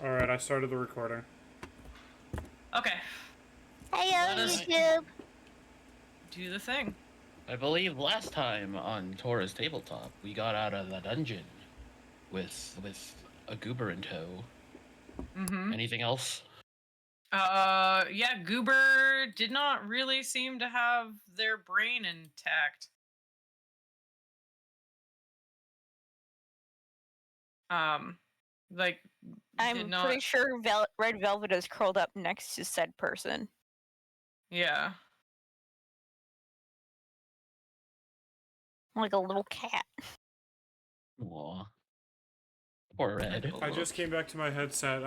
Alright, I started the recording. Okay, Hello, Let us- YouTube. do the thing. I believe last time on Tora's tabletop, we got out of the dungeon with a goober in tow. Mm-hmm. Anything else? Yeah, Goober did not really seem to have their brain intact. Um, like, I'm did not. pretty sure Red Velvet is curled up next to said person, Yeah. like a little cat. Aw. Poor Red. I just came back to my headset.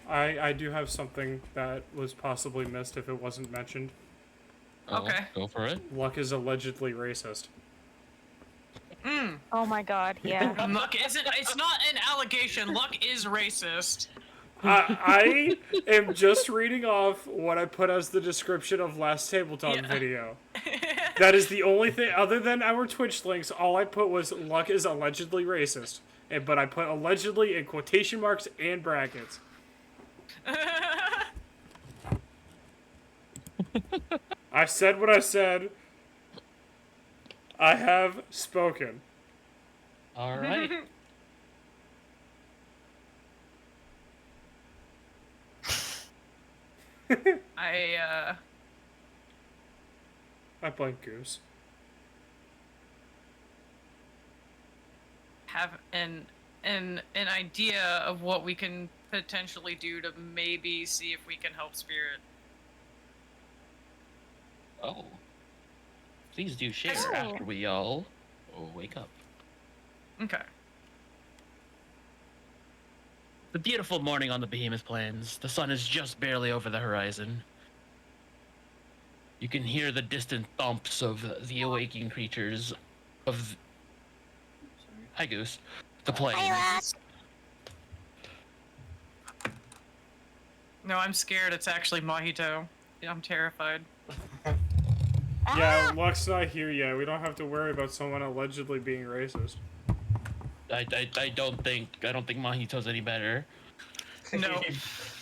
I do have something that was possibly missed if it wasn't mentioned. Oh, Okay. go for it. Luck is allegedly racist. Mm. Oh my god, yeah. Luck isn't. It's not an allegation. Luck is racist. I am just reading off what I put as the description of last tabletop Yeah. video. That is the only thing, other than our Twitch links, all I put was Luck is allegedly racist. But I put allegedly in quotation marks and brackets. I said what I said. I have spoken. All right. I I blame Goose. have an idea of what we can potentially do to maybe see if we can help Spirit. Oh. Please do share Oh. after we all wake up. Okay. The beautiful morning on the Behemoth Plains. The sun is just barely over the horizon. You can hear the distant thumps of the awaking creatures of... Hi, Goose. The plains. No, I'm scared. It's actually Mojito. I'm terrified. Yeah, Luck's not here yet. We don't have to worry about someone allegedly being racist. I don't think Mahito's any better. No.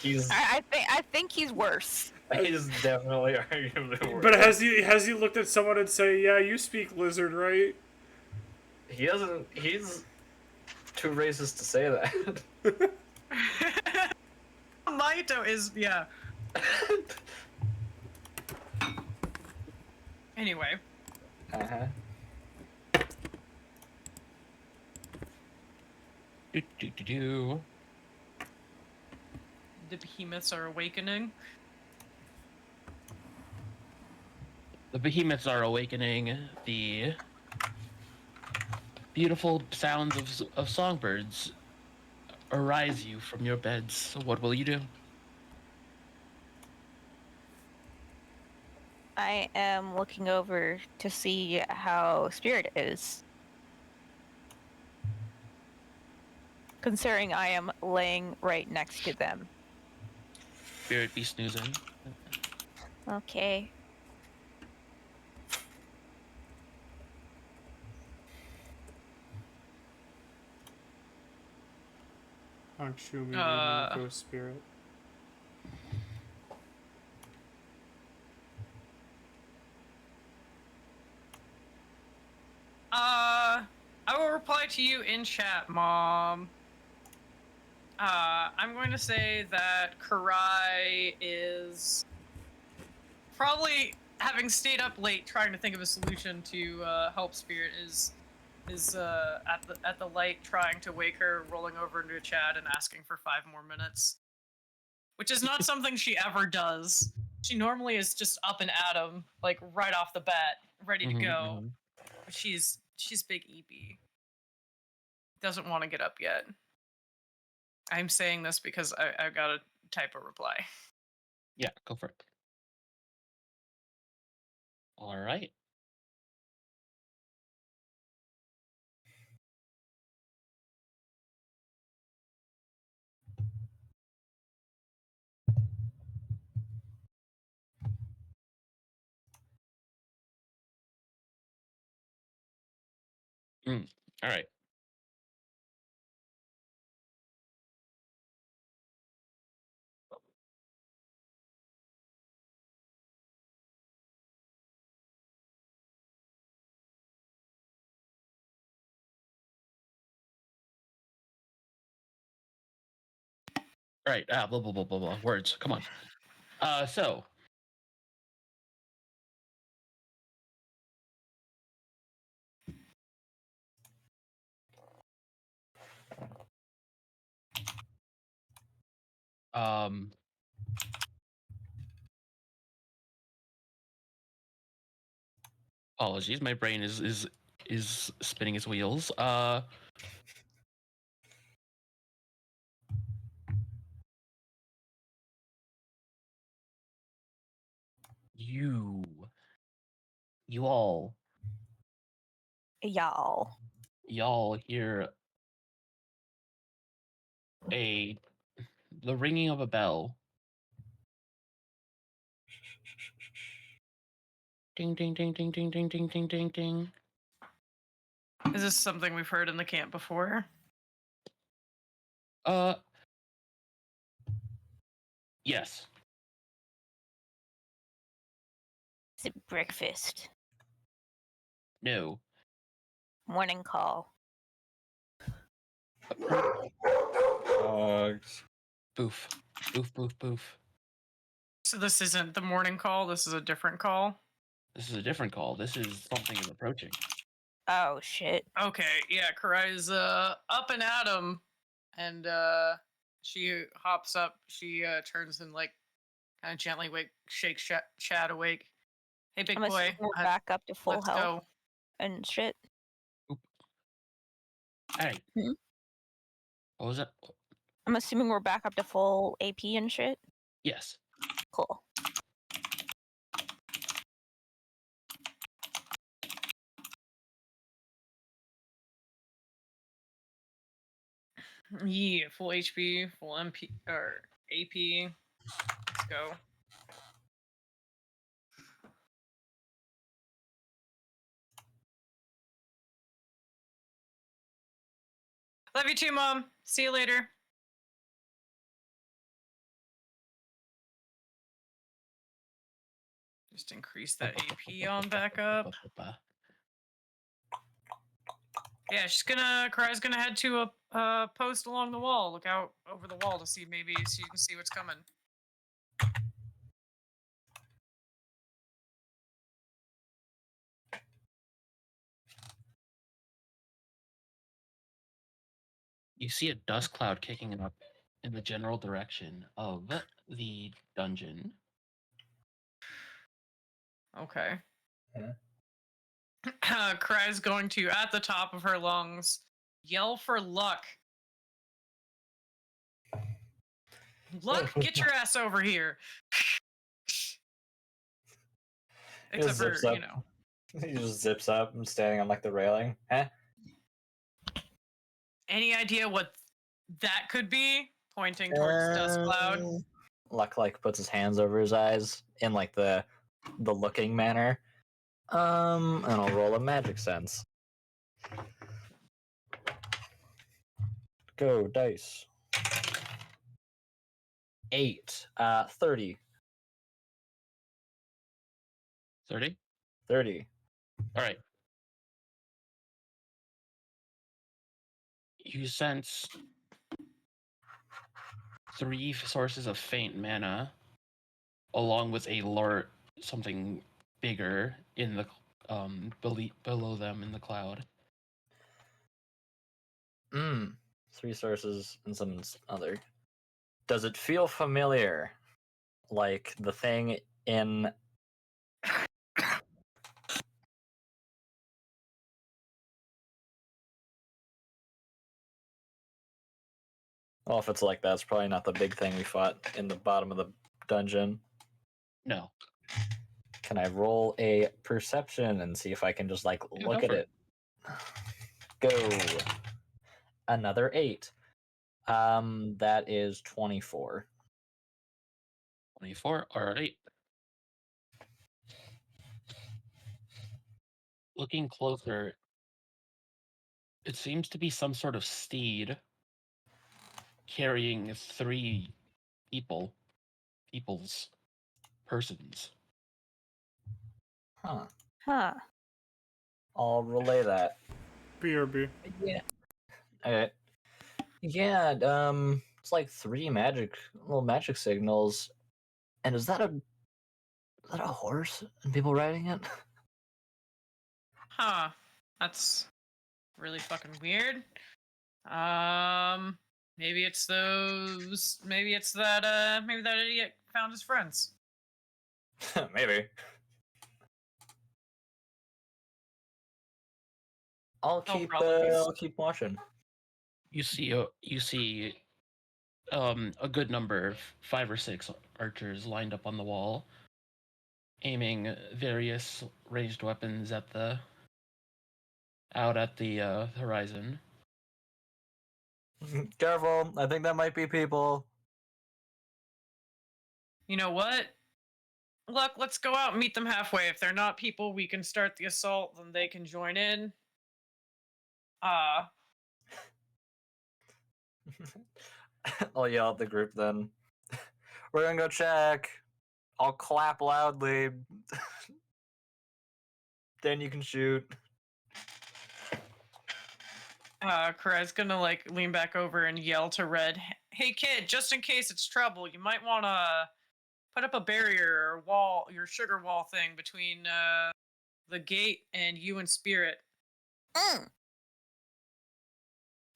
he's I think he's worse. he's definitely arguably worse. But has he looked at someone and say, "Yeah, you speak lizard, right?" He doesn't. He's too racist to say that. Mojito is, yeah. Anyway. Uh-huh. Do. The behemoths are awakening. The behemoths are awakening. The beautiful sounds of songbirds arise you from your beds. So what will you do? I am looking over to see how Spirit is. Considering I am laying right next to them. Spirit be snoozing. Okay. Shumi, ghost spirit. I will reply to you in chat, Mom. I'm going to say that Karai is probably, having stayed up late trying to think of a solution to help Spirit, is at the light trying to wake her, rolling over into a chat and asking for 5 more minutes, which is not something she ever does. She normally is just up and at 'em, like right off the bat, ready to go. But she's big EP. Doesn't want to get up yet. I'm saying this because I've got to type a reply. Yeah, go for it. All right. All right. Right. Blah blah blah blah blah. Words. Come on. So. Um. Apologies, my brain is spinning its wheels. You all Y'all. hear the ringing of a bell. Ding ding ding ding ding ding ding ding ding ding. Is this something we've heard in the camp before? Yes. Is it breakfast? No. Morning call. Dogs. Boof. Boof boof boof. So this isn't the morning call. This is a different call. This is a different call. This is something is approaching. Oh shit. Okay, yeah, Karai's up and at him, and she hops up. She turns and like kind of gently shakes Chad awake. Hey, big I'm boy, assuming we're back up to full let's health go. and shit. Hey. Hmm? What was it? I'm assuming we're back up to full AP and shit. Yes. Cool. Yeah, full HP, full MP or AP. Let's go. Love you too, Mom. See you later. Just increase that AP on back up. Yeah, Karai's gonna head to a post along the wall. Look out over the wall to see maybe so you can see what's coming. You see a dust cloud kicking up in the general direction of the dungeon. Okay. Yeah. Karai's going to, at the top of her lungs, yell for luck. Luck, get your ass over here. Except for, zips up. you know. He just zips up and standing on like the railing. Huh? Any idea what that could be? Pointing towards Dust Cloud. Luck like puts his hands over his eyes in like the looking manner. And I'll roll a magic sense. Go dice. 8. 30. 30? 30. All right. You sense 3 sources of faint mana, along with something bigger in the below them in the cloud. 3 sources and some other. Does it feel familiar? Like the thing in well, if it's like that, it's probably not the big thing we fought in the bottom of the dungeon. No. Can I roll a perception and see if I can just like Yeah, look go at for it? Go. Another 8. That is 24. 24. All right. Looking closer, it seems to be some sort of steed carrying 3 persons. Huh. Huh. I'll relay that. BRB. Yeah. Okay. Yeah, It's like 3 little magic signals. And is that a horse and people riding it? Huh. That's really fucking weird. Maybe it's those. Maybe it's that. Maybe that idiot found his friends. Maybe. I'll keep watching. You see a good number of 5 or 6 archers lined up on the wall, aiming various ranged weapons out at the horizon. Careful, I think that might be people. You know what? Look, let's go out and meet them halfway. If they're not people, we can start the assault, then they can join in. I'll yell at the group then. We're gonna go check. I'll clap loudly. Then you can shoot. Karai's gonna like lean back over and yell to Red, "Hey kid, just in case it's trouble, you might wanna put up a barrier or wall, your sugar wall thing between the gate and you and Spirit."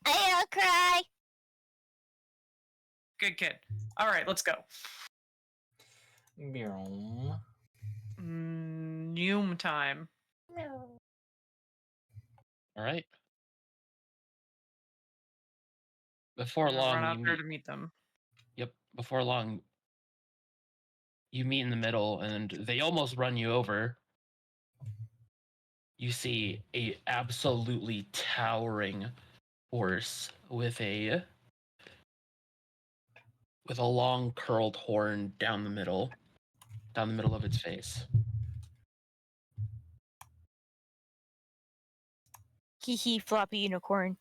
I'll cry. Good kid. All right, let's go. Noom time. No. All right. Before I'm gonna run long, out you there meet. to meet them. Yep. Before long, you meet in the middle, and they almost run you over. You see a absolutely towering horse with a long curled horn down the middle of its face. Hee hee, floppy unicorn.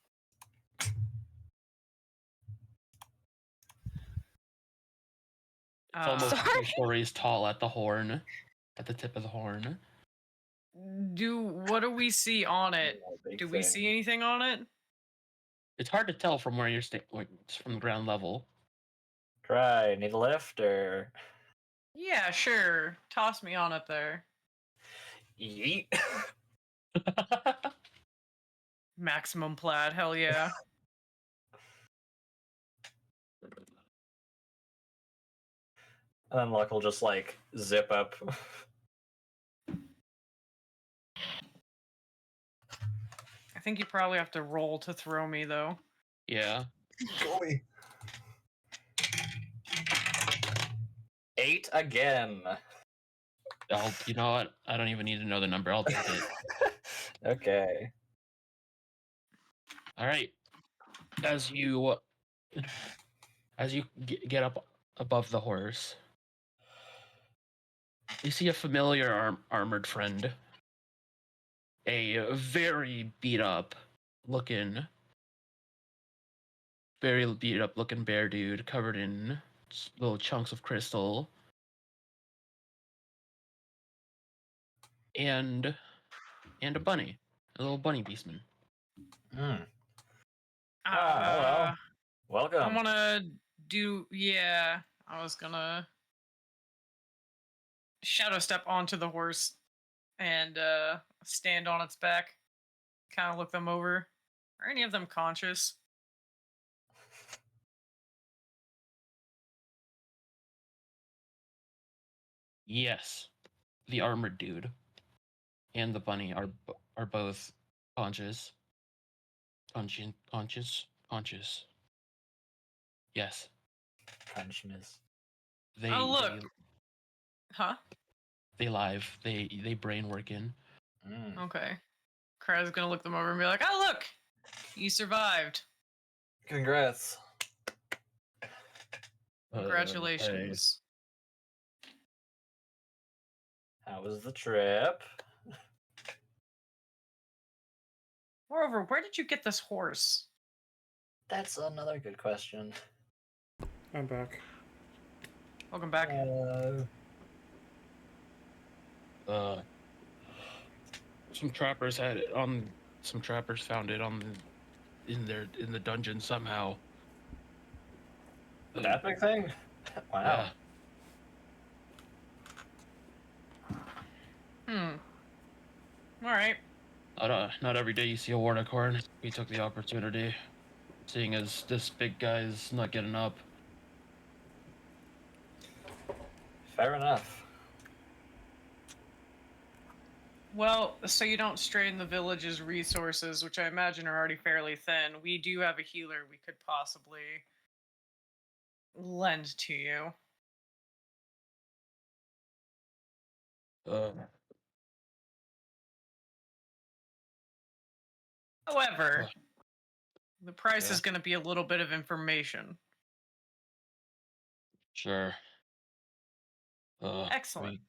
It's almost Sorry. 2 stories tall at the tip of the horn. What do we see on it? Do we see anything on it? It's hard to tell from where you're from the ground level. Cry, need a lift or Yeah, sure. Toss me on up there. yeet? Maximum plaid, hell yeah. And then Luck will just like zip up. I think you probably have to roll to throw me though. Yeah. Goalie. 8 again. You know what? I don't even need to know the number. I'll take it. Okay. All right. As you get up above the horse, you see a familiar armored friend. A very beat up looking bear dude covered in little chunks of crystal. And a bunny. A little bunny beastman. Hello. Welcome. I wanna I was gonna shadow step onto the horse and stand on its back. Kinda look them over. Are any of them conscious? Yes. The armored dude and the bunny are both conscious. Conscious. Yes. Consciousness. Oh, look. Huh? They live. They brain working. Okay. Krau's gonna look them over and be like, "Oh, look! You survived. Congrats. Congratulations." How was the trip? Moreover, where did you get this horse? That's another good question. I'm back. Welcome back. Some trappers had it on. Some trappers found it in the dungeon somehow. That big thing? Wow. Yeah. All right. Not every day you see a warnicorn. We took the opportunity, seeing as this big guy's not getting up. Fair enough. Well, so you don't strain the village's resources, which I imagine are already fairly thin, we do have a healer we could possibly lend to you. Uh, However, uh, the price yeah. is going to be a little bit of information. Sure. Excellent. We-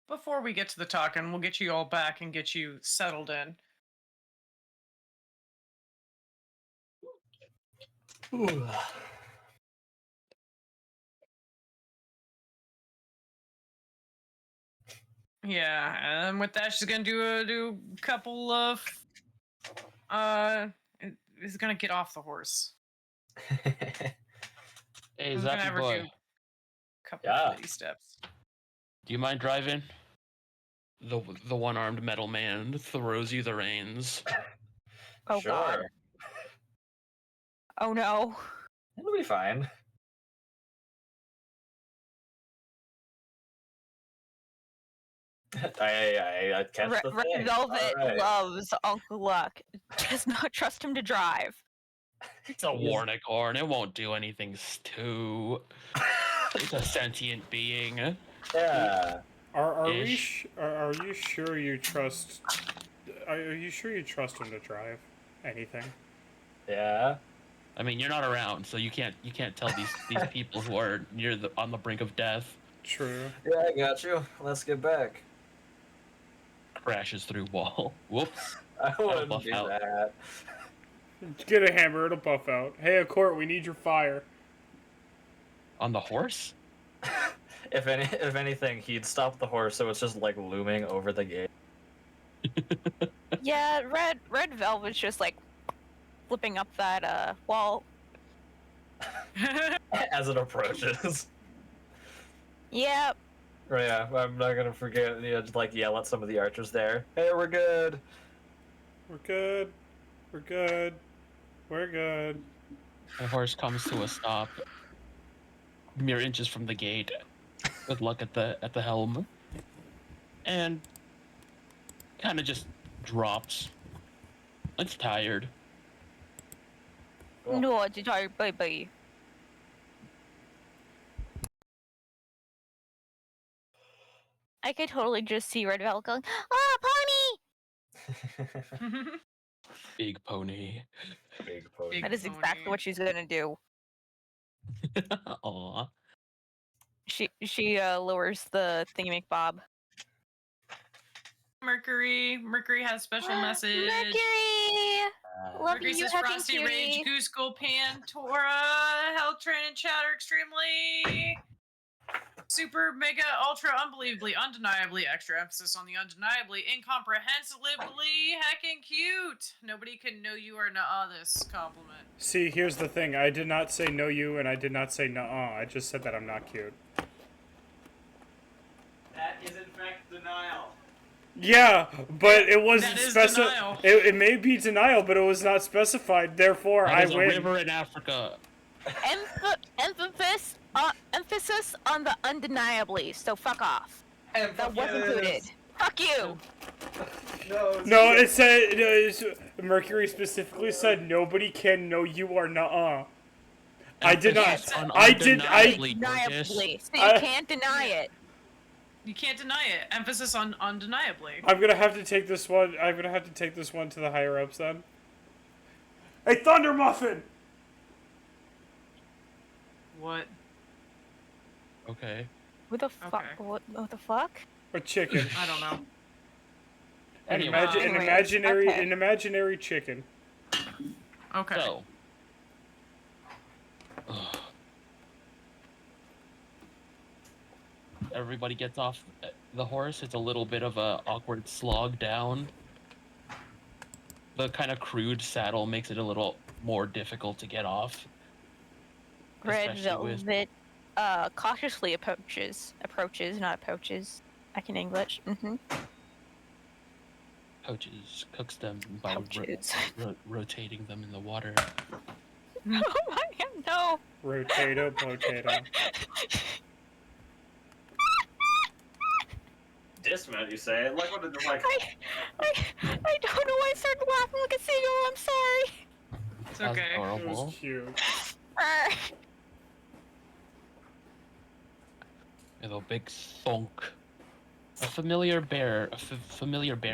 Before we get to the talking, we'll get you all back and get you settled in. Ooh. Yeah, and with that, she's gonna do a couple of is gonna get off the horse. Hey, She's gonna have Zappy her do boy, a couple Yeah. of flitty steps. do you mind driving? The one-armed metal man throws you the reins. Oh Sure. god. Oh no. It'll be fine. I catch the Red thing. Velvet All right. loves Uncle Luck. Does not trust him to drive. It's a warnicorn. It won't do anything It's a sentient being. Yeah. Are we? Ish. Are you sure you trust? Are you sure you trust him to drive anything? Yeah. I mean, you're not around, so you can't tell these people who are on the brink of death. True. Yeah, I got you. Let's get back. Crashes through wall. Whoops. I wouldn't buff do out. that. Get a hammer. It'll buff out. Hey, a court. We need your fire. On the horse? If anything, he'd stop the horse so it's just like looming over the gate. Yeah, Red Velvet's just like flipping up that wall. As it approaches. Yeah. Right, yeah, I'm not gonna forget, just like yell at some of the archers there. Hey, we're good. We're good. We're good. We're good. The horse comes to a stop, mere inches from the gate. Good luck at the helm, and kind of just drops. It's tired. Cool. No, it's tired baby. I could totally just see Red Velvet going, "Ah, pony!" Big pony. Big pony. Big- That is exactly Pony. what she's gonna do. Aw. She lowers the thingamajbob. Mercury has a special message. Mercury! Love Mercury you, says heckin' Frosty cutie. Rage, Goose Skull Pan, Tora, Health Train and Chatter extremely. Super, mega, ultra, unbelievably, undeniably, extra emphasis on the undeniably, incomprehensibly heckin' cute. Nobody can know you or nuh this compliment. See, here's the thing. I did not say no you, and I did not say nuh-uh. I just said that I'm not cute. That is in fact denial. Yeah, but it wasn't That is specified. denial. It may be denial, but it was not specified. Therefore, That I is a win. river in Africa. Emphasis on the undeniably, so fuck off. That was included. Fuck you! No, it said Mercury specifically said nobody can know you or nuh-uh. I did not. Emphasis on I did. I. undeniably gorgeous. Undeniably, so you I- can't deny it. You can't deny it. Emphasis on undeniably. I'm gonna have to take this one. I'm gonna have to take this one to the higher ups then. Hey, Thunder Muffin! What? Okay. Who the fuck? Okay. What the fuck? Or chicken. I don't know. An, Anyway. Anyways, okay. an imaginary chicken. Okay. So. Everybody gets off the horse. It's a little bit of a awkward slog down. the kind of crude saddle makes it a little more difficult to get off. Red Especially with- Velvet cautiously approaches, not approaches. I can English. Poaches, cooks them by Poaches. rotating them in the water. Oh my god, no! Rotato potato. Dismount, you say? Like what? Like I don't know why I started laughing like a seagull. I'm sorry. It's That's okay. It adorable. was cute. With a big thunk. A familiar bear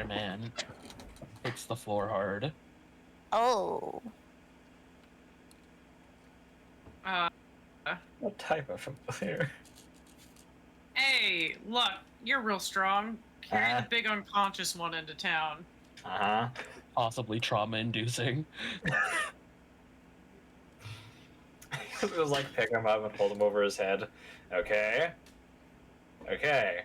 man hits the floor hard. Oh. what type of familiar? Hey, look, you're real strong. Carry Ah. the big unconscious one into town. Possibly trauma-inducing. It was like pick him up and hold him over his head. Okay. Okay.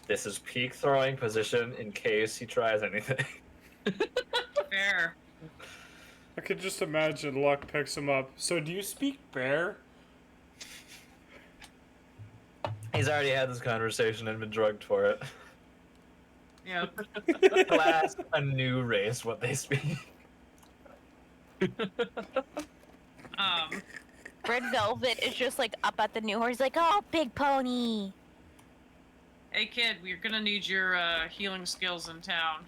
This is peak throwing position in case he tries anything. Fair. I could just imagine Luck picks him up. So do you speak bear? He's already had this conversation and been drugged for it. Yep. Class a new race what they speak. Red Velvet is just like up at the new horse, like, oh, big pony. Hey kid, we're gonna need your healing skills in town.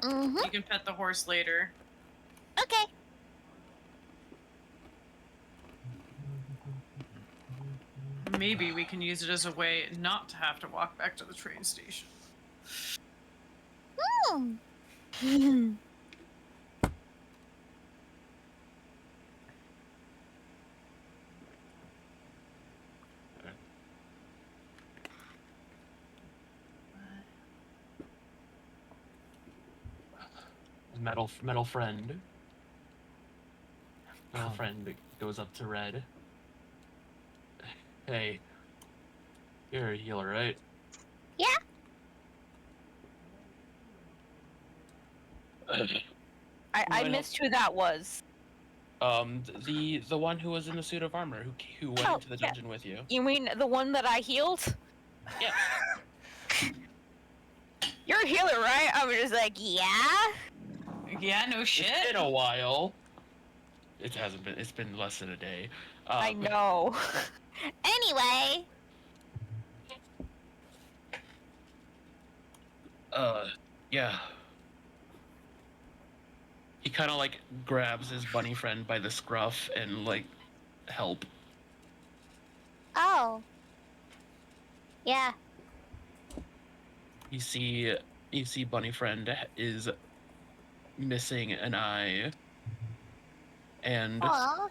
You can pet the horse later. Okay. Maybe we can use it as a way not to have to walk back to the train station. Metal friend. Metal friend goes up to Red. Hey, you're a healer, right? Yeah. I missed who that was. The one who was in the suit of armor who went Oh, into the yeah. dungeon with you. You mean the one that I healed? Yeah. You're a healer, right? I was just like, yeah. Yeah, no shit. It's been a while. It hasn't been. It's been less than a day. I know. Anyway. Yeah. He kind of like grabs his bunny friend by the scruff and like, help. Oh. Yeah. You see bunny friend is missing an eye and Aww.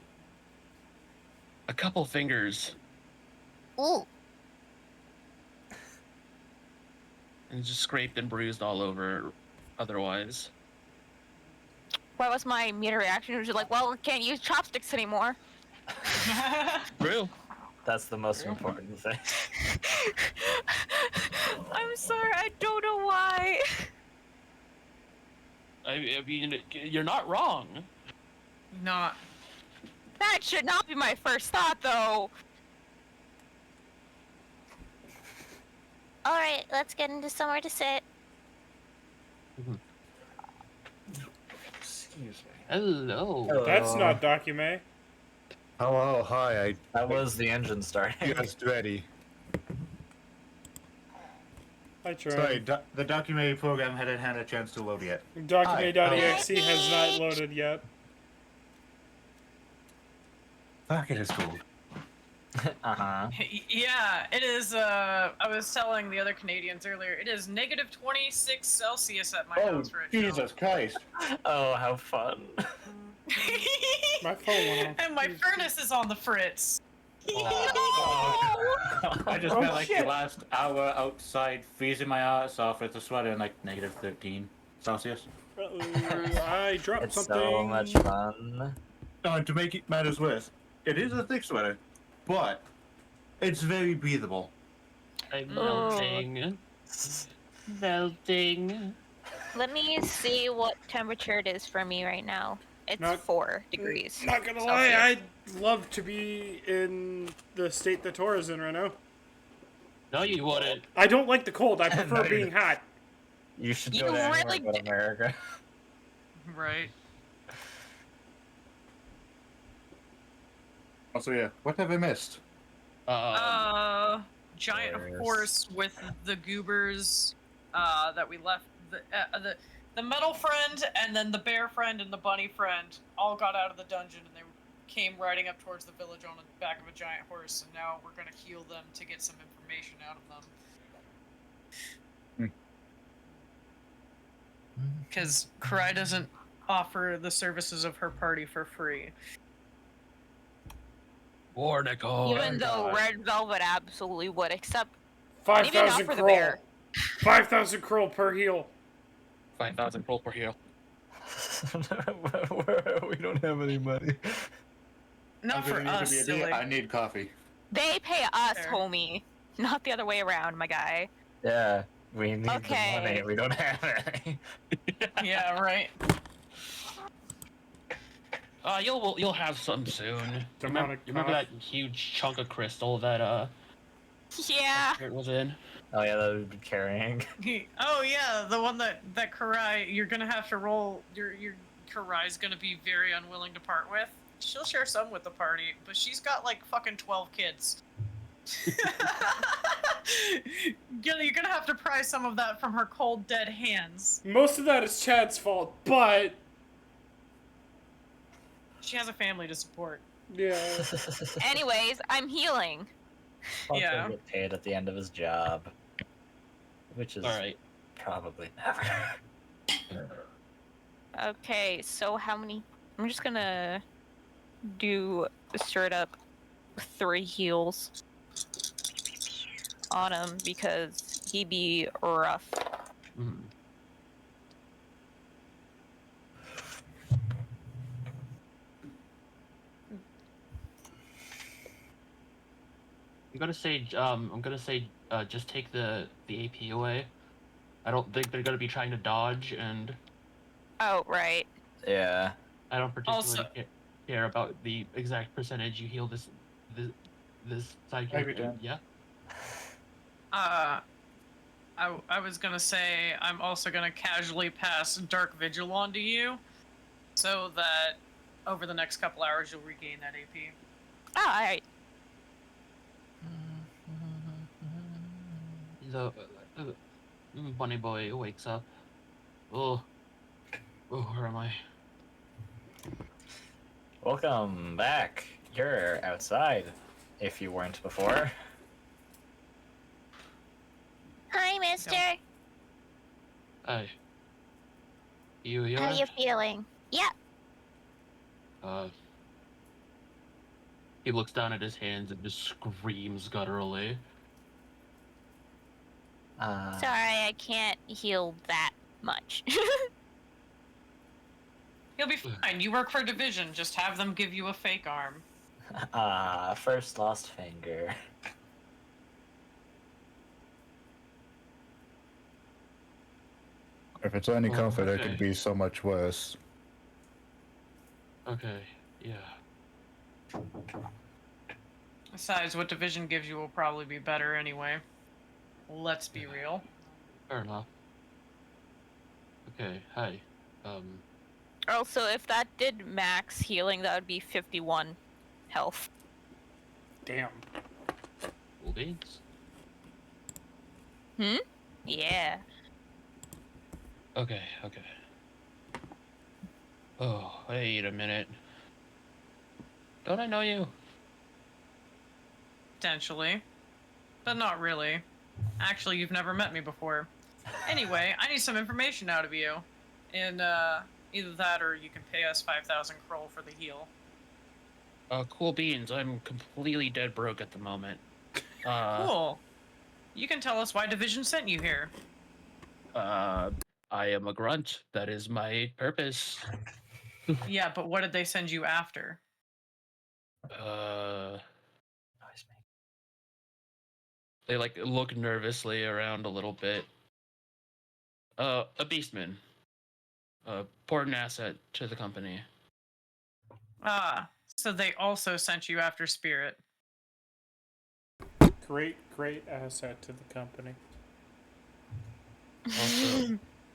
a couple fingers Ooh. and just scraped and bruised all over otherwise. What was my immediate reaction? It was just like, well, we can't use chopsticks anymore. Real. That's the most important thing. I'm sorry, I don't know why. I mean, you're not wrong. Not. That should not be my first thought, though. Alright, let's get into somewhere to sit. Excuse me. Hello. That's not Docume. Hello, hi, That was the engine I starting. just ready. I tried. Sorry, the documentary program hadn't had a chance to load yet. Docume.exe has not loaded yet. Fuck, it is cold. Uh-huh. Yeah, it is. I was telling the other Canadians earlier. It is negative 26 Celsius at my house right Jesus Christ. Oh, how fun. now. My phone went off. And my furnace is on the fritz. I just Oh, spent like shit. the last hour outside freezing my ass off with a sweater in like negative 13 Celsius. I dropped It's something. so much fun. No, and to make it matters worse, it is a thick sweater, but it's very breathable. I'm melting. Melting. Let me see what temperature it is for me right now. It's Not- 4 degrees. Not gonna Celsius. lie, I'd love to be in the state that Tora's in right now. No, you wouldn't. I don't like the cold. I prefer No, being hot. You should You go to anywhere really but America. Right. Also, yeah. What have I missed? Giant Horse. horse with the goobers that we left. The metal friend and then the bear friend and the bunny friend all got out of the dungeon and they came riding up towards the village on the back of a giant horse, and now we're gonna heal them to get some information out of them. Because Karai doesn't offer the services of her party for free. Warnico. Even though Red Velvet absolutely would, except 5,000 for the kroll. bear. 5,000 kroll per heal. 5,000 roll per heal. We don't have any money. Not I'm for gonna need to us, be a silly. I need coffee. They pay us, Fair. homie. Not the other way around, my guy. Yeah, we need Okay. the money. We don't have any. Yeah, right. You'll have some soon. Demonic You remember cough. that huge chunk of crystal that Yeah. it was in? Oh yeah, that would be carrying. Oh yeah, the one that Karai, you're gonna have to roll. Your Karai's gonna be very unwilling to part with. She'll share some with the party, but she's got like fucking 12 kids. You're gonna have to pry some of that from her cold, dead hands. Most of that is Chad's fault, but She has a family to support. yeah. Anyways, I'm healing. Also Yeah. get paid at the end of his job, which is All right. probably never. Okay, so how many? I'm just gonna do straight up 3 heals on him because he be rough. Mhm. I'm gonna say, just take the AP away. I don't think they're gonna be trying to dodge, and Oh, right. Yeah. I don't particularly Also- care about the exact percentage you heal this side Maybe character. 10. Yeah. I was gonna say I'm also gonna casually pass Dark Vigil on to you, so that over the next couple hours you'll regain that AP. Oh, alright. The bunny boy wakes up. Oh, where am I? Welcome back. You're outside, if you weren't before. Hi, mister. Hey. You here? How you feeling? Yeah. He looks down at his hands and just screams gutturally. Sorry, I can't heal that much. You'll be fine. You work for Division. Just have them give you a fake arm. First lost finger. If it's any Oh, comfort, it okay. could be so much worse. Okay, yeah. Besides, what Division gives you will probably be better anyway. Let's be real. Fair enough. Okay, hi. Also, if that did max healing, that would be 51 health. Damn. Cool beans. Yeah. Okay. Oh, wait a minute. Don't I know you? Potentially. But not really. Actually, you've never met me before. Anyway, I need some information out of you. And, either that or you can pay us 5,000 kroll for the heal. Cool beans. I'm completely dead broke at the moment. Cool. You can tell us why Division sent you here. I am a grunt. That is my purpose. Yeah, but what did they send you after? They like look nervously around a little bit. A beastman. Important asset to the company. Ah, so they also sent you after Spirit. Great asset to the company.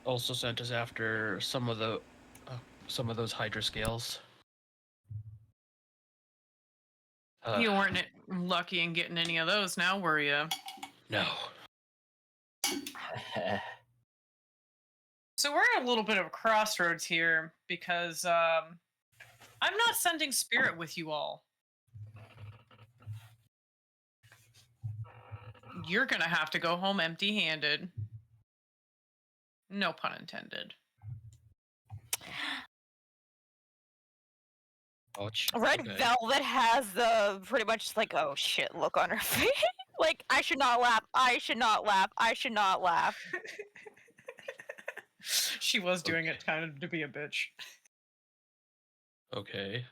Also sent us after some of those Hydra scales. You weren't lucky in getting any of those now, were you? No. So we're at a little bit of a crossroads here because I'm not sending Spirit with you all. You're gonna have to go home empty-handed. No pun intended. Ouch. Red Okay. Velvet has the pretty much like, oh shit look on her face. Like, I should not laugh. I should not laugh. I should not laugh. She was doing it kind of to be a bitch. Okay.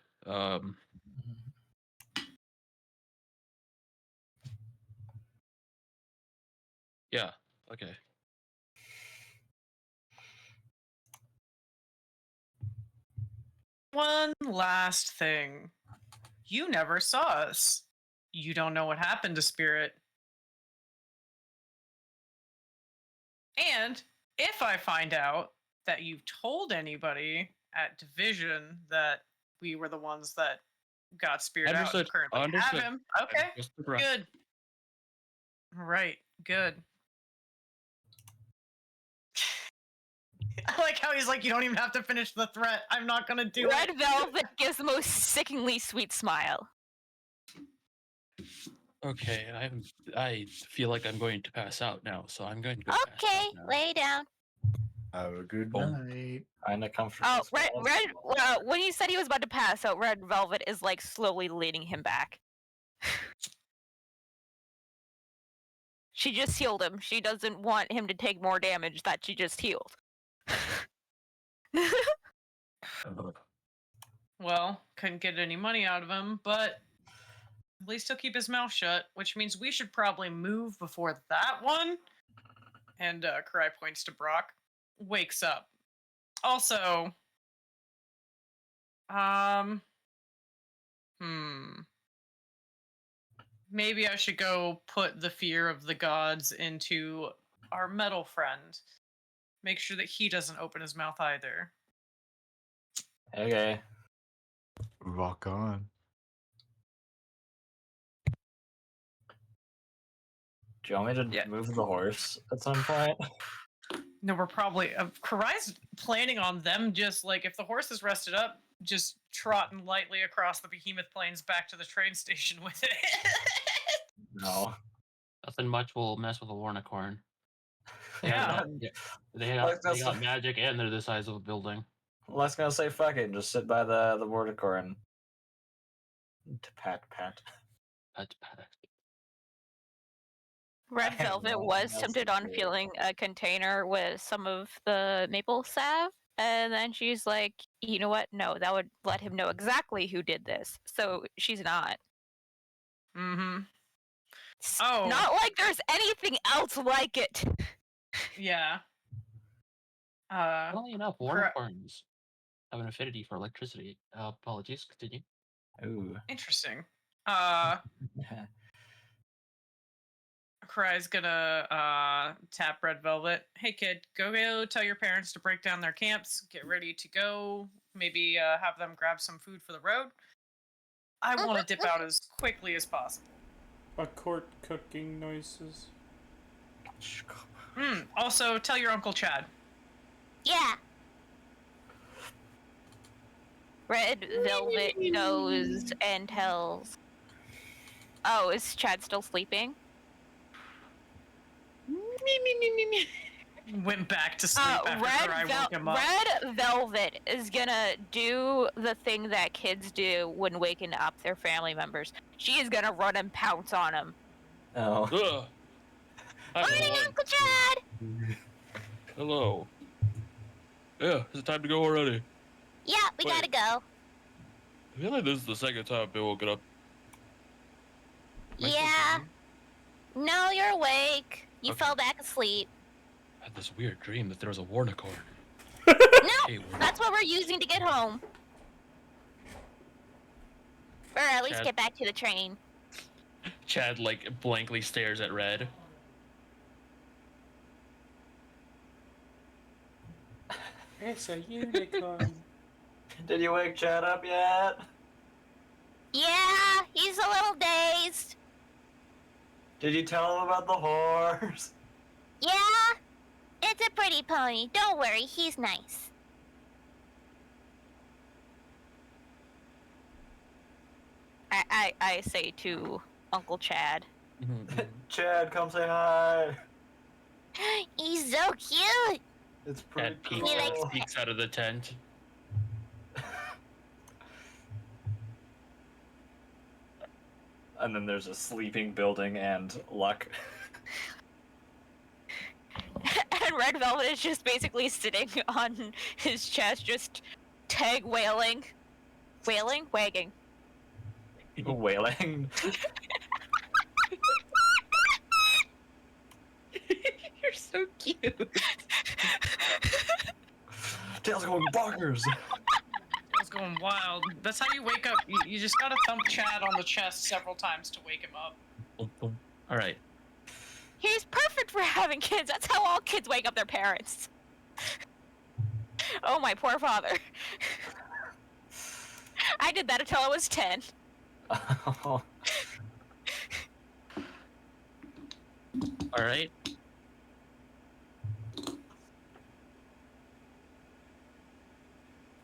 Yeah. Okay. One last thing. You never saw us. You don't know what happened to Spirit. And if I find out that you've told anybody at Division that we were the ones that got Spirit out and Understood. currently Understood. have him, okay, Just the breath. good. Right, good. I like how he's like, you don't even have to finish the threat. I'm not gonna do Red it. Velvet gives the most sickeningly sweet smile. Okay, I feel like I'm going to pass out now, so I'm going to go pass Okay, out now. lay down. Have a good Boom. night. Kinda comfortable. Oh, spot. when he said he was about to pass out, Red Velvet is like slowly leading him back. She just healed him. She doesn't want him to take more damage that she just healed. Well, couldn't get any money out of him, but at least he'll keep his mouth shut, which means we should probably move before that one. And Karai points to Brock. Wakes up. Also, maybe I should go put the fear of the gods into our metal friend. Make sure that he doesn't open his mouth either. Okay. Rock on. Do you want me to Yeah. move the horse at some point? No, we're probably. Karai's planning on them just like, if the horse is rested up, just trotting lightly across the behemoth plains back to the train station with it. No. Nothing much will mess with a Warnicorn. Yeah. They got magic and they're the size of a building. Well, I was gonna say fuck it and just sit by the Vorticore and pat. That's bad. Red I have Velvet no was idea else tempted to on do. filling a container with some of the maple salve, and then she's like, you know what? No, that would let him know exactly who did this. So she's not. Mm-hmm. It's Oh. not like there's anything else like it. Yeah. Funnily enough, Warnicorns have an affinity for electricity. Apologies, continue. Ooh. Interesting. Karai's gonna tap Red Velvet. Hey kid, go tell your parents to break down their camps, get ready to go. Maybe have them grab some food for the road. I want to dip out as quickly as possible. Court cooking noises. Also, tell your Uncle Chad. Yeah. Red Velvet goes and tells. Oh, is Chad still sleeping? Went back to sleep after Karai woke him up. Red Velvet is gonna do the thing that kids do when waking up their family members. She is gonna run and pounce on him. Oh. Ugh. Morning, Uncle Chad! Hello. Yeah, is it time to go already? Yeah, we Wait. gotta go. I feel like this is the second time I've been woken up. Am I still Yeah. dreaming? No, you're awake. You Okay. fell back asleep. had this weird dream that there was a Warnicore. No, Hey, that's what we're using to get home. Or at least Chad. get back to the train. Chad like blankly stares at Red. It's a unicorn. Did you wake Chad up yet? Yeah, he's a little dazed. Did you tell him about the horse? Yeah, it's a pretty pony. Don't worry, he's nice. I say to Uncle Chad. Chad, come say hi. He's so cute. It's pretty Chad cool. peeks out of the tent. And then there's a sleeping building and Luck. And Red Velvet is just basically sitting on his chest, just tag wailing. Wailing? Wagging. Wailing. You're so cute. Tails going bonkers. It's going wild. That's how you wake up. You just gotta thump Chad on the chest several times to wake him up. All right. He's perfect for having kids. That's how all kids wake up their parents. Oh, my poor father. I did that until I was 10. All right.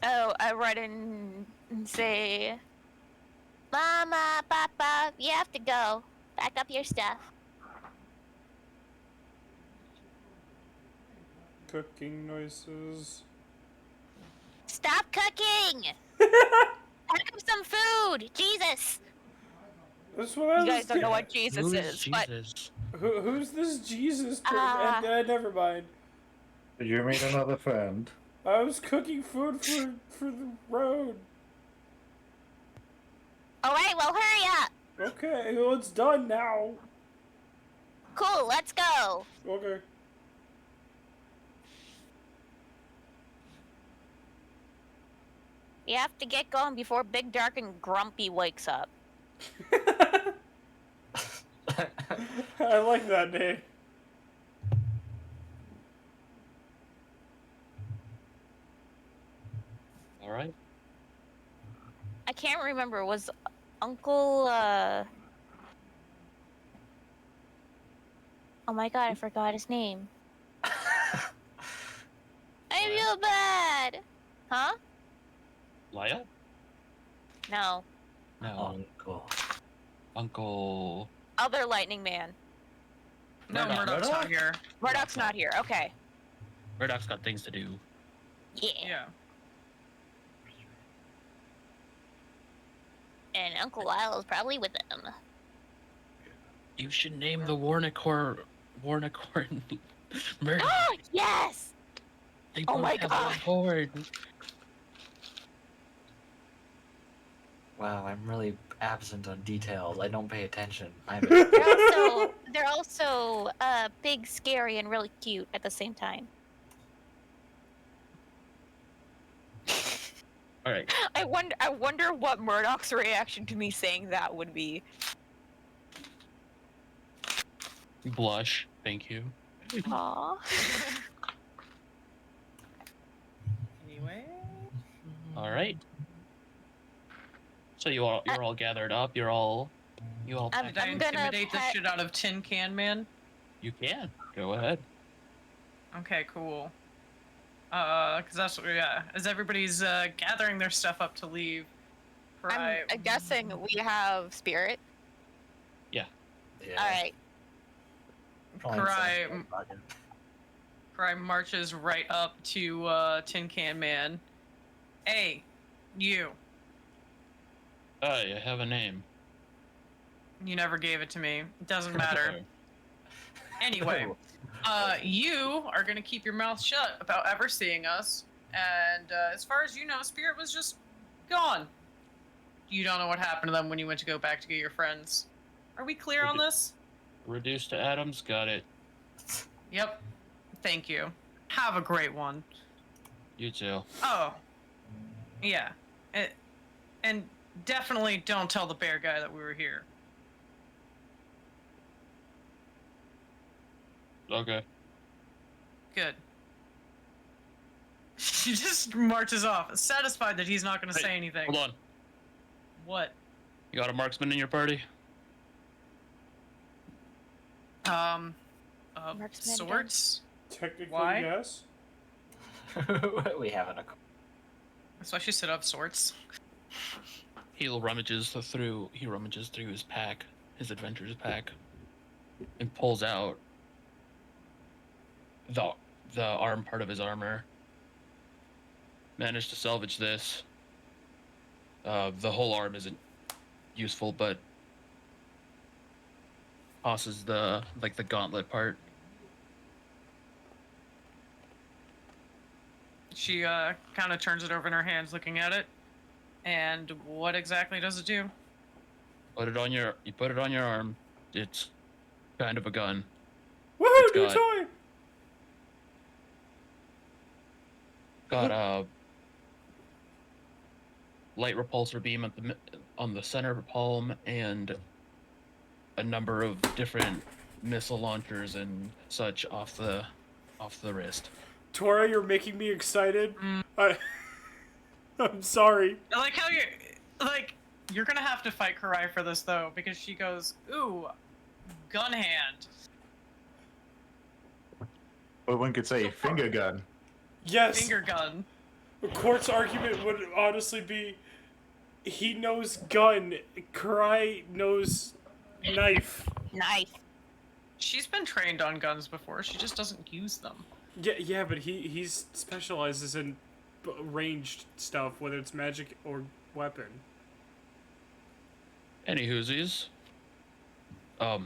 Oh, I run in and say, Mama, Papa, you have to go. Pack up your stuff. Cooking noises. Stop cooking! Pack up some food! Jesus! That's what I You guys was don't know what Jesus Who's is, but Jesus? Who's this Jesus? Ah. Never mind. Did you meet another friend? I was cooking food for the road. alright, well hurry up! Okay, well it's done now. Cool, let's go! Okay. You have to get going before Big Dark and Grumpy wakes up. I like that name. All right. I can't remember, was Uncle, Oh my god, I forgot his name. I feel bad! Huh? Laya? No. No. Uncle. Uncle. Other Lightning Man. No, Murdoch. Murdoch's not here. Murdoch's not here, okay. Murdoch's got things to do. Yeah. Yeah. And Uncle Lyle is probably with them. You should name the Warnicore Murdoch. Oh, yes! They Oh both my have God. one horn. Wow, I'm really absent on details. I don't pay attention. They're also big, scary, and really cute at the same time. All right. I wonder what Murdoch's reaction to me saying that would be. Blush. Thank you. Aww. Anyway. All right. So you're all gathered up. You all. Did I I'm gonna intimidate the pet- shit out of Tin Can Man? You can go ahead. Okay, cool. Cause that's what, yeah. As everybody's gathering their stuff up to leave, right? I'm guessing we have Spirit. Yeah. Alright. Karai marches right up to Tin Can Man. Hey, you. I have a name. You never gave it to me. It doesn't matter. Anyway, you are gonna keep your mouth shut about ever seeing us, and as far as you know, Spirit was just gone. You don't know what happened to them when you went to go back to get your friends. Are we clear on this? Reduced to atoms. Got it. Yep. Thank you. Have a great one. You too. Oh, yeah. And definitely don't tell the bear guy that we were here. Okay. Good. She just marches off, satisfied that he's not going to Hey, say anything. Hold on. What? You got a marksman in your party? Marksman Swords? Technically, Why? yes. We haven't. That's why she said up swords. He rummages through his pack, his adventurer's pack, and pulls out the arm part of his armor. Managed to salvage this. The whole arm isn't useful, but tosses the gauntlet part. She kind of turns it over in her hands, looking at it. And what exactly does it do? You put it on your arm. It's kind of a gun. Woohoo! It's New got- toy. Got a light repulsor beam on the center palm and a number of different missile launchers and such off the wrist. Tora, you're making me excited. Mm. I'm sorry. I like how you're gonna have to fight Karai for this though, because she goes, ooh, gun hand. Or one could say finger gun. Yes. Finger gun. The court's argument would honestly be, he knows gun, Karai knows knife. Knife. She's been trained on guns before, she just doesn't use them. Yeah, but he specializes in ranged stuff, whether it's magic or weapon. Any whoosies? I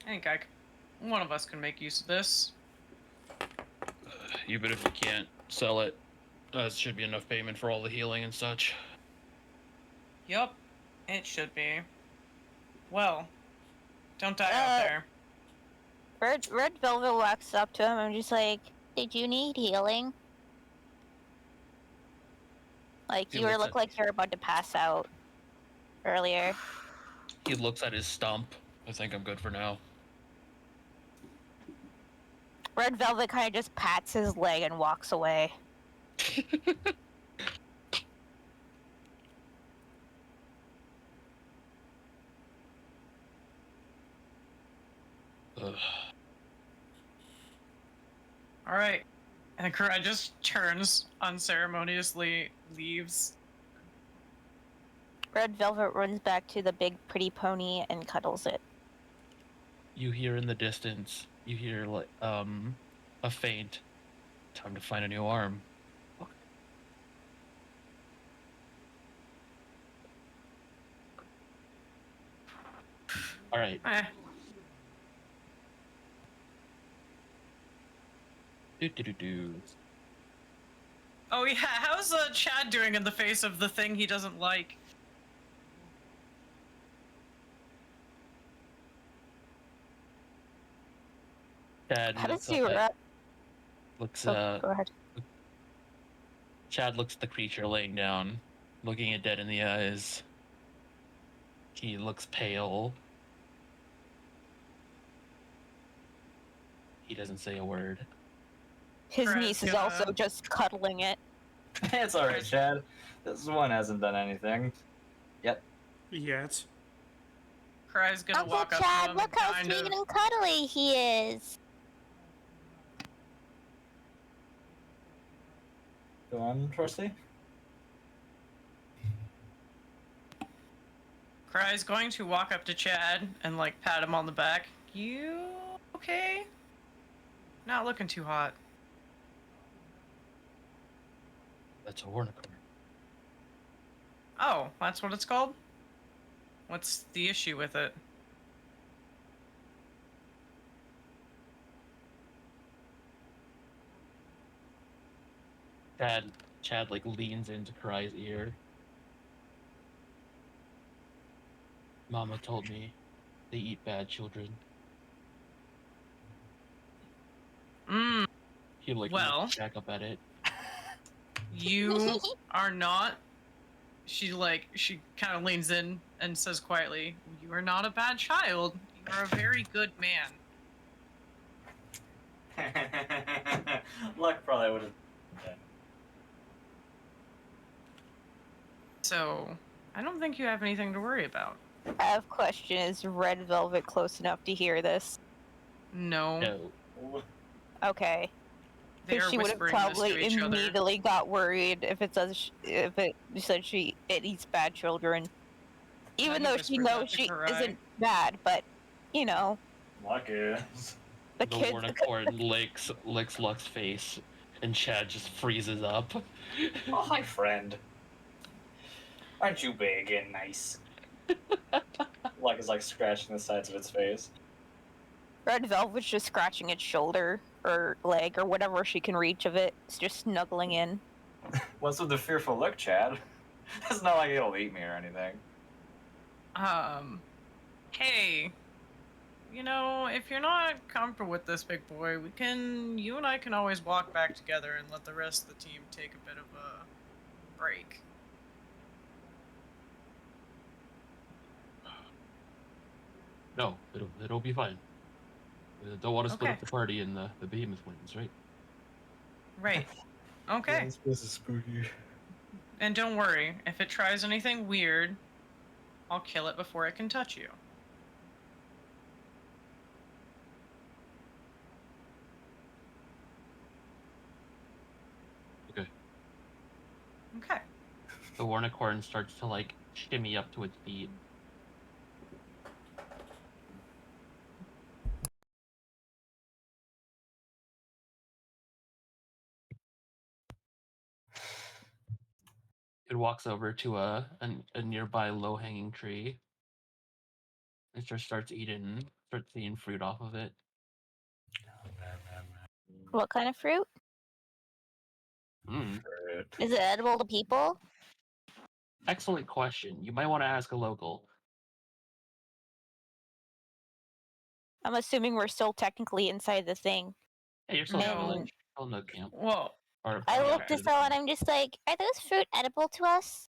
think one of us can make use of this. Even if you can't sell it, should be enough payment for all the healing and such. Yup, it should be. Well, don't die out there. Red Velvet walks up to him and just like, "Did you need healing?" Like He you looks look at- like you're about to pass out earlier. He looks at his stump. I think I'm good for now. Red Velvet kind of just pats his leg and walks away. Ugh. Alright. And Karai just turns, unceremoniously leaves. Red Velvet runs back to the big pretty pony and cuddles it. You hear in the distance, you hear like a faint. Time to find a new arm. All right. Eh. Do. Oh yeah, how's Chad doing in the face of the thing he doesn't like? Chad How looks does you up at- looks Go ahead. Chad looks at the creature laying down, looking it dead in the eyes. He looks pale. He doesn't say a word. His Karei's niece is gonna- also just cuddling it. It's alright, Chad. This one hasn't done anything. Yet. Yet. Karai's gonna Uncle walk up to Chad, him look how kind sweet of... and cuddly he is. Go on, Trusty. Karai's going to walk up to Chad and like pat him on the back. You okay? Not looking too hot. That's a Warnicore. Oh, that's what it's called? What's the issue with it? Chad like leans into Karai's ear. Mama told me they eat bad children. Mm, He like Well. looks back up at it. you are not. She kind of leans in and says quietly, "You are not a bad child. You are a very good man." Luck probably would have. So, I don't think you have anything to worry about. I have a question. Is Red Velvet close enough to hear this? No, No. Okay. they Because are she would have whispering this to probably each other. immediately got worried if it said it eats bad children. Even you though she whispered that knows to she Karai? isn't bad, but you know, Luck is. the The kids. Warnicorn licks Luck's face, and Chad just freezes up. Oh, hi, friend. Aren't you big and nice? Luck is like scratching the sides of its face. Red Velvet's just scratching its shoulder or leg or whatever she can reach of it. It's just snuggling in. What's with the fearful look, Chad? It's not like it'll eat me or anything. Hey, if you're not comfortable with this, big boy, you and I can always walk back together and let the rest of the team take a bit of a break. No, it'll be fine. Don't want to split Okay. up the party in the behemoth wins, right? Right. Okay. This is spooky. And don't worry, if it tries anything weird, I'll kill it before it can touch you. Okay. Okay. The Warnicorn starts to like shimmy up to its feet. It walks over to a nearby low-hanging tree. It just starts eating fruit off of it. What kind of fruit? Mm. Is it edible to people? Excellent question. You might want to ask a local. I'm assuming we're still technically inside the thing. Hey, you're still in the No. village. Still in the camp. Well, Or, I yeah, look this out and I'm just like, are those fruit edible to us?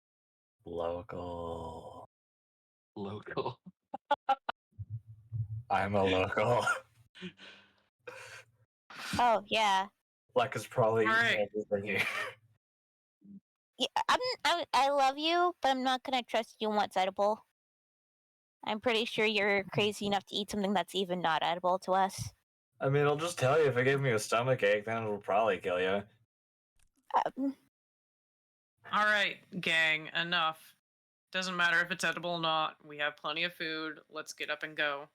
Local. local. I'm a local. Oh yeah. Luck is probably All right. everything here. Yeah, I love you, but I'm not gonna trust you what's edible. I'm pretty sure you're crazy enough to eat something that's even not edible to us. I mean, I'll just tell you, if it gave me a stomach ache, then it'll probably kill you. all right, gang, enough. Doesn't matter if it's edible or not. We have plenty of food. Let's get up and go.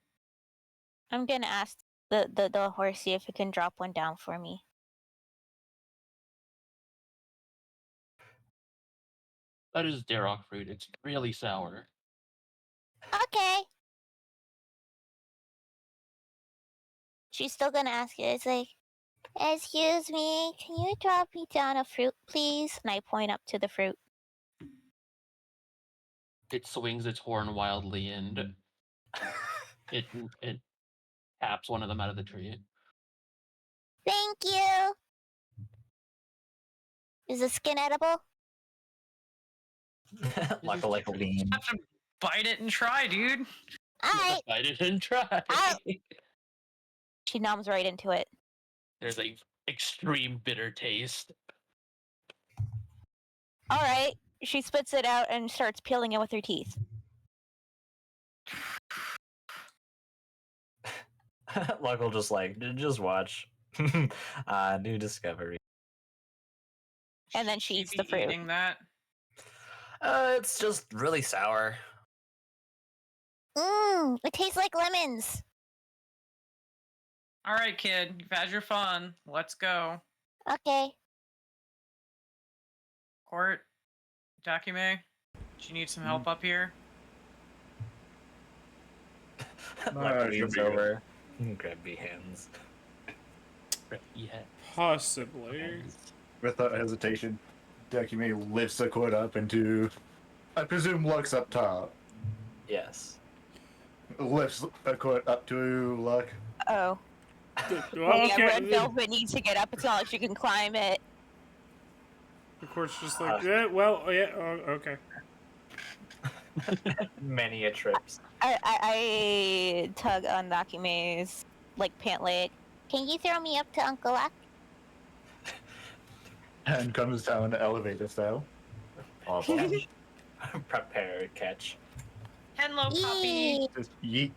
I'm gonna ask the horsey if it can drop one down for me. That is Darrock fruit. It's really sour. Okay. She's still gonna ask it. It's like, excuse me, can you drop me down a fruit, please? And I point up to the fruit. It swings its horn wildly and it taps one of them out of the tree. Thank you. Is the skin edible? Like a lean. Have to bite it and try, dude. Alright. I didn't try. Ow. She noms right into it. There's a extreme bitter taste. Alright. She spits it out and starts peeling it with her teeth. Luck will just watch. New discovery. And then she She'd eats be the fruit. eating that. It's just really sour. Mmm, it tastes like lemons. All right, kid. You've had your fun. Let's go. Okay. Court, Dakime, do you need some help up here? Luck she'll leans be good. over. Grabby hands. Yeah. Possibly. Without hesitation, Dakime lifts the quote up into, I presume Luck's up top. Yes. Lifts a quote up to Luck. Oh. Well, Yeah, okay. Red Velvet needs to get up. It's not like she can climb it. The court's just like, yeah, well, yeah, oh, okay. Many a trips. I tug on Nakime's like pant leg. Can you throw me up to Uncle Luck? And comes down elevator style. Awesome. Prepare catch. Hello, puppy. Yee. Just yeet.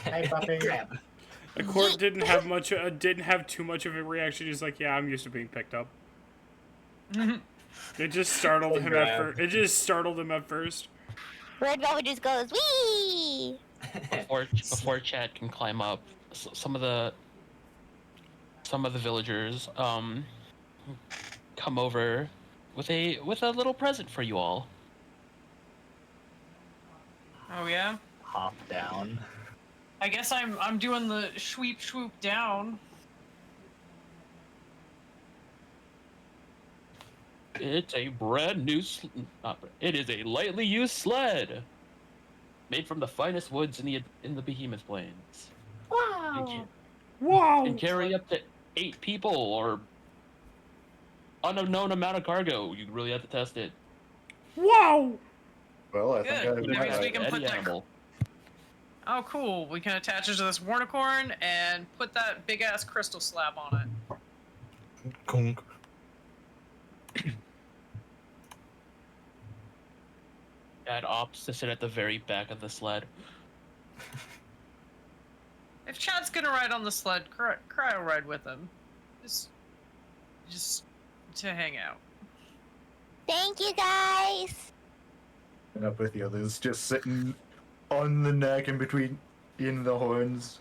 Hey, puppy. Grab. The court didn't have too much of a reaction. He's like, yeah, I'm used to being picked up. It just startled him at first. It just startled him at first. Red Velvet just goes wee. Before Chad can climb up, some of the villagers come over with a little present for you all. Oh yeah. Hop down. I guess I'm doing the swoop down. It's a brand new. It is a lightly used sled, made from the finest woods in the Behemoth Plains. Wow. Wow! Can carry up to 8 people or unknown amount of cargo. You really have to test it. Wow! Well, I think Good. I That means we have can put Any that. animal. Oh, cool. We can attach it to this warnicorn and put that big ass crystal slab on it. Gunk. Chad opts to sit at the very back of the sled. If Chad's gonna ride on the sled, Cry will ride with him. Just to hang out. Thank you guys. And up with the others, just sitting on the neck in the horns.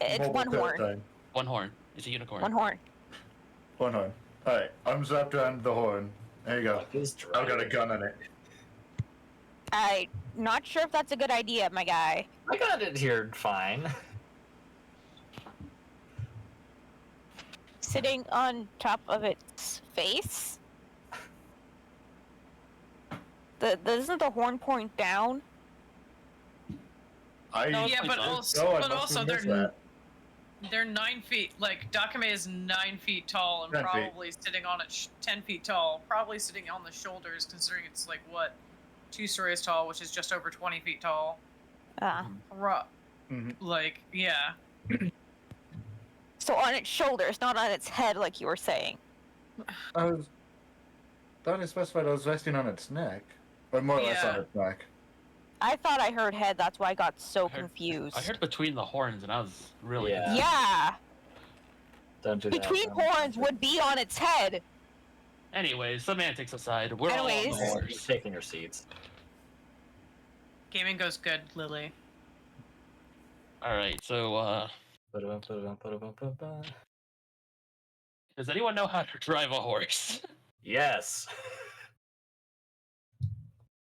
It's Whole one bit at a horn. time. One horn. It's a unicorn. One horn. One horn. Alright, I'm strapped around the horn. There you go. I've got a gun on it. I'm not sure if that's a good idea, my guy. I got it here fine. Sitting on top of its face? Doesn't the horn point down? Yeah, it's but fine. also, I but must also have they're missed that. they're 9 feet. Like Dakame is 9 feet tall and 10 feet. probably sitting on it 10 feet tall. Probably sitting on the shoulders, considering it's like what 2 stories tall, which is just over 20 feet tall. Ah. Mhm. Like yeah. So on its shoulders, not on its head, like you were saying. I was. Thought it specified I was resting on its neck. Or more or less on Yeah. its neck. I thought I heard head, that's why I got so I heard- confused. I heard between the horns, and I was really. Yeah. Yeah! Don't do that. Between Don't. horns would be on its head. Anyways, semantics aside, we're all on the Anyways. Just horse. taking your seats. Gaming goes good, Lily. All right. So, does anyone know how to drive a horse? Yes.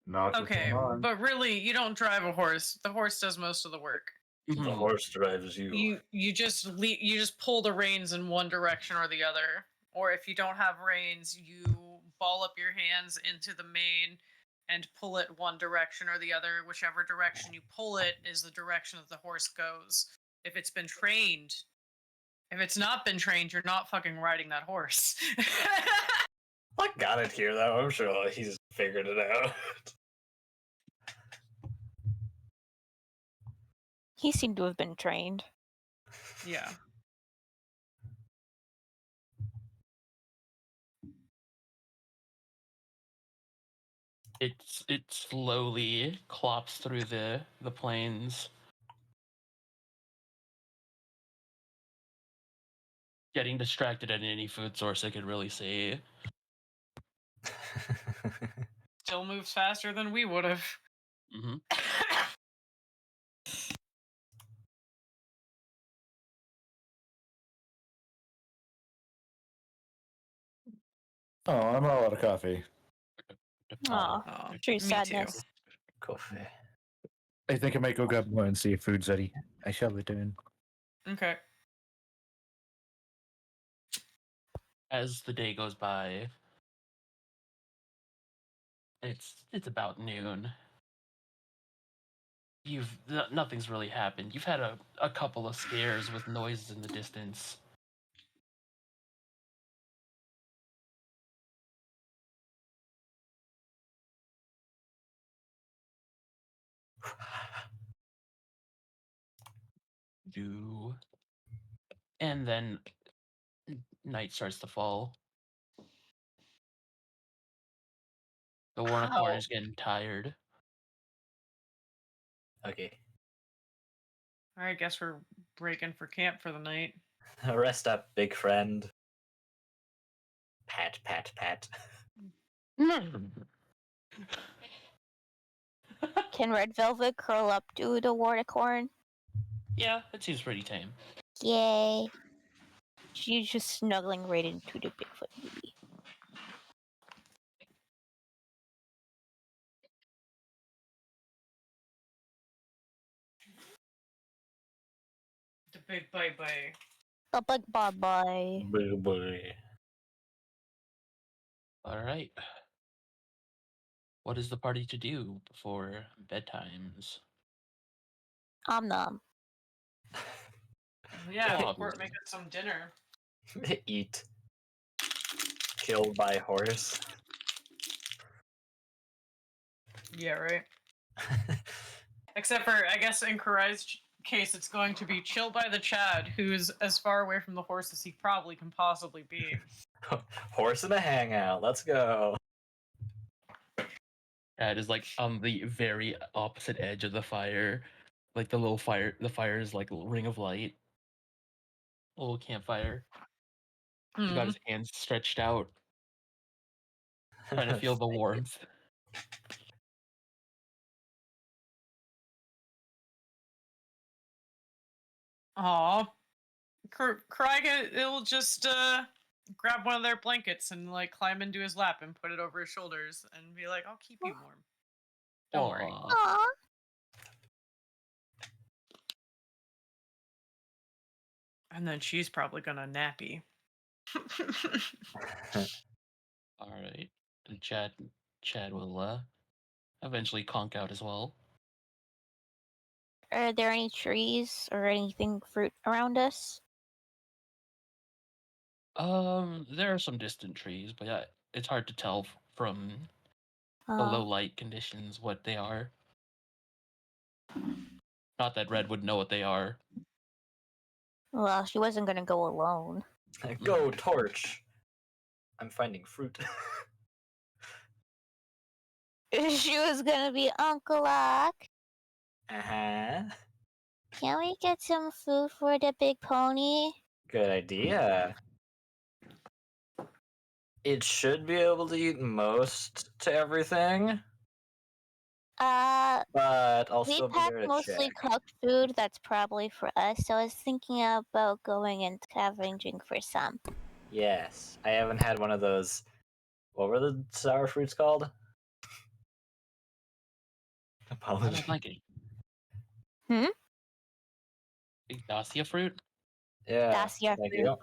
Not with Okay, one on. but really, you don't drive a horse. The horse does most of the work. The Mhm. horse drives you. You just pull the reins in one direction or the other. Or if you don't have reins, you ball up your hands into the mane and pull it one direction or the other. Whichever direction you pull it is the direction that the horse goes. If it's been trained, if it's not been trained, you're not fucking riding that horse. I got it here though. I'm sure he's figured it out. He seemed to have been trained. Yeah. It slowly clops through the plains, getting distracted at any food source it could really see. Still moves faster than we would have. Hmm. Oh, I'm all out of coffee. Aw, Oh, true me sadness. Coffee. I think I might go grab more and see if food's ready. I shall return. too. Okay. As the day goes by, it's about noon. nothing's really happened. You've had a couple of scares with noises in the distance. And then night starts to fall. The Warnicorn is getting tired. Okay. I guess we're breaking for camp for the night. Rest up, big friend. Pat, pat, pat. Can Red Velvet curl up to the Warnicorn? Yeah, it seems pretty tame. Yay. She's just snuggling right into the Bigfoot movie. The big bye. Bye. Big boy. All right. What is the party to do before bedtimes? Nom. Yeah, Yeah. we're making some dinner. Eat. Killed by horse. Yeah, right. Except for, I guess, in Karai's case, it's going to be chilled by the Chad, who's as far away from the horse as he probably can possibly be. Horse in a hangout. Let's go. It is like on the very opposite edge of the fire. Like the fire is like a ring of light. A little campfire. He's got his hands stretched out, trying to feel the warmth. Aw. Karai, it'll just grab one of their blankets and like climb into his lap and put it over his shoulders and be like, I'll keep you warm. Don't worry. Aw. Aww. And then she's probably gonna nappy. All right. And Chad will eventually conk out as well. Are there any trees or anything fruit around us? There are some distant trees, but yeah, it's hard to tell from the low light conditions what they are. Not that Red would know what they are. Well, she wasn't gonna go alone. Go, torch. I'm finding fruit. She was gonna be Uncle Lock. Uh-huh. Can we get some food for the big pony? Good idea. It should be able to eat most to everything, but I'll We still be packed there to mostly check. cooked food that's probably for us, so I was thinking about going and scavenging for some. Yes. I haven't had one of those. What were the sour fruits called? I Apologies. don't like it. Hmm? Dacia fruit? Yeah. Dacia thank fruit. you.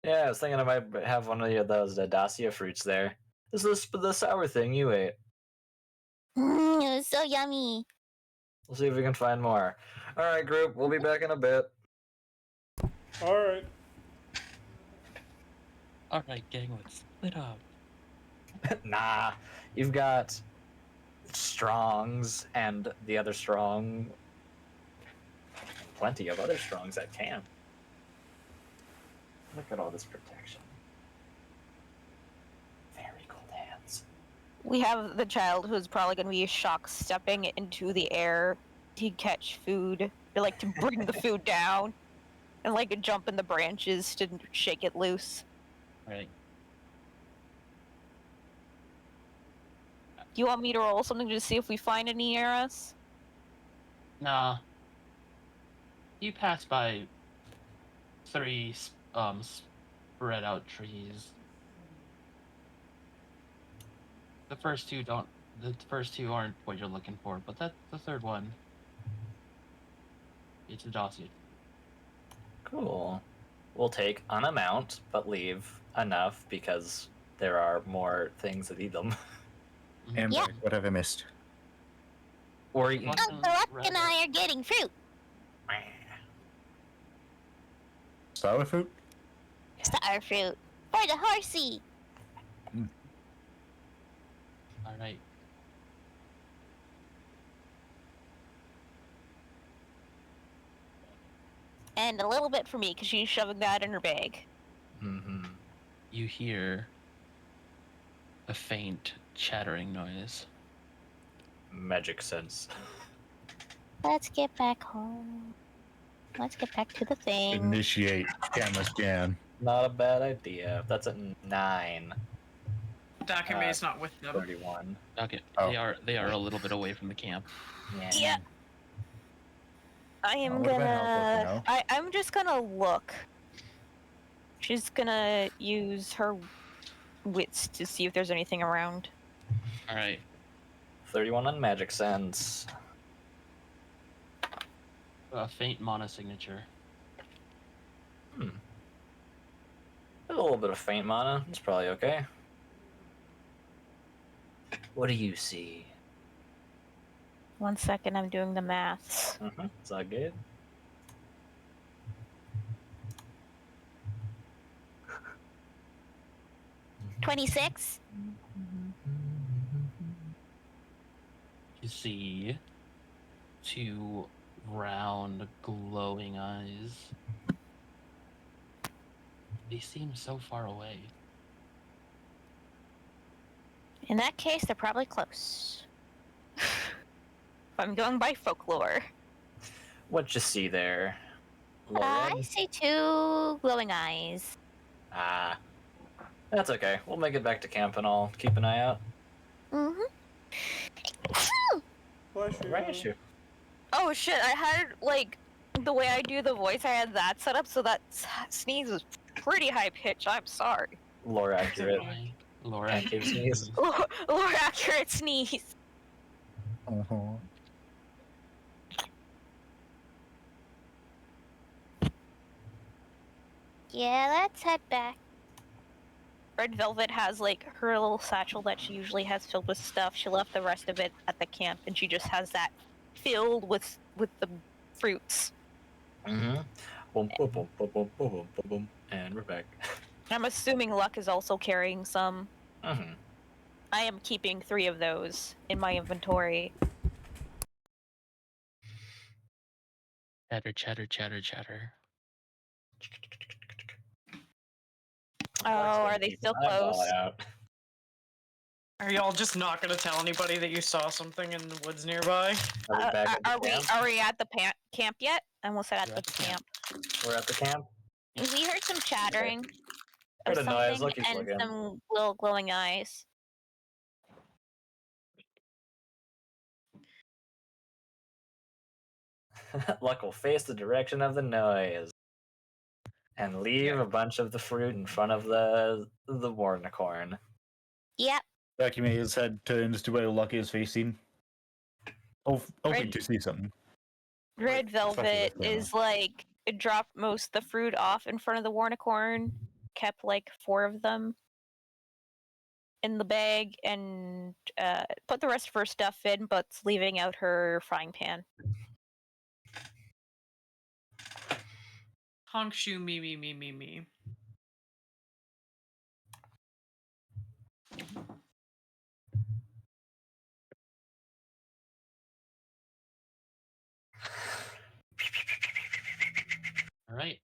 Yeah, I was thinking I might have one of those dacia fruits there. This is the sour thing you ate. It was so yummy. We'll see if we can find more. All right, group. We'll be back in a bit. All right. All right, gang, let's split up. Nah, you've got Strongs and the other Strong. Plenty of other Strongs at camp. Look at all this protection. Very cold hands. We have the child who's probably going to be shock stepping into the air to catch food, or like to bring the food down, and like jump in the branches to shake it loose. Right. Do you want me to roll something to see if we find any near us? Nah. You pass by 3 spread out trees. The first two aren't what you're looking for, but the third one, it's a Dacia. Cool. We'll take an amount, but leave enough because there are more things that eat them. And Yeah. what have I missed? Or eaten. What? Uncle Luck and I are getting fruit. Sour fruit? Sour fruit. For the horsey. All right. And a little bit for me, because she's shoving that in her bag. Mm-hmm. You hear a faint chattering noise. Magic sense. Let's get back home. Let's get back to the thing. Initiate camera scan. Not a bad idea. That's at 9. Dakime's not with them. 31. Okay, Oh. they are a little bit away from the camp. Yeah. I am would've been helpful to gonna. know. I'm just gonna look. She's gonna use her wits to see if there's anything around. All right. 31 on magic sense. A faint mana signature. A little bit of faint mana. It's probably okay. What do you see? 1 second, I'm doing the maths. Is that good? $26. You see 2 round, glowing eyes. They seem so far away. In that case, they're probably close. I'm going by folklore. What you see there? I Lauren? see 2 glowing eyes. Ah. That's okay. We'll make it back to camp and I'll keep an eye out. Mm-hmm. Right issue. Oh shit, I had, like, the way I do the voice, I had that set up so that sneeze was pretty high pitched. I'm sorry. Lore accurate. Fine. Laura, Pancake sneeze. More accurate sneeze. Uh-huh. Yeah, let's head back. Red Velvet has, like, her little satchel that she usually has filled with stuff. She left the rest of it at the camp, and she just has that filled with the fruits. Mm-hmm. Boom, boom, boom, boom, boom, boom, boom, boom, boom. And we're back. I'm assuming Luck is also carrying some. Mm-hmm. I am keeping 3 of those in my inventory. chatter, chatter, chatter, chatter. Oh, are they still close? Are y'all just not gonna tell anybody that you saw something in the woods nearby? Are we back at the camp? Are we at the camp yet? I almost said at We're the at the camp. We're at the camp. We heard some chattering Heard of a noise. something Lucky's and looking. some little glowing eyes. Luck will face the direction of the noise and leave a bunch of the fruit in front of the warnicorn. Yep. His head turns to where Luck is facing. Hoping Red- to see something. Red Velvet with is like, it dropped most of the fruit off in front of the warnicorn, kept like 4 of them in the bag, and put the rest of her stuff in, but leaving out her frying pan. Honk shoe me. All right.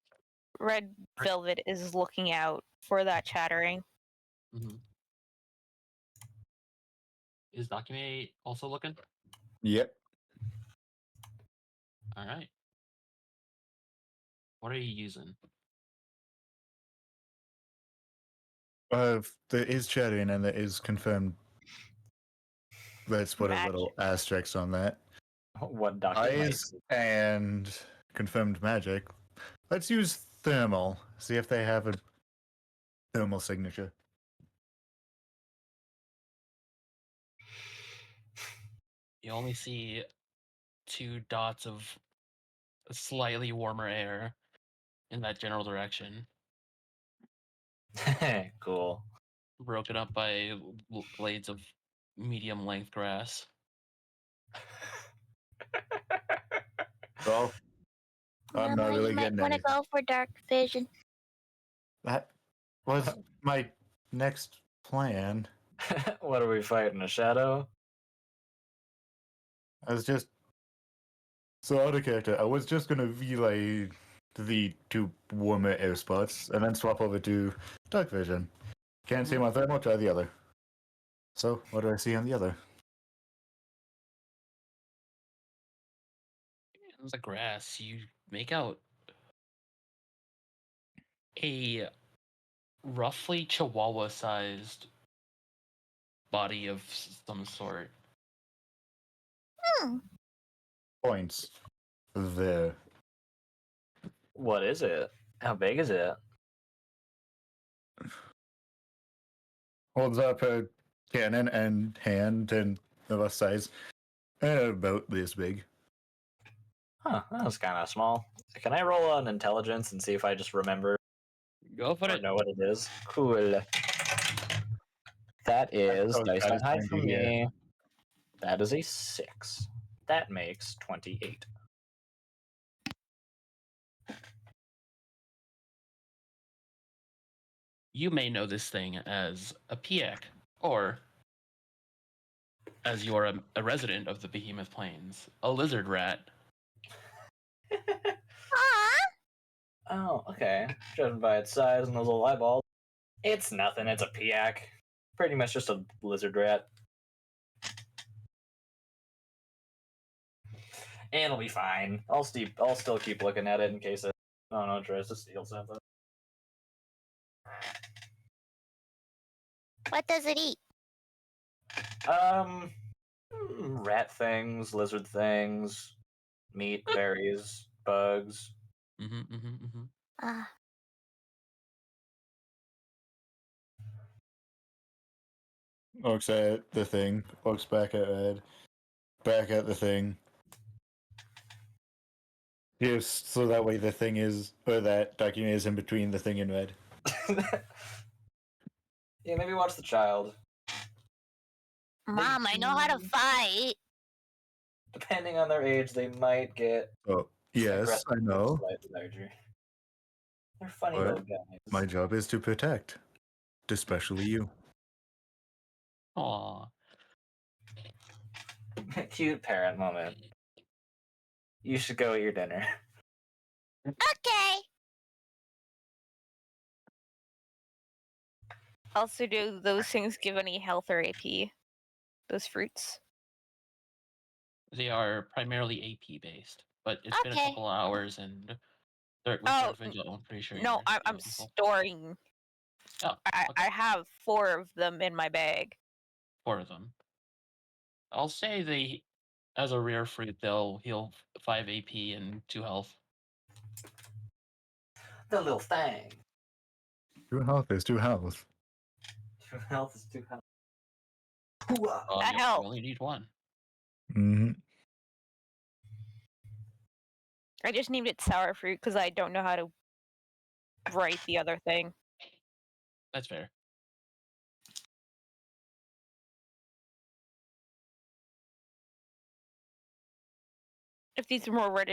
Red Velvet is looking out for that chattering. Mm-hmm. Is Dakime also looking? Yep. All right. What are you using? There is chattering and there is confirmed. Let's put a little asterisk on that. What document? Eyes and confirmed magic. Let's use thermal. See if they have a thermal signature. You only see 2 dots of slightly warmer air in that general direction, Cool. broken up by blades of medium length grass. Well, I'm not Mama, really you might getting want to anything. go for dark vision. That was my next plan. What are we fighting? A shadow? I was just so out of character. I was just gonna relay the two warmer air spots and then swap over to dark vision. Can't see one thermal, try the other. So what do I see on the other? In the grass, you make out a roughly chihuahua-sized body of some sort. Hmm. Points there. What is it? How big is it? Holds up her cannon and hand and of a size about this big. Huh, that was kind of small. Can I roll an intelligence and see if I just remember Go for or it. know what it is? Cool. That is, so dice don't hide satisfying to from hear. me. That is a 6. That makes 28. You may know this thing as a piak, or as you're a resident of the Behemoth Plains, a lizard rat. Aw. Oh, okay. Judging by its size and those little eyeballs, it's nothing. It's a piak. Pretty much just a lizard rat. It'll be fine. I'll still keep looking at it in case it, I don't know, tries to steal something. What does it eat? Rat things, lizard things, meat, berries, bugs. Ah. Looks at the thing, looks back at Ed, back at the thing. Yes, so that way the thing is, or that document is in between the thing and Red. Yeah, maybe watch the child. Mom, I know how to fight. Depending on their age, they might get Oh, yes, aggressive I know. slightly larger. They're funny But little guys. my job is to protect, especially you. Aw. Cute parent moment. You should go eat your dinner. Okay. Also, do those things give any health or AP? Those fruits? They are primarily AP based, but it's been a Okay. couple of hours, and with Oh, Dark Vigil, I'm pretty sure. No, you're I'm feeling full. storing. Oh, I okay. have 4 of them in my bag. 4 of them. I'll say they, as a rare fruit, they'll heal 5 AP and 2 health. The little thing. 2 health is 2 health. 2 health is 2 health. That You helps. only need 1. Mm-hmm. I just named it sour fruit because I don't know how to write the other thing. That's fair. If these were more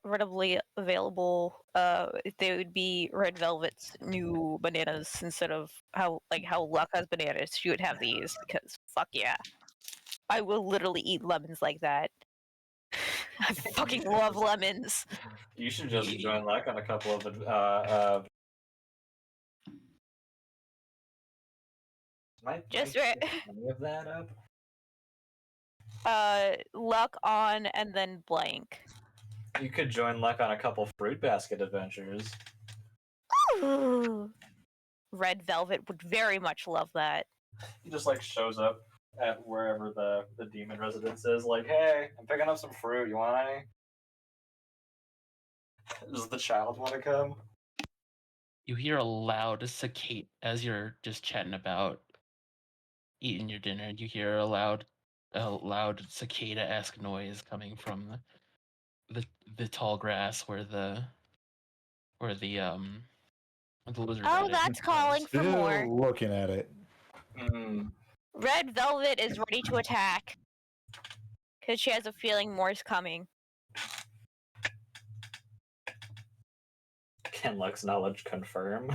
readily available, if they would be Red Velvet's new bananas instead of how Luck has bananas, she would have these because fuck yeah. I will literally eat lemons like that. I fucking love lemons. You should just join Luck on a couple of might Just pick any of that up. Luck on and then blank. You could join Luck on a couple fruit basket adventures. Ooh. Red Velvet would very much love that. He just like shows up at wherever the demon residence is, like, hey, I'm picking up some fruit. You want any? Does the child want to come? You hear a loud cicada as you're just chatting about eating your dinner, and you hear a loud cicada-esque noise coming from the tall grass where the lizard Oh, rat that's calling for Still more. looking at it. Mm. Red Velvet is ready to attack. Because she has a feeling more's coming. Can Lux knowledge confirm?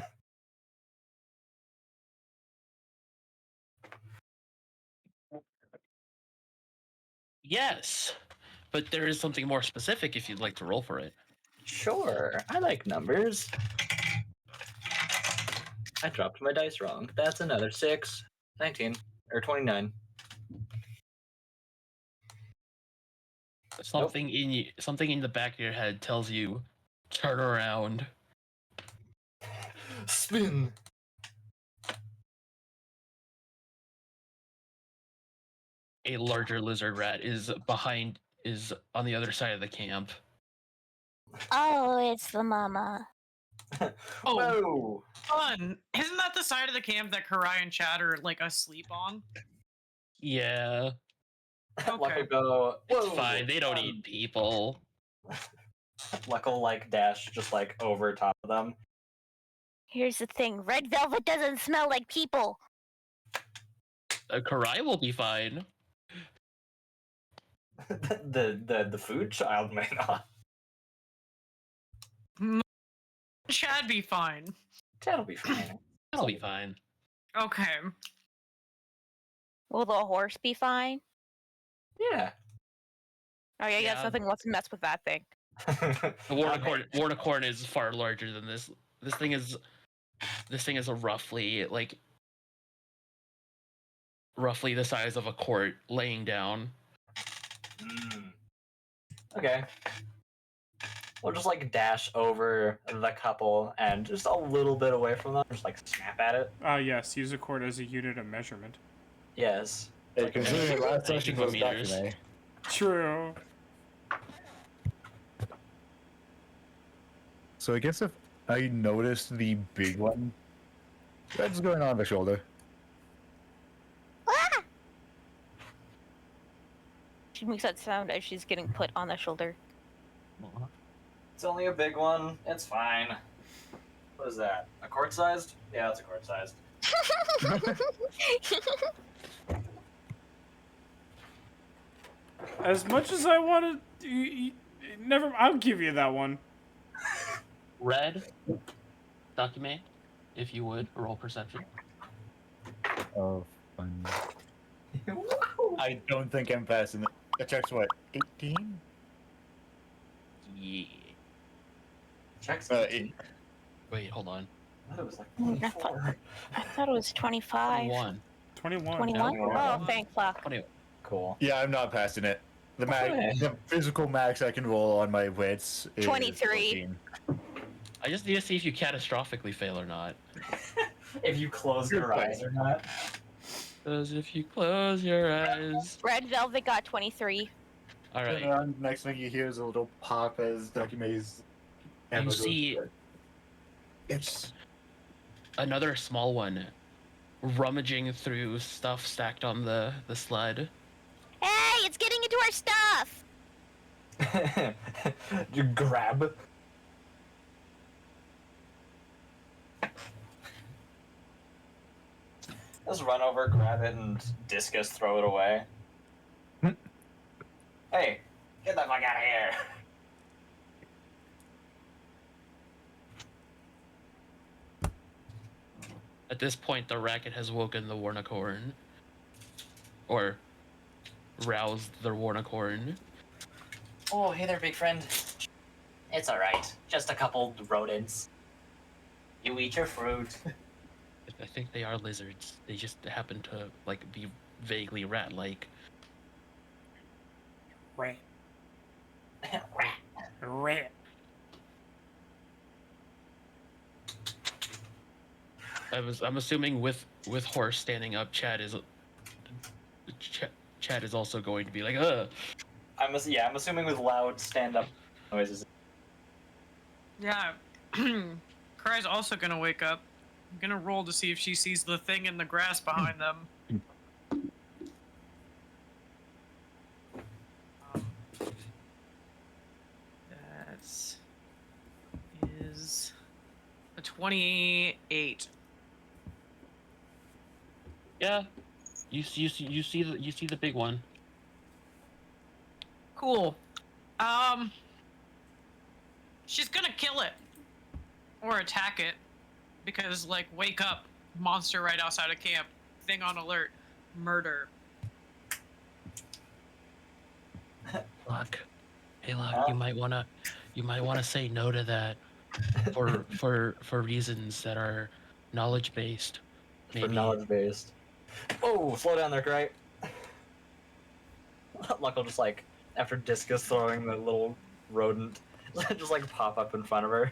Yes, but there is something more specific if you'd like to roll for it. Sure, I like numbers. I dropped my dice wrong. That's another 6. 19. Or 29. Something something in the back of your head tells you, turn around. Spin! A larger lizard rat is on the other side of the camp. Oh, it's the mama. Oh. Whoa! Fun. Isn't that the side of the camp that Karai and Chad are like asleep on? Yeah, Luck will Okay. go. it's Whoa! fine. They don't eat people. Luck will like dash just like over top of them. Here's the thing: red velvet doesn't smell like people. Karai will be fine. the food child may not. Chad be fine. That'll be fine. That'll be fine. Okay. Will the horse be fine? Yeah. Oh yeah, Yeah. yes, nothing left to mess with that thing. The Warnicorn is far larger than this. This thing is a roughly the size of a quart laying down. Okay. We'll just like dash over the couple and just a little bit away from them, just like snap at it. Yes, use a cord as a unit of measurement. Yes. Hey, considering last session was meters. Dr. True. So I guess if I noticed the big one, what's going on the shoulder? Ah! She makes that sound as she's getting put on the shoulder. It's only a big one. It's fine. What is that? A quart sized? Yeah, it's a quart sized. As much as I want to, never. I'll give you that one. Red, document, if you would, roll perception. Oh, fun. I don't think I'm passing it. That check's what, 18? Yeah. Checks. Wait, hold on. I thought it was like I 24. thought it was 25. 21. 21. 21? Yeah. Oh, thank fuck. 20. Cool. Yeah, I'm not passing it. The Okay. the physical max I can roll on my wits is 23. 14. I just need to see if you catastrophically fail or not. If you close your eyes or not. Because if you close your eyes. Red Velvet got 23. All Turn right. around, next thing you hear is a little pop as Dr. May's ammo goes see- through. It's Another small one rummaging through stuff stacked on the sled. Hey, it's getting into our stuff. You grab. Just run over, grab it, and discus throw it away. Hey, get the fuck out of here. At this point, the racket has woken the Warnicorn. Or roused the Warnicorn. Oh, hey there, big friend. It's alright. Just a couple rodents. You eat your fruit. I think they are lizards. They just happen to be vaguely rat-like. Rat. Rat. I'm assuming with horse standing up, Chad is also going to be like, ugh. I'm assuming with loud stand-up noises. Yeah. Karai's also gonna wake up. I'm gonna roll to see if she sees the thing in the grass behind them. That is a 28. Yeah. You see the big one. Cool. She's gonna kill it. Or attack it. Because, like, wake up. Monster right outside of camp. Thing on alert. Murder. Look, hey, look, you might wanna say no to that for reasons that are knowledge based. For Maybe. knowledge based. Oh, slow down there, Great. Luck will just like, after Discus throwing the little rodent, just like pop up in front of her.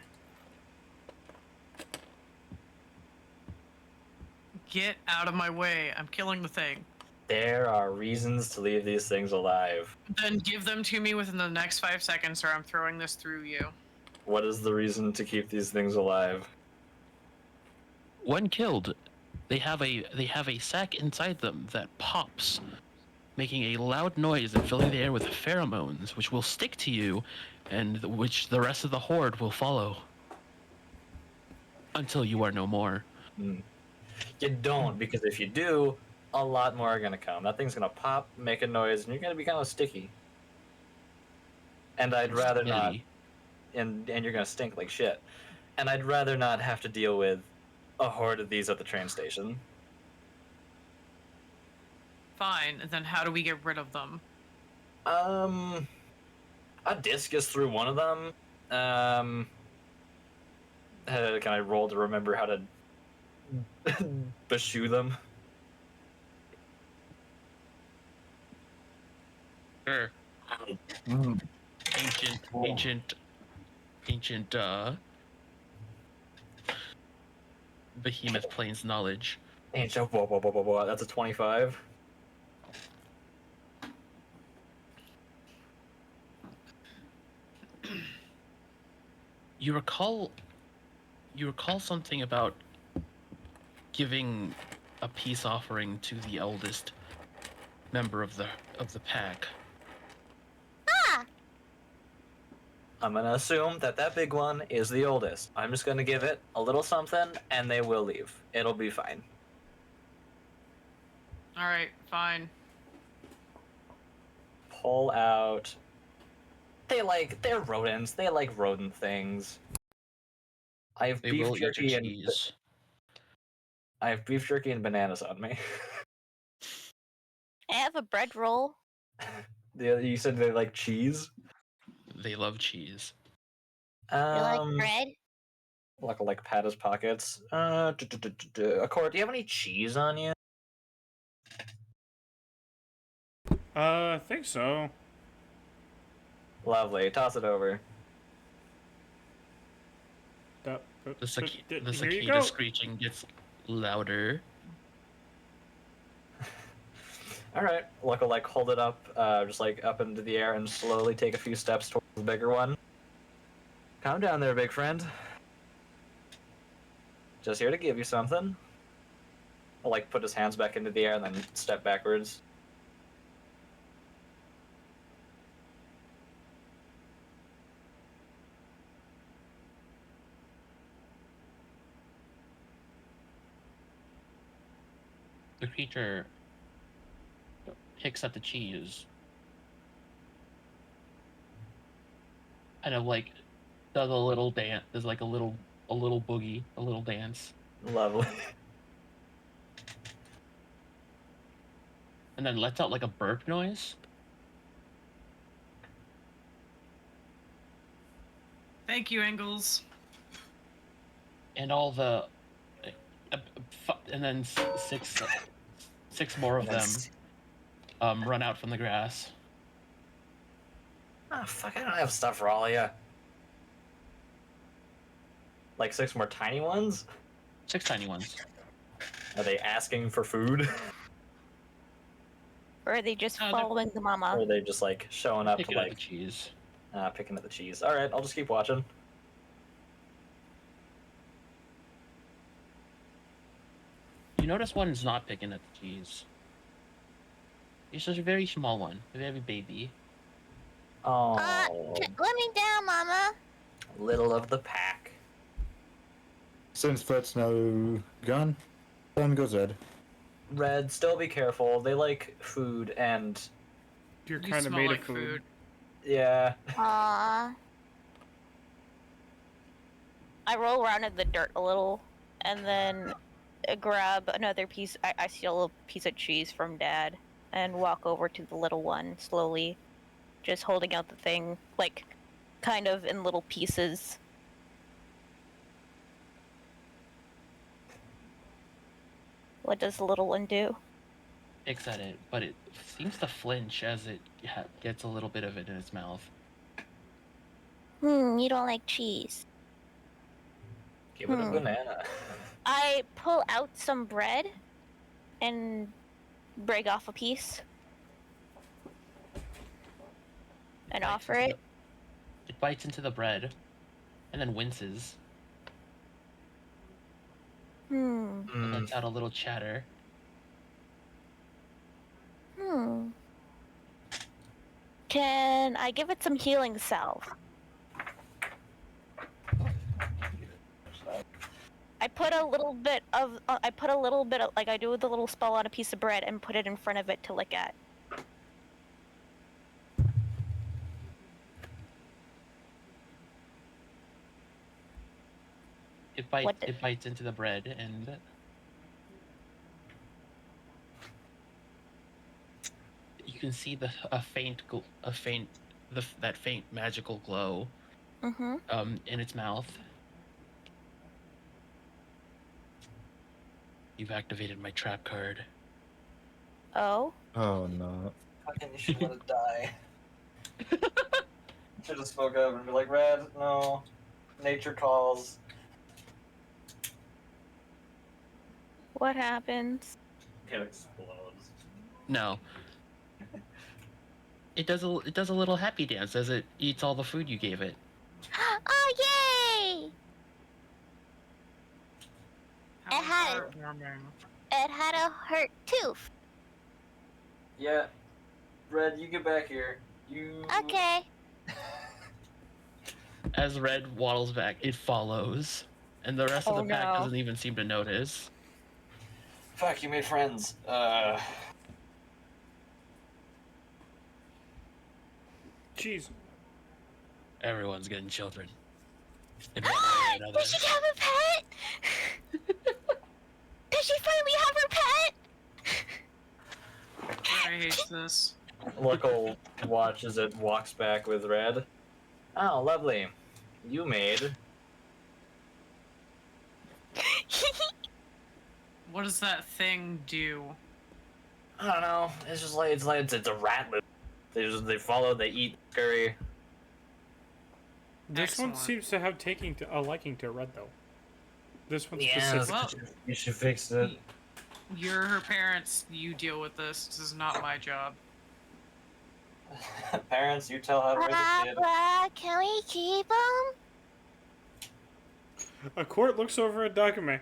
Get out of my way. I'm killing the thing. There are reasons to leave these things alive. Then give them to me within the next 5 seconds or I'm throwing this through you. What is the reason to keep these things alive? When killed, they have a sac inside them that pops, making a loud noise and filling the air with pheromones, which will stick to you, and which the rest of the horde will follow until you are no more. You don't, because if you do, a lot more are gonna come. That thing's gonna pop, make a noise, and you're gonna be kind of sticky. And I'd rather not. Smelly. And you're gonna stink like shit. And I'd rather not have to deal with a horde of these at the train station. Fine, and then how do we get rid of them? A discus through one of them. Can I roll to remember how to beshoo them? Sure. Ancient Behemoth Plains knowledge. Ancient, whoa, that's a 25. You recall something about giving a peace offering to the eldest member of the pack. I'm gonna assume that big one is the oldest. I'm just gonna give it a little something, and they will leave. It'll be fine. Alright, fine. Pull out. They're rodents. They like rodent things. I have They beef will eat your jerky and cheese. I have beef jerky and bananas on me. I have a bread roll. You said they like cheese. They love cheese. You like bread? Like pat his pockets. Accord, do you have any cheese on you? I think so. Lovely. Toss it over. That- The here you cicada go. screeching gets louder. All right. Luck will like hold it up, just like up into the air, and slowly take a few steps towards the bigger one. Calm down there, big friend. Just here to give you something. I'll like put his hands back into the air and then step backwards. The creature picks up the cheese. Kind of like does a little dance. There's like a little boogie, a little dance, Lovely. and then lets out like a burp noise. Thank you, Engels. And all the and then six more of them run out from the grass. Ah, fuck! I don't have stuff for all of you. Like 6 more tiny ones? 6 tiny ones. Are they asking for food? Or are they just they're- following the Or mama? are they just like showing up to Picking up the like cheese. picking at the cheese? All right, I'll just keep watching. You notice one's not picking at the cheese. It's just a very small one, a very baby. Oh, Let me down, Mama. little of the pack. Since Fred's now gone, then goes Ed. Red, still be careful. They like food, and You're You kind of smell made like of food. Yeah. Aww. I roll around in the dirt a little, and then grab another piece. I steal a piece of cheese from Dad and walk over to the little one slowly, just holding out the thing, like, kind of in little pieces. What does the little one do? Picks at it, but it seems to flinch as it gets a little bit of it in its mouth. You don't like cheese. Give it a banana. I pull out some bread and break off a piece and Bites offer into it. It bites into the bread, and then winces, and lets out a little chatter. Can I give it some healing salve? I put a little bit of, like I do the little spell on a piece of bread and put it in front of it to lick at. It What bites into the bread, and you can see that faint magical glow in its mouth. You've activated my trap card. Oh? Oh no. Fucking, you should let it die. Should have spoke up and be like, Red, no. Nature calls. What happens? It explodes. No. It does a little happy dance as it eats all the food you gave it. Oh, yay! How It had- heartwarming. It had a hurt tooth. Yeah. Red, you get back here. You. Okay. As Red waddles back, it follows, and the rest of the pack doesn't even seem to notice. Fuck, you made friends. Jeez. Everyone's getting children. In one way or another. Does she have a pet? Does she finally have her pet? I hate this. Local watch as it walks back with Red. Oh, lovely. You made. What does that thing do? I don't know. It's just like it's a rat loop. They follow. They eat scurry. This one Excellent. seems to have a liking to Red, though. This one Yeah, specifically. Well- you should fix it. You're her parents. You deal with this. This is not my job. Parents, you tell how to raise a kid. Can we keep him? A court looks over at Dakame.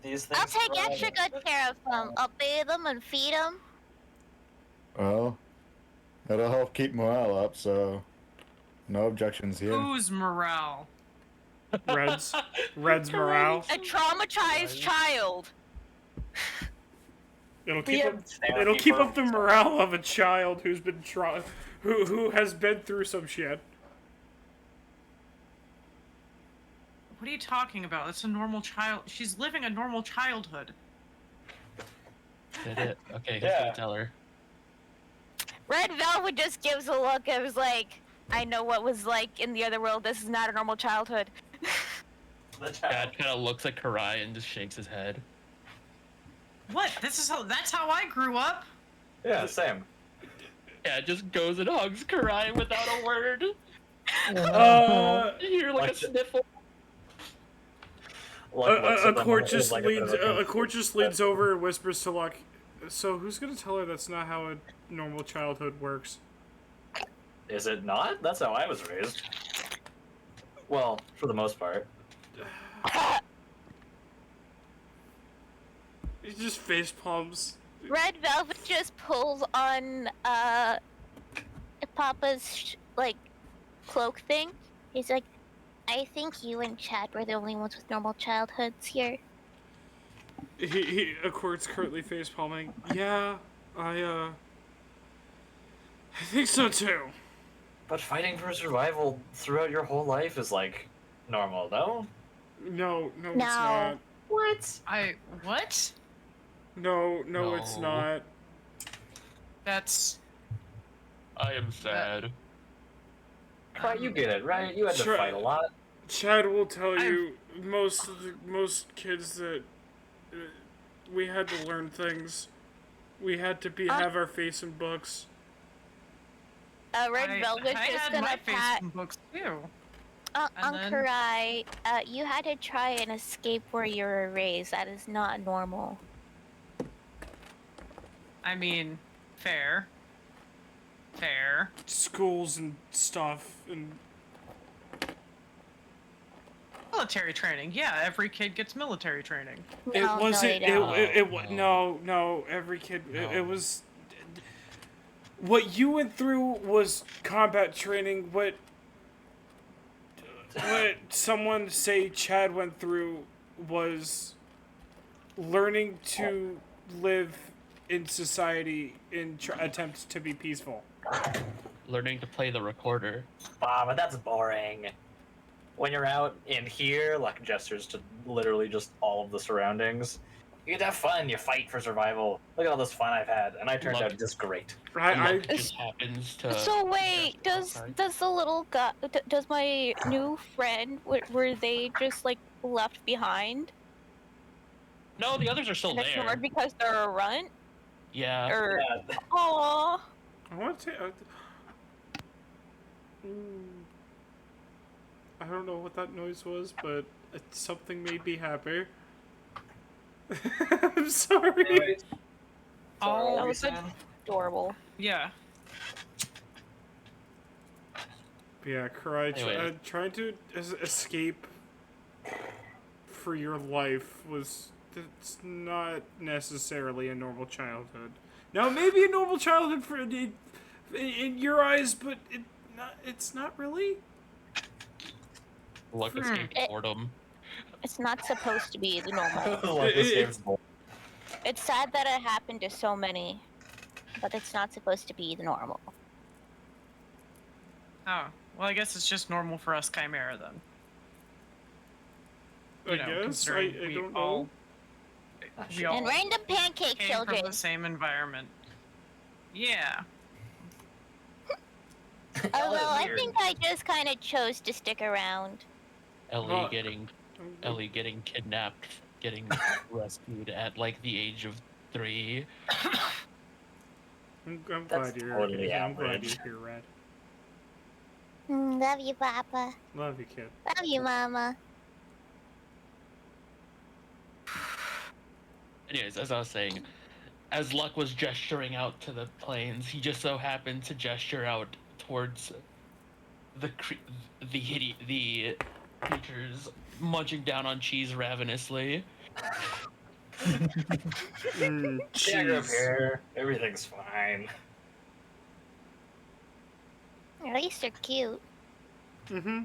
These things. I'll take thrive. extra good care of him. I'll bathe him and feed him. Well, it'll help keep morale up, so no objections here. Whose morale? Red's morale. A traumatized child. It'll keep Yeah. up. It'll keep up the morale of a child who's been who has been through some shit. What are you talking about? That's a normal child. She's living a normal childhood. Did it? Okay, who's Yeah. gonna tell her? Red Velvet just gives a look. It was like, I know what was like in the other world. This is not a normal childhood. The child. Dad kind of looks at Karai and just shakes his head. What? That's how I grew up. Yeah, same. Yeah, just goes and hugs Karai without a word. You hear like a Like the- sniffle. Luck looks A at them court and just is like a bit leans. of a- A court just leans over and whispers to Luck. So who's gonna tell her that's not how a normal childhood works? Is it not? That's how I was raised. Well, for the most part. He just face palms. Red Velvet just pulls on Papa's cloak thing. He's like, I think you and Chad were the only ones with normal childhoods here. A court's currently face palming. Yeah, I think so too. But fighting for survival throughout your whole life is like normal, though. No, it's No. not. What? What? No, it's No. not. That's I am sad. Right, you get it, right? You had to Sure. fight a lot. Chad will tell I've- you most kids that we had to learn things. We had to have our face in books. Red Velvet I just had gonna my face pat in books too. On then- Karai, you had to try and escape where you were raised. That is not normal. I mean, fair. Fair. Schools and stuff and Military training. Yeah, every kid gets military training. it No, wasn't no, they don't. no every kid No. it was what you went through was combat training. What someone say Chad went through was learning to live in society in attempts to be peaceful. Learning to play the recorder. But that's boring. When you're out in here, like gestures to literally just all of the surroundings, you get to have fun. You fight for survival. Look at all this fun I've had, and I turned Luck. out just great. I Luck just happens to. So wait, Sorry. does the little guy, does my new friend, were they just like left behind No, the others are still and there. ignored because they're a runt? Yeah. Or Yeah, aw, I want to. I don't know what that noise was, but something made me happy. I'm sorry. anyways, Oh, what that were was you saying? adorable. Yeah. Yeah, Karai, Anyway. trying to escape for your life it's not necessarily a normal childhood. Now, maybe a normal childhood for in your eyes, but it's not really. Luck escaped boredom. It's not supposed to be the normal. Like, this It- game's boring. It's sad that it happened to so many, but it's not supposed to be the normal. Oh. Well, I guess it's just normal for us Chimera then. I You know, guess considering I we don't know. all we all And random pancake came children. from the same environment. Yeah. Although I weird. think I just kind of chose to stick around. Ellie Well, getting kidnapped, getting rescued at like the age of 3. I'm That's glad you're totally here. I'm glad average. you're here, Red. Love you, Papa. Love you, kid. Love you, Mama. Anyways, as I was saying, as Luck was gesturing out to the plains, he just so happened to gesture out towards the the creatures munching down on cheese ravenously. Yeah, I grew up Cheese. here. Everything's fine. At least they're cute. Mm-hmm.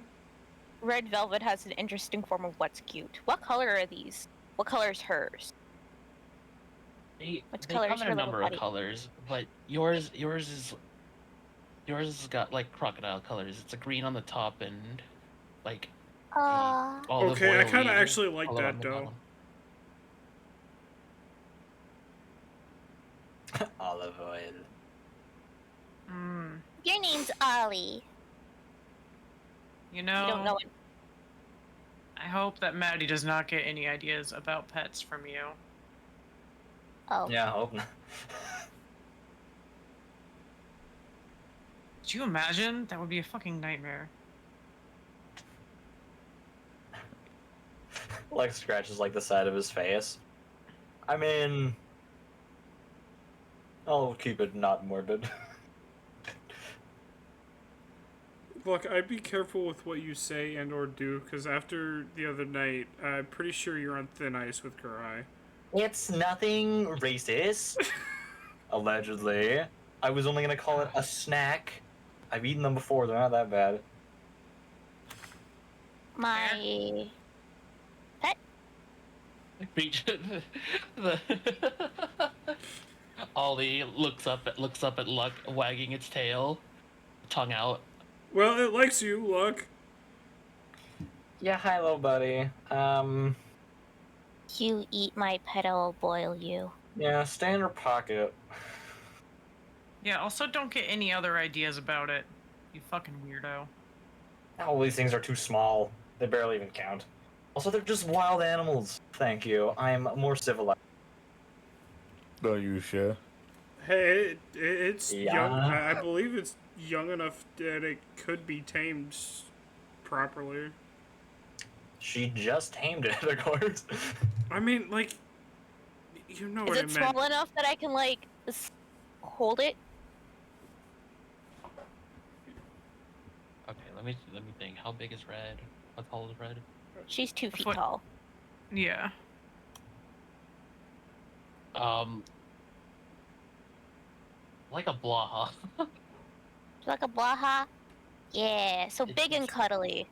Red Velvet has an interesting form of what's cute. What color are these? What color is hers? They What they color come is in her a little number body? of colors, but yours has got like crocodile colors. It's a green on the top and like Aww. olive Okay, I oily kind of actually like color on that the though. bottom. Olive oil. Mm. Your name's Ollie. You know, You don't know it. I hope that Maddie does not get any ideas about pets from you. Oh. Yeah, I hope not. Could you imagine? That would be a fucking nightmare. Like scratches like the side of his face. I mean, I'll keep it not morbid. Look, I'd be careful with what you say and or do, because after the other night, I'm pretty sure you're on thin ice with Karai. It's nothing racist. Allegedly. I was only gonna call it a snack. I've eaten them before, they're not that bad. My the Ollie looks up at Luck, wagging its tail, tongue out. Well, it likes you, look. Yeah, hi, little buddy. You eat my pet, I'll boil you. Yeah, stay in your pocket. Yeah, also don't get any other ideas about it. You fucking weirdo. All these things are too small. They barely even count. Also, they're just wild animals. Thank you. I'm more civilized. Are you sure? Hey, it's young. Yeah. I believe it's young enough that it could be tamed properly. She just tamed it, of course. I mean, like, you know Is what I it meant. small enough that I can like hold it? Okay, let me think. How big is Red? How tall is Red? She's 2 feet Foot. tall. Yeah. Like a Blaha. Like a blaha? Yeah, so big and cuddly.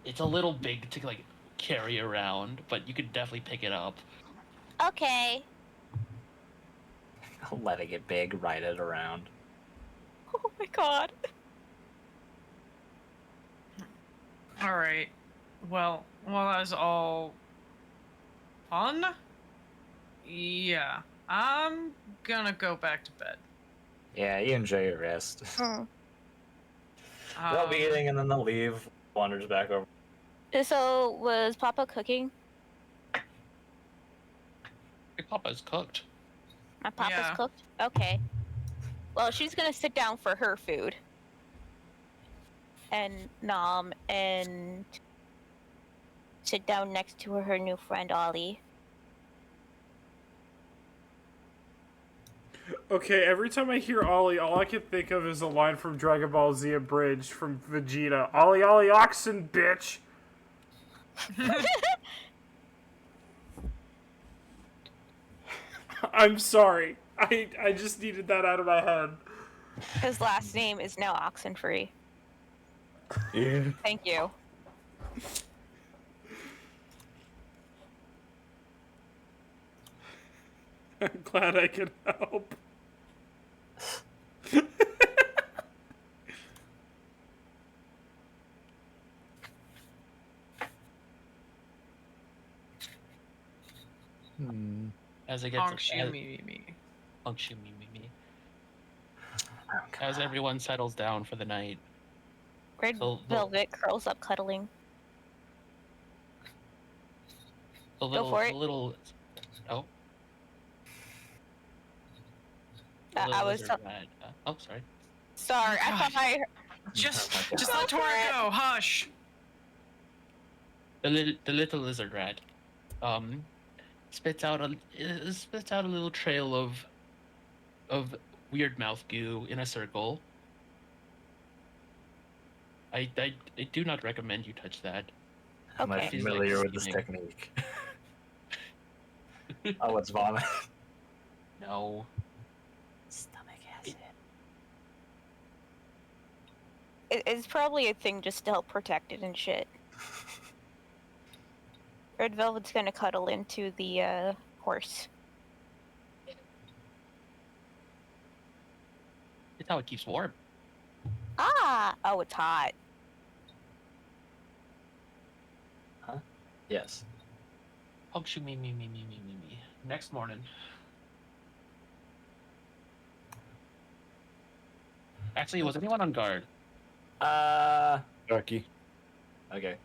It's a little big to like carry around, but you could definitely pick it up. Okay. Letting it big, ride it around. Oh my god. All right. Well, that was all fun. Yeah, I'm gonna go back to bed. Yeah, you enjoy your rest. Hmm. They'll be eating and then they'll leave. Wanders back over. So, was Papa cooking? Your Papa's cooked. My Papa's Yeah. cooked? Okay. Well, she's gonna sit down for her food. And nom and sit down next to her new friend Ollie. Okay, every time I hear Ollie, all I can think of is a line from Dragon Ball Z Abridged from Vegeta. Ollie, Ollie, oxen, bitch! I'm sorry. I just needed that out of my head. His last name is now Oxenfree. Yeah. Thank you. I'm glad I could help. As it gets Honk shoo me. Honk shoo me. As everyone settles down for the night, Red So the- Velvet curls up cuddling. the for it. the little oh, the I little was lizard rat. Oh, sorry. sorry. I thought I Just Oh my let God. Tora go. Hush. The little lizard rat, spits out a little trail of weird mouth goo in a circle. I do not recommend you touch that. Am I Okay. She's, familiar like, with this scheming. technique? Oh, it's vomit. No. Stomach acid. It's probably a thing just to help protect it and shit. Red Velvet's gonna cuddle into the horse. It's how it keeps warm. Ah! Oh, it's hot. Yes. Honk shoo me. Next morning. Actually, was anyone on guard? Ducky. Okay.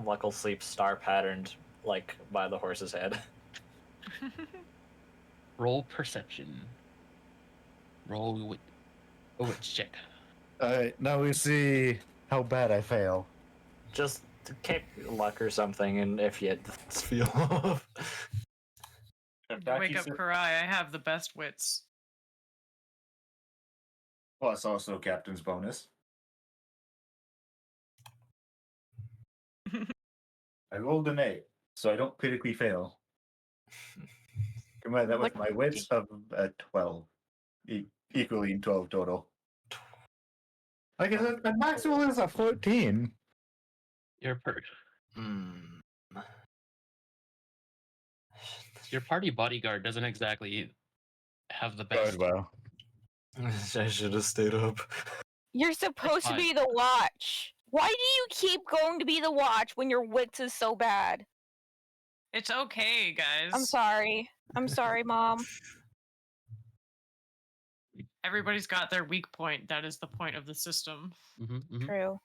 Luck will sleep star patterned, like, by the horse's head. Roll perception. Roll with a wits check. Alright, now we see how bad I fail. Just kick Luck or something, and if you feel off. Wake up, Karai. I have the best wits. Plus also captain's bonus. I rolled an 8, so I don't critically fail. Combine that with my wits of 12. Equally 12 total. Like I said, the maximum is a 14. Your per- Hmm. your party bodyguard doesn't exactly have the Good, best. well. I should have stayed up. You're supposed to fine. be the watch. Why do you keep going to be the watch when your wits is so bad? It's okay, guys. I'm sorry. I'm sorry, Mom. Everybody's got their weak point. That is the point of the system. True.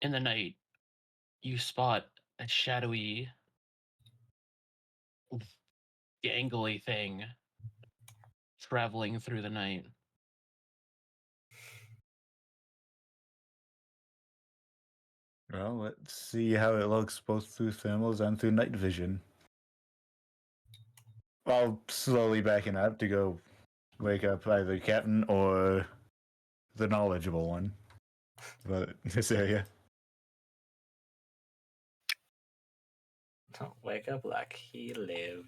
In the night, you spot a shadowy, gangly thing traveling through the night. Well, let's see how it looks both through thermals and through night vision. I'll slowly backing up to go wake up either Captain or the knowledgeable one about this area. Don't wake up like he lived.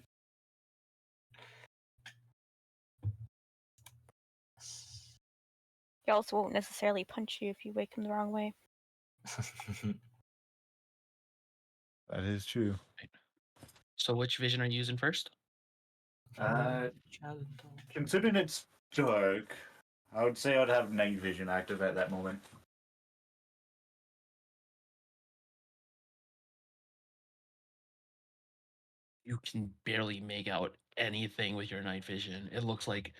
He also won't necessarily punch you if you wake him the wrong way. That is true. So, which vision are you using first? Considering it's dark, I would say I'd have night vision active at that moment. You can barely make out anything with your night vision. It looks like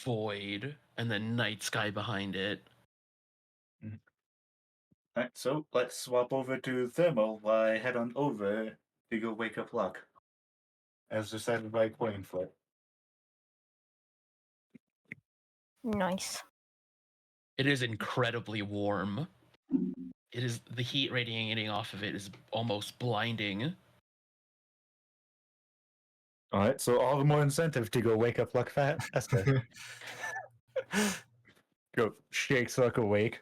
void and then night sky behind it. Alright, so let's swap over to thermal while I head on over to go wake up Luck. As decided by coin flip. Nice. It is incredibly warm. It is the heat radiating off of it is almost blinding. Alright, so all the more incentive to go wake up Luck fat. That's good. Go shakes Luck awake.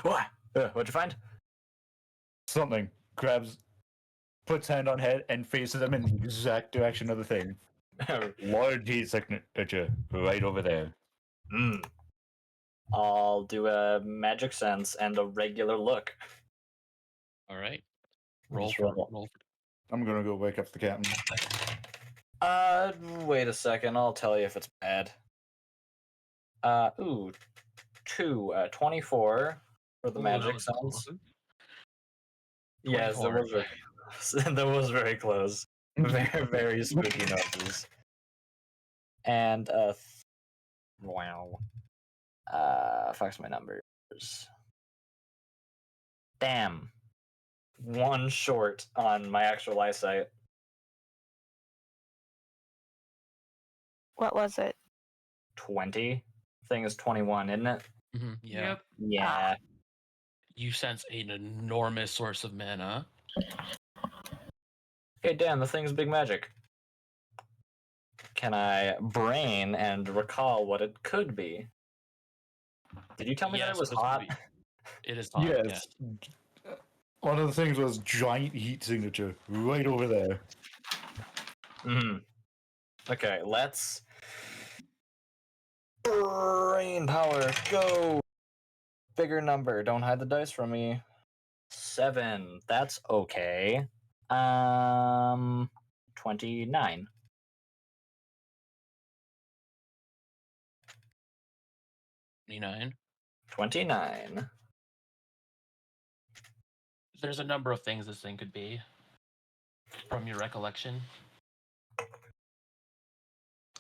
What? What'd you find? Something. Grabs, puts hand on head, and faces him in the exact direction of the thing. Large heat signature right over there. I'll do a magic sense and a regular look. All right. Roll Just for roll. roll. I'm gonna go wake up the captain. Wait a second. I'll tell you if it's bad. Ooh, 24 for the Ooh, magic that was sense. close. Yes, that 24. was very close. That was very close. Very, very spooky noises. And wow. Fuck's my numbers. Damn. One short on my actual eyesight. What was it? 20. Thing is 21, isn't it? Yeah. Yep. Yeah. You sense an enormous source of mana. Hey, Dan, the thing's big magic. Can I brain and recall what it could be? Did you tell me that Yes, it was this could hot? be- It is hot. Yes. One of the things was giant heat signature right over there. Okay, let's brain power go. Bigger number. Don't hide the dice from me. 7. That's okay. 29. 29. 29. There's a number of things this thing could be. From your recollection.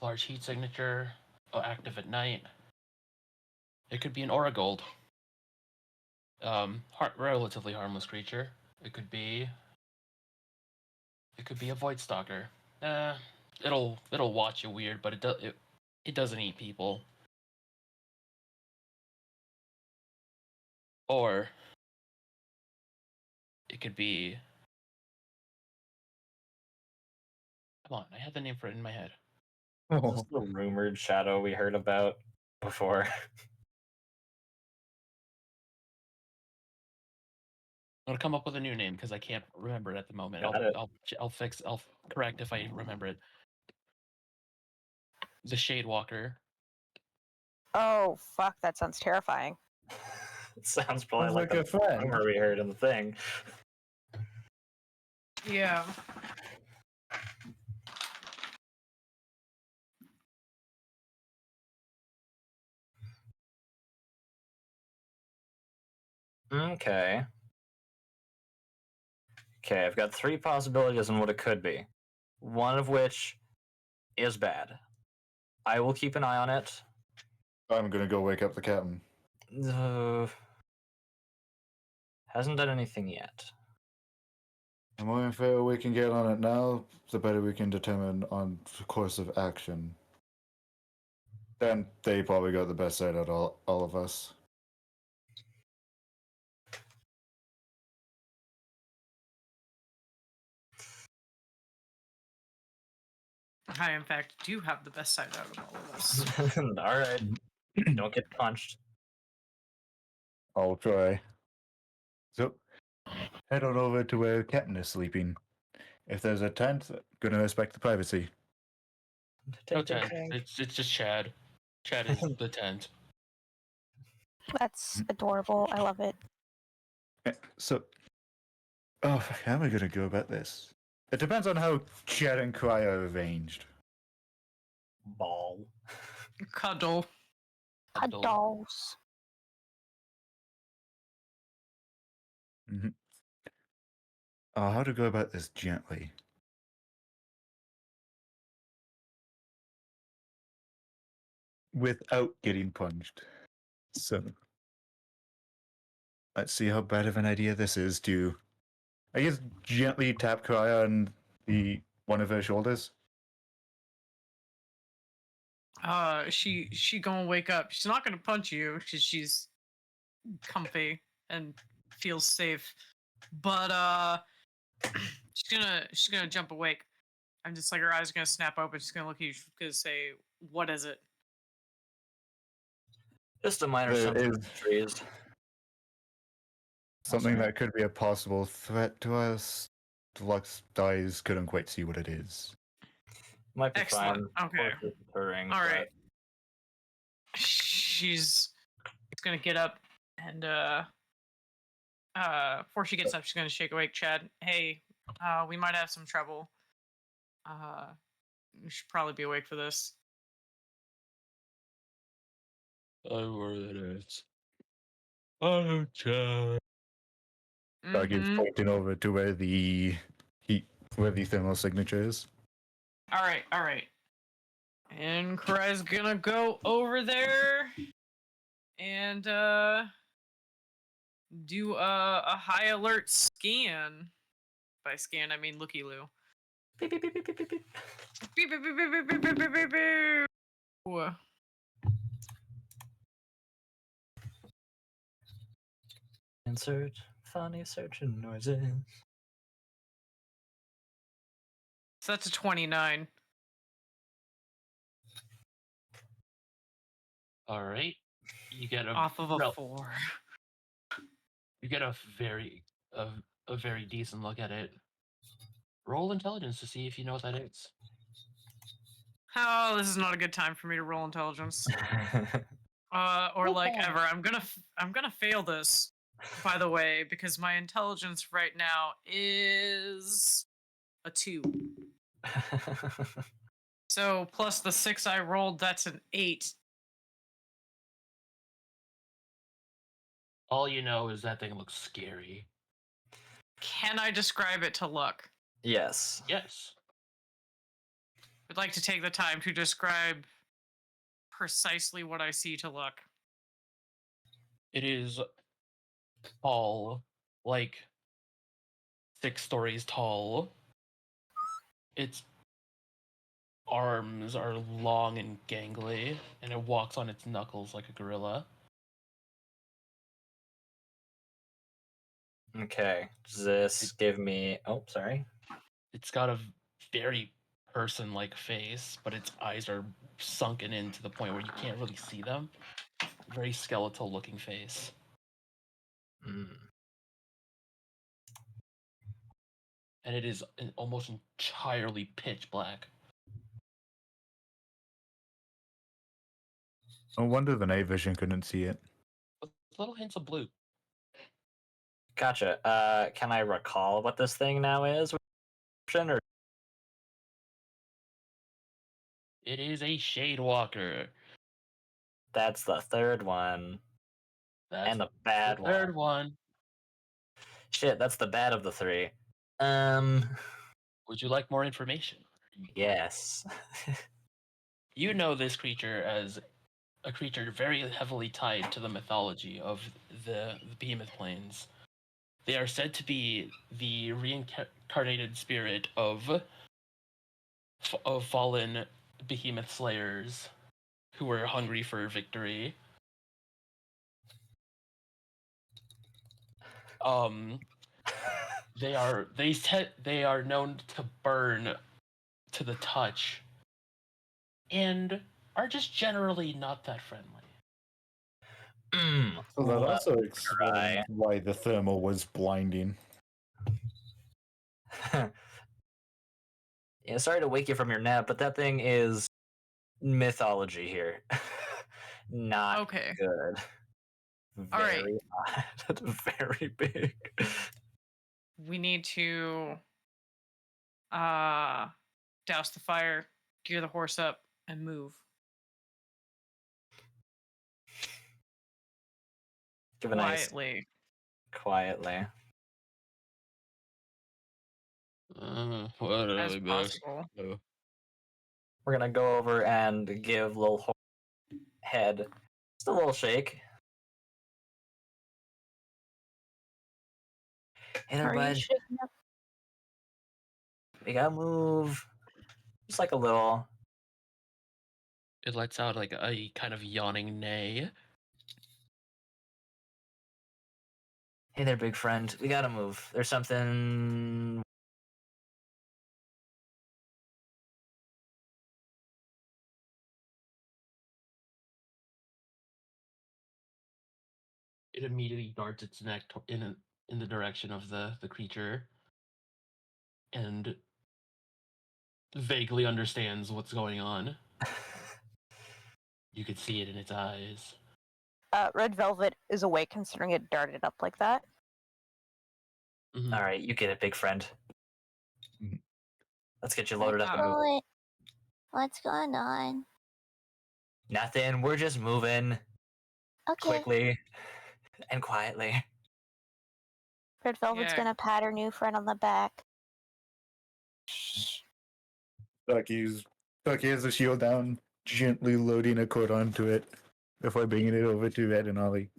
Large heat signature, active at night. It could be an aura gold. Relatively harmless creature. It could be a void stalker. It'll watch you weird, but it doesn't eat people. Or it could be. Come on, I had the name for it in my head. Is this the rumored shadow we heard about before? I'm gonna come up with a new name because I can't remember it at the moment. Got it. I'll correct if I remember it. The Shade Walker. Oh, fuck, that sounds terrifying. It sounds probably Sounds like like a the friend. rumor we heard in the thing. Yeah. Okay. Okay, I've got 3 possibilities on what it could be. One of which is bad. I will keep an eye on it. I'm gonna go wake up the captain. Hasn't done anything yet. The more info we can get on it now, the better we can determine on the course of action. Then they probably got the best side out of all of us. I, in fact, do have the best side out of all of us. Alright. Don't get punched. I'll try. So, head on over to where Captain is sleeping. If there's a tent, gonna respect the privacy. No tent. It's just Chad. Chad is the tent. That's adorable. I love it. So, oh, how am I gonna go about this? It depends on how Chad and Cry are arranged. Ball. Cuddle. Dolls. Mm-hmm. How to go about this gently. Without getting punched. So, let's see how bad of an idea this is to, I guess, gently tap Cry on one of her shoulders. She gonna wake up. She's not gonna punch you because she's comfy and feels safe. But she's gonna jump awake. I'm just like her eyes are gonna snap open. She's gonna look at you. She's gonna say, "What is it?" Just a minor There symptom is of trees. something sorry. that could be a possible threat to us. Lux dies couldn't quite see what it is. Might be Excellent. fine. Okay. Of course, it's deterring, All right. She's gonna get up and before she gets up, she's gonna shake awake Chad. Hey, we might have some trouble. You should probably be awake for this. Oh, where it is. Oh, Chad. Dog is Mhm. pointing over to where the thermal signature is. All right. And Karai's gonna go over there and do a high alert scan. By scan, I mean looky loo. Beep, beep, beep, beep, beep, beep, beep. Beep, beep, beep, beep, beep, beep, beep, beep, beep, beep. Ooh. Insert funny searching noises. So that's a 29. All right. You get a Off of a rel- 4. You get a very decent look at it. Roll intelligence to see if you know what that is. Oh, this is not a good time for me to roll intelligence. Or like Okay. ever. I'm gonna fail this, by the way, because my intelligence right now is a 2. So plus the 6 I rolled, that's an 8. All you know is that thing looks scary. Can I describe it to Luck? Yes. Yes. I'd like to take the time to describe precisely what I see to Luck. It is tall, like 6 stories tall. Its arms are long and gangly, and it walks on its knuckles like a gorilla. Okay. Does this give me? Oh, sorry. It's got a very person-like face, but its eyes are sunken in to the point where you can't really see them. Very skeletal-looking face. Mm. and it is almost entirely pitch black. No wonder the night vision couldn't see it. With little hints of blue. Gotcha. Can I recall what this thing now is? Or It is a Shade Walker. that's the third one. That's And the bad the third one. one. Shit, that's the bad of the three. Would you like more information? Yes. You know this creature as a creature very heavily tied to the mythology of the Behemoth Plains. They are said to be the reincarnated spirit of fallen behemoth slayers who were hungry for victory. They are known to burn to the touch and are just generally not that friendly. So that Well, also explains why the thermal was blinding. Yeah, sorry to wake you from your nap, but that thing is mythology here. Not Okay. good. All right. Very odd. Very big. We need to douse the fire, gear the horse up, and move. Give a nice Quietly. quietly. What As possible. We're gonna go over and give little horse head just a little shake. Hey there, Are you bud. shaking up? We gotta move. Just like a little. It lets out like a kind of yawning neigh. Hey there, big friend. We gotta move. There's something. It immediately darts its neck in the direction of the creature and vaguely understands what's going on. You could see it in its eyes. Red Velvet is awake considering it darted up like that. Mhm. All right, you get it, big friend. Let's get you loaded Let's up and move. go. What's going on? Nothing. We're just moving Okay. quickly and quietly. Red Velvet's Yeah. gonna pat her new friend on the back. Tucky has the shield down, gently loading a coat onto it before bringing it over to Ed and Ollie.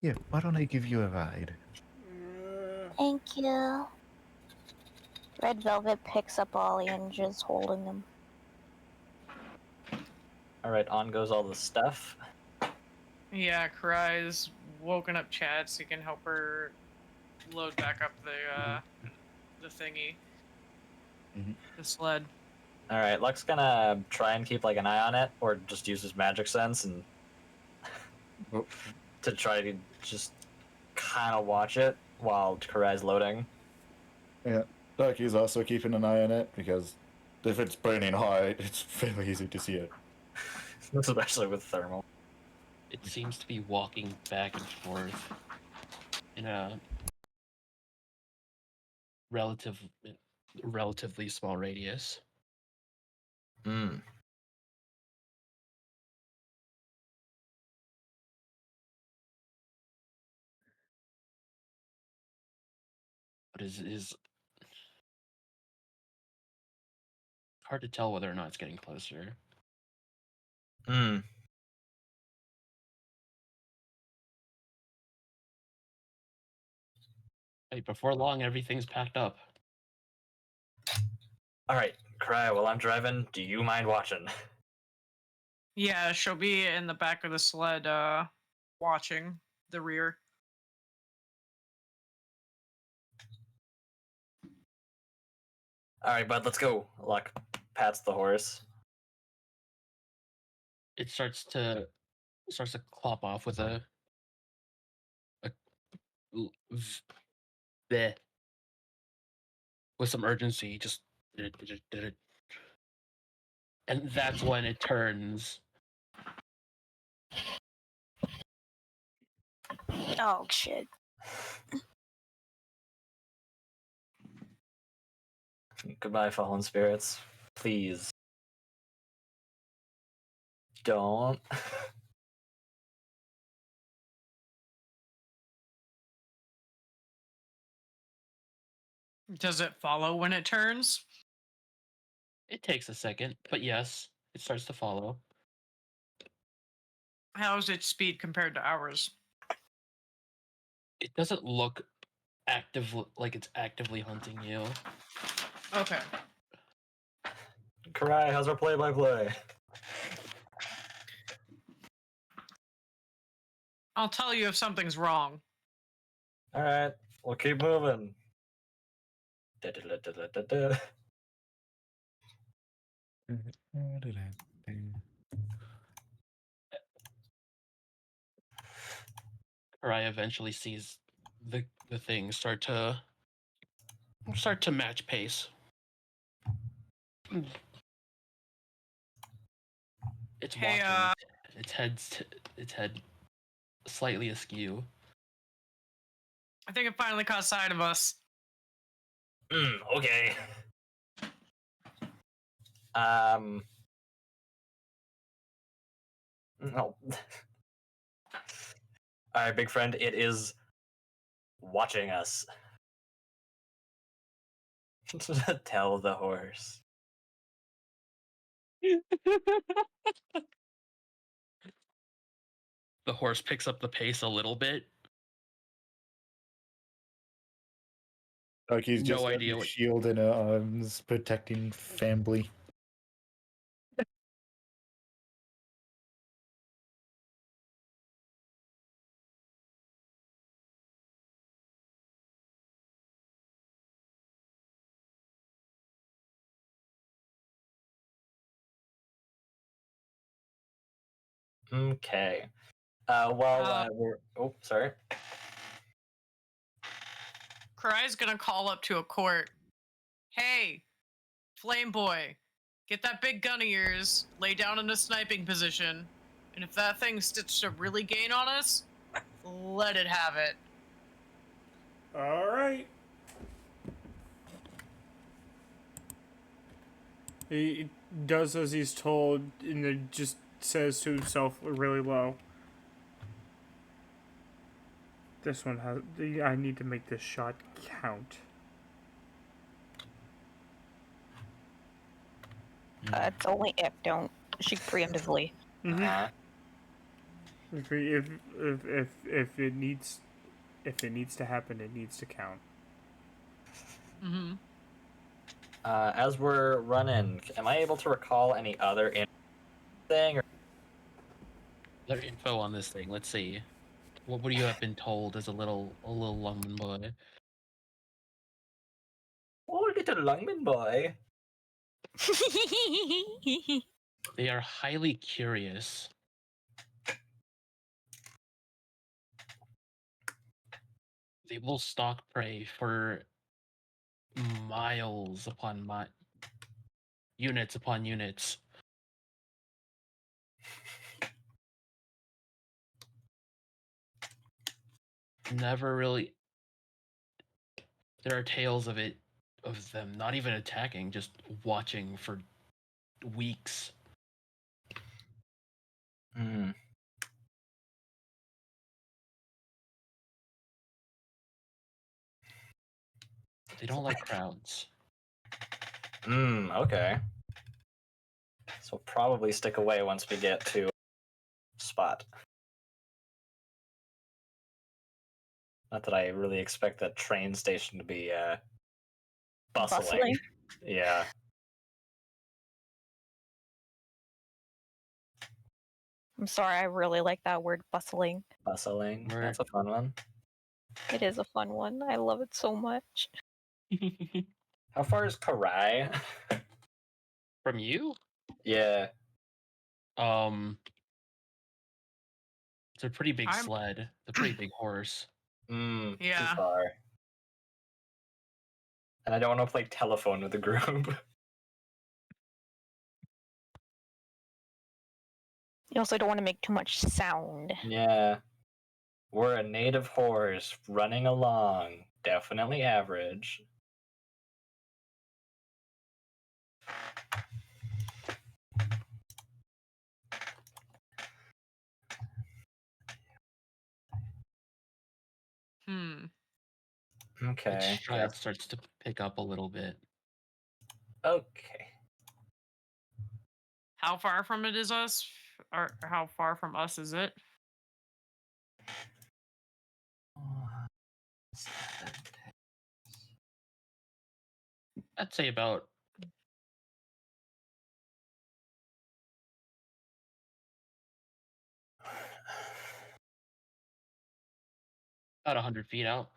Yeah, why don't I give you a ride? Thank you. Red Velvet picks up Ollie and just holding him. All right, on goes all the stuff. Yeah, Karai's woken up Chad so he can help her load back up the thingy. Mhm. The sled. All right, Luck's gonna try and keep like an eye on it, or just use his magic sense and Oh. to try to just kind of watch it while Karai's loading. Yeah, Tucky's also keeping an eye on it because if it's burning hot, it's fairly easy to see it. Especially with thermal. It seems to be walking back and forth in a relatively small radius. Mm. But is hard to tell whether or not it's getting closer. Mm. Hey, before long, everything's packed up. All right, Karai, while I'm driving, do you mind watching? Yeah, she'll be in the back of the sled, watching the rear. All right, bud, let's go. Luck pats the horse. It starts to clop off with a bleh. with some urgency, just did it, did it, did it. And that's when it turns. Oh shit. Goodbye, fallen spirits. Please. Don't. Does it follow when it turns? It takes a second, but yes, it starts to follow. How's its speed compared to ours? It doesn't look active like it's actively hunting you. Okay. Karai, how's our play-by-play? I'll tell you if something's wrong. Alright, we'll keep moving. Da-da-da-da-da-da. Karai eventually sees the thing start to match pace. It's Hey, walking. Its head slightly askew. I think it finally caught sight of us. Okay. No. Alright, big friend, it is watching us. Tell the horse. The horse picks up the pace a little bit. Like he's No just got idea the what- shield in her arms, protecting family. Okay. We're... Oh, sorry. Karai's gonna call up to a court. Hey, Flame Boy, get that big gun of yours, lay down in a sniping position, and if that thing stitched to really gain on us, let it have it. All right. He does as he's told, and then just says to himself really low. This one has. I need to make this shot count. It's only if, don't shoot preemptively. Uh, If it needs to happen, it needs to count. Mm-hmm. as we're running, am I able to recall any other thing? Or... Other info on this thing. Let's see. What would you have been told as a little lungman boy? Oh, little lungman boy. They are highly curious. They will stalk prey for miles upon units upon units. Never really. There are tales of them not even attacking, just watching for weeks. Hmm. They don't like crowds. Okay. So probably stick away once we get to spot. Not that I really expect that train station to be bustling. Yeah. I'm sorry, I really like that word, bustling. Bustling. Word. That's a fun one. It is a fun one. I love it so much. How far is Karai? From you? Yeah. It's a pretty big I'm- sled. It's a pretty big horse. Too Yeah. far. And I don't want to play telephone with the group. You also don't want to make too much sound. Yeah. We're a native horse running along. Definitely average. Hmm. The Okay. stride starts to pick up a little bit. Okay. How far from it is us? Or how far from us is it? I'd say about about 100 feet out.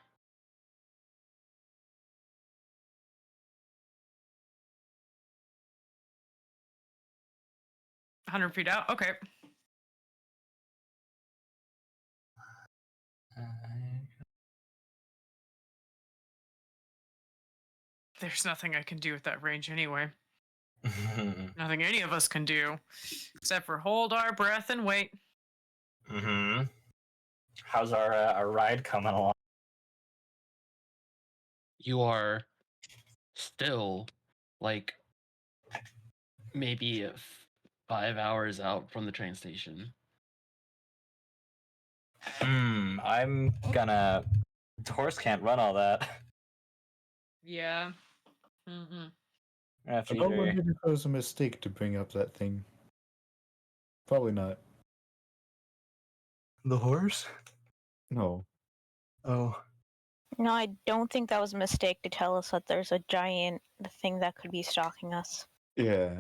100 feet out? Okay. There's nothing I can do at that range anyway. Nothing any of us can do. Except for hold our breath and wait. Mm-hmm. How's our ride coming along? You are still like maybe 5 hours out from the train station. I'm gonna. The horse can't run all that. Yeah. Mm-hmm. I have to I be don't very... wonder if it was a mistake to bring up that thing. Probably not. The horse? No. Oh. No, I don't think that was a mistake to tell us that there's a giant thing that could be stalking us. Yeah.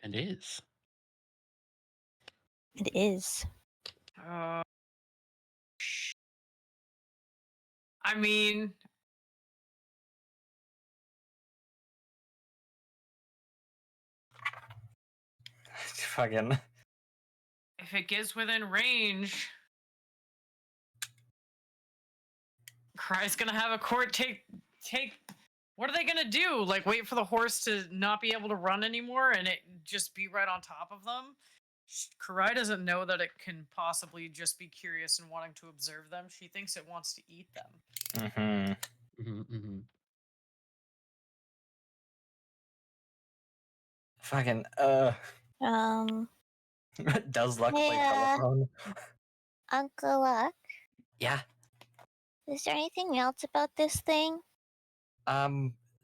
And is. It is. I mean, Fucking. if it gets within range, Cry's gonna have a court take. What are they gonna do? Like, wait for the horse to not be able to run anymore and it just be right on top of them? Karai doesn't know that it can possibly just be curious and wanting to observe them. She thinks it wants to eat them. Mm-hmm. Mm-hmm. Fucking, Does Luck play Yeah. telephone? Uncle Luck, Yeah. is there anything else about this thing?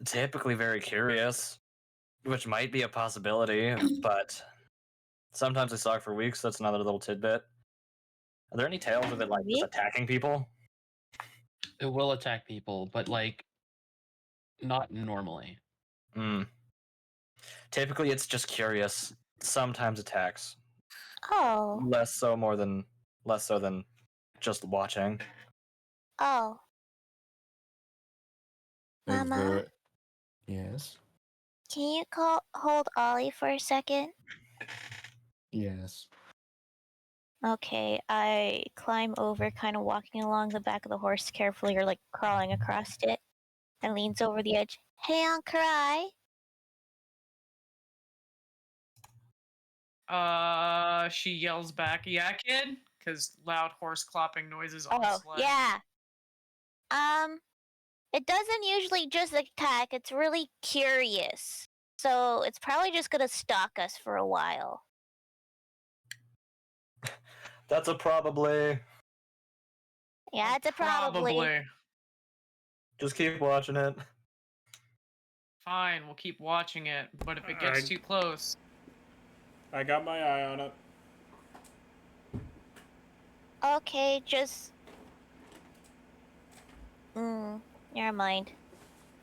Typically very curious, which might be a possibility, but sometimes they stalk for weeks. That's another little tidbit. Are there any tales of it like just Weeks? attacking people? It will attack people, but like not normally. Typically, it's just curious. Sometimes attacks. Oh. Less so than just watching. Oh. Is Mama, there... Yes. can you hold Ollie for a second? Yes. Okay, I climb over, kind of walking along the back of the horse carefully, or like crawling across it, and leans over the edge. Hey, Uncle Cry. She yells back, "Yeah, kid," because loud horse clopping noises on Oh, sled. yeah. It doesn't usually just attack, it's really curious. So it's probably just gonna stalk us for a while. That's a probably. Yeah, it's a probably. Just keep watching it. Fine, we'll keep watching it, but if it gets too close, I got my eye on it. Okay, just... never mind.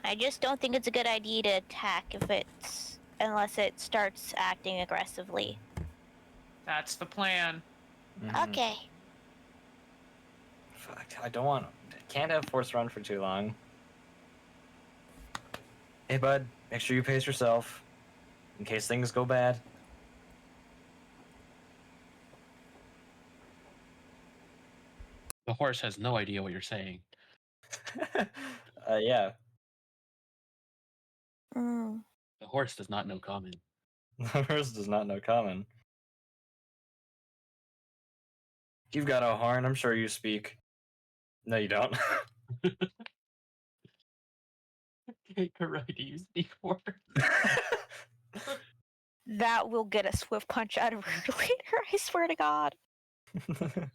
I just don't think it's a good idea to attack unless it starts acting aggressively. that's the plan. Okay. Fuck, I don't want. Can't have force run for too long. Hey, bud, make sure you pace yourself in case things go bad. The horse has no idea what you're saying. Yeah. Mm. The horse does not know common. The horse does not know common. You've got a horn, I'm sure you speak. No, you don't. Correct. You speak horse. That will get a swift punch out of her later, I swear to God. Do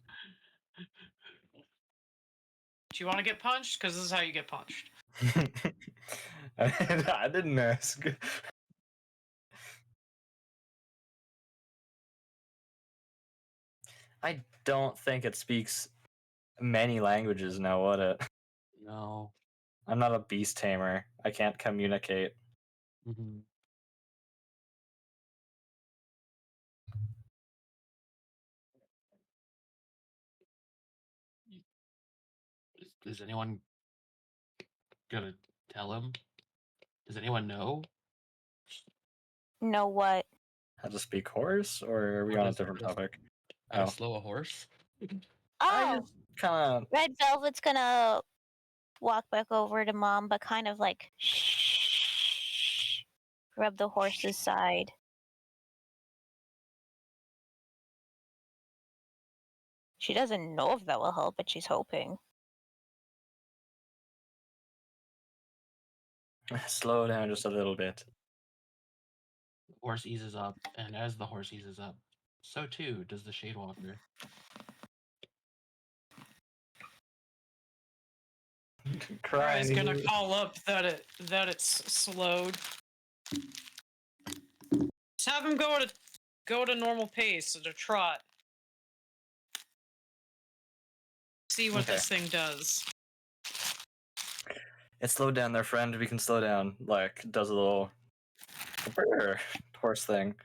you want to get punched? Because this is how you get punched. I didn't ask. I don't think it speaks many languages now, would it? No. I'm not a beast tamer. I can't communicate. Mm-hmm. Is anyone gonna tell him? Does anyone know? Know what? How to speak horse, or are we Or on a does- different does- topic? How Oh, to slow a horse? I Oh, just kind Red Velvet's gonna walk back over to Mom, but kind of like shh, rub the horse's side. She doesn't know if that will help, but she's hoping. of slow down just a little bit. The horse eases up, and as the horse eases up, so too does the Shade Walker. Cry's Crying. gonna call up that it's slowed. Just have him go to normal pace at a trot. See what Okay. this thing does. It slowed down there, friend. We can slow down. Like, does a little brr, horse thing.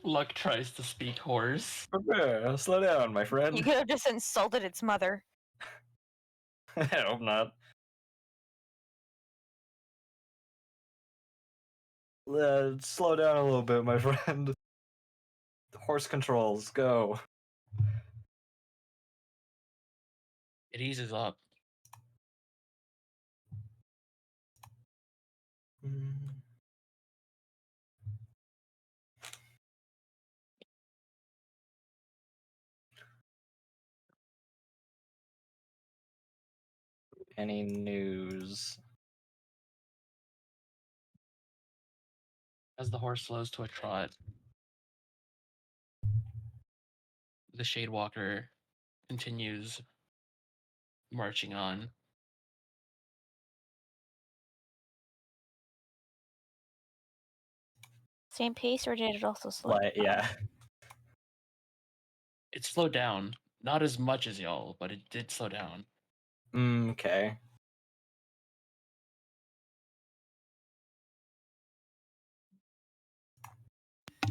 Luck tries to speak horse. Brr, slow down, my You friend. could have just insulted its mother. I hope not. Slow down a little bit, my friend. Horse controls, go. It eases up. Any news? As the horse slows to a trot, the Shade Walker continues marching on. Same pace, or did it also slow? Like, yeah. It slowed down. Not as much as y'all, but it did slow down. Okay.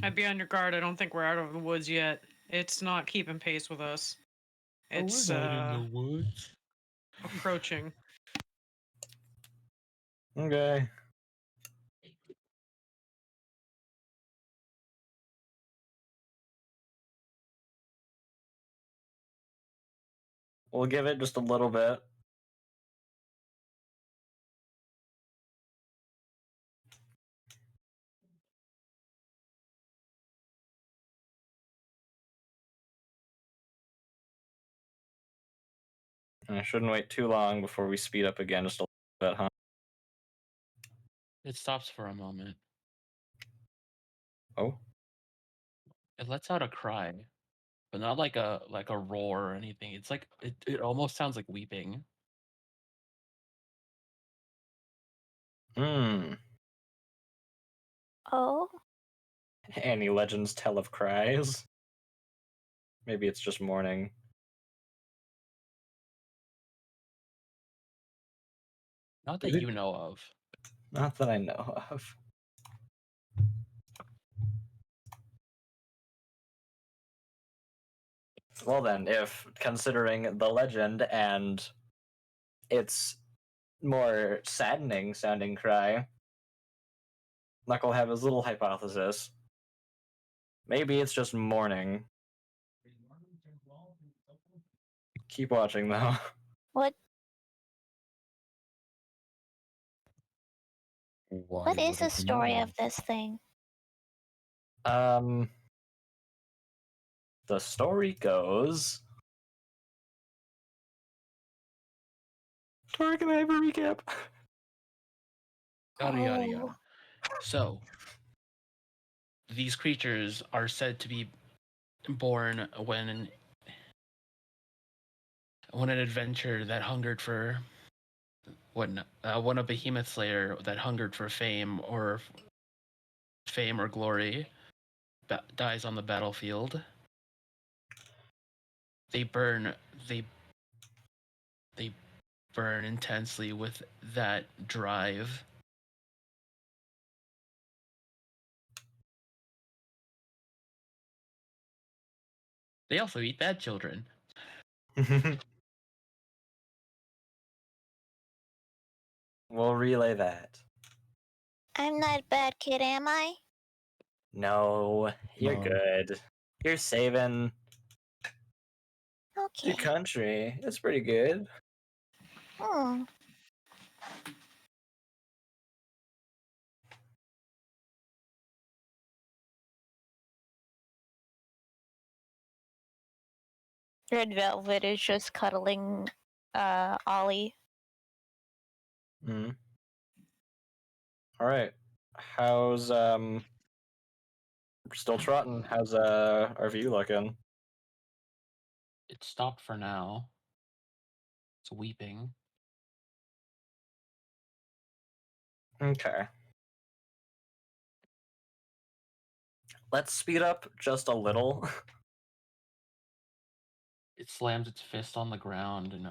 I'd be on your guard. I don't think we're out of the woods yet. It's not keeping pace with us. It's woods. approaching. Okay. We'll give it just a little bit. And I shouldn't wait too long before we speed up again just a little bit, huh? It stops for a moment. Oh. It lets out a cry, but not like a roar or anything. It's like it almost sounds like weeping. Hmm. Oh, Any legends tell of cries? Maybe it's just mourning. Not that you know of. Not that I know of. Well then, if considering the legend and its more saddening sounding cry, Knuckle have his little hypothesis. Maybe it's just mourning. Keep watching though. what? Why What is the wouldn't you story know? of this thing? The story goes. Tora, can I have a recap? Yada yada Oh. yada. So, these creatures are said to be born when an adventurer that hungered for when a behemoth slayer that hungered for fame or glory dies on the battlefield. They burn they they burn intensely with that drive. They also eat bad children. We'll relay that. I'm not a bad kid, am I? No, you're No. good. You're saving Okay. your country. It's pretty good. Hmm. Red Velvet is just cuddling Ollie. Mm. All right. How's we're still trotting? How's our view looking? It stopped for now. It's weeping. Okay. Let's speed up just a little. It slams its fist on the ground and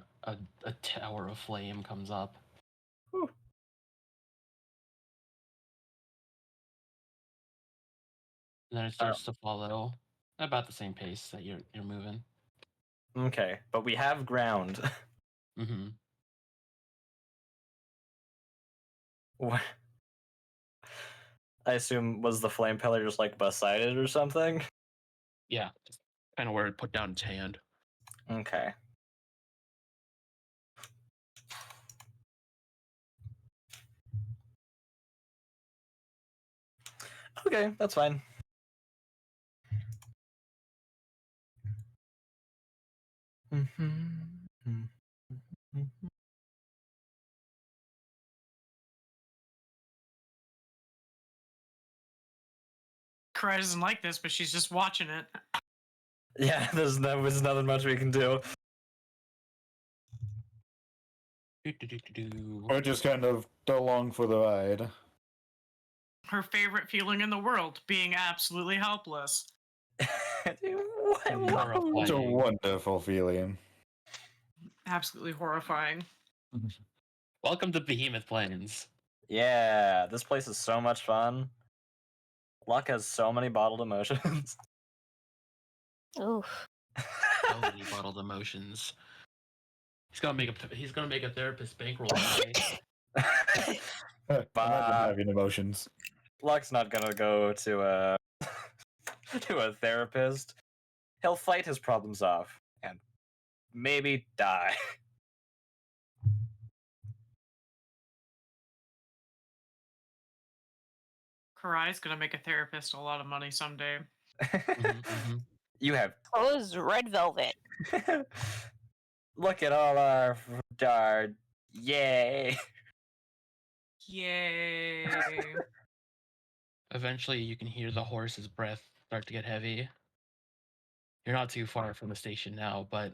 a tower of flame comes up. Whew. And then it starts to follow about the same pace that you're moving. Okay, but we have ground. Mm-hmm. What? I assume was the flame pillar just like beside it or something? Yeah, kind of where it put down its hand. Okay. Okay, that's fine. Cry doesn't like this, but she's just watching it. Yeah, there's nothing much we can do. We're just kind of along for the ride. Her favorite feeling in the world, being absolutely helpless. It's a Horrifying. wonderful feeling. Absolutely horrifying. Welcome to Behemoth Plains. Yeah, this place is so much fun. Luck has so many bottled emotions. Oof. So many bottled emotions. He's gonna make a therapist bankroll today. Imagine having emotions. Luck's not gonna go to a to a therapist. He'll fight his problems off and maybe die. Karai's gonna make a therapist a lot of money someday. Mm-hmm. You have So is Red Velvet. look at all our yay. Yay. Eventually, you can hear the horse's breath start to get heavy. You're not too far from the station now, but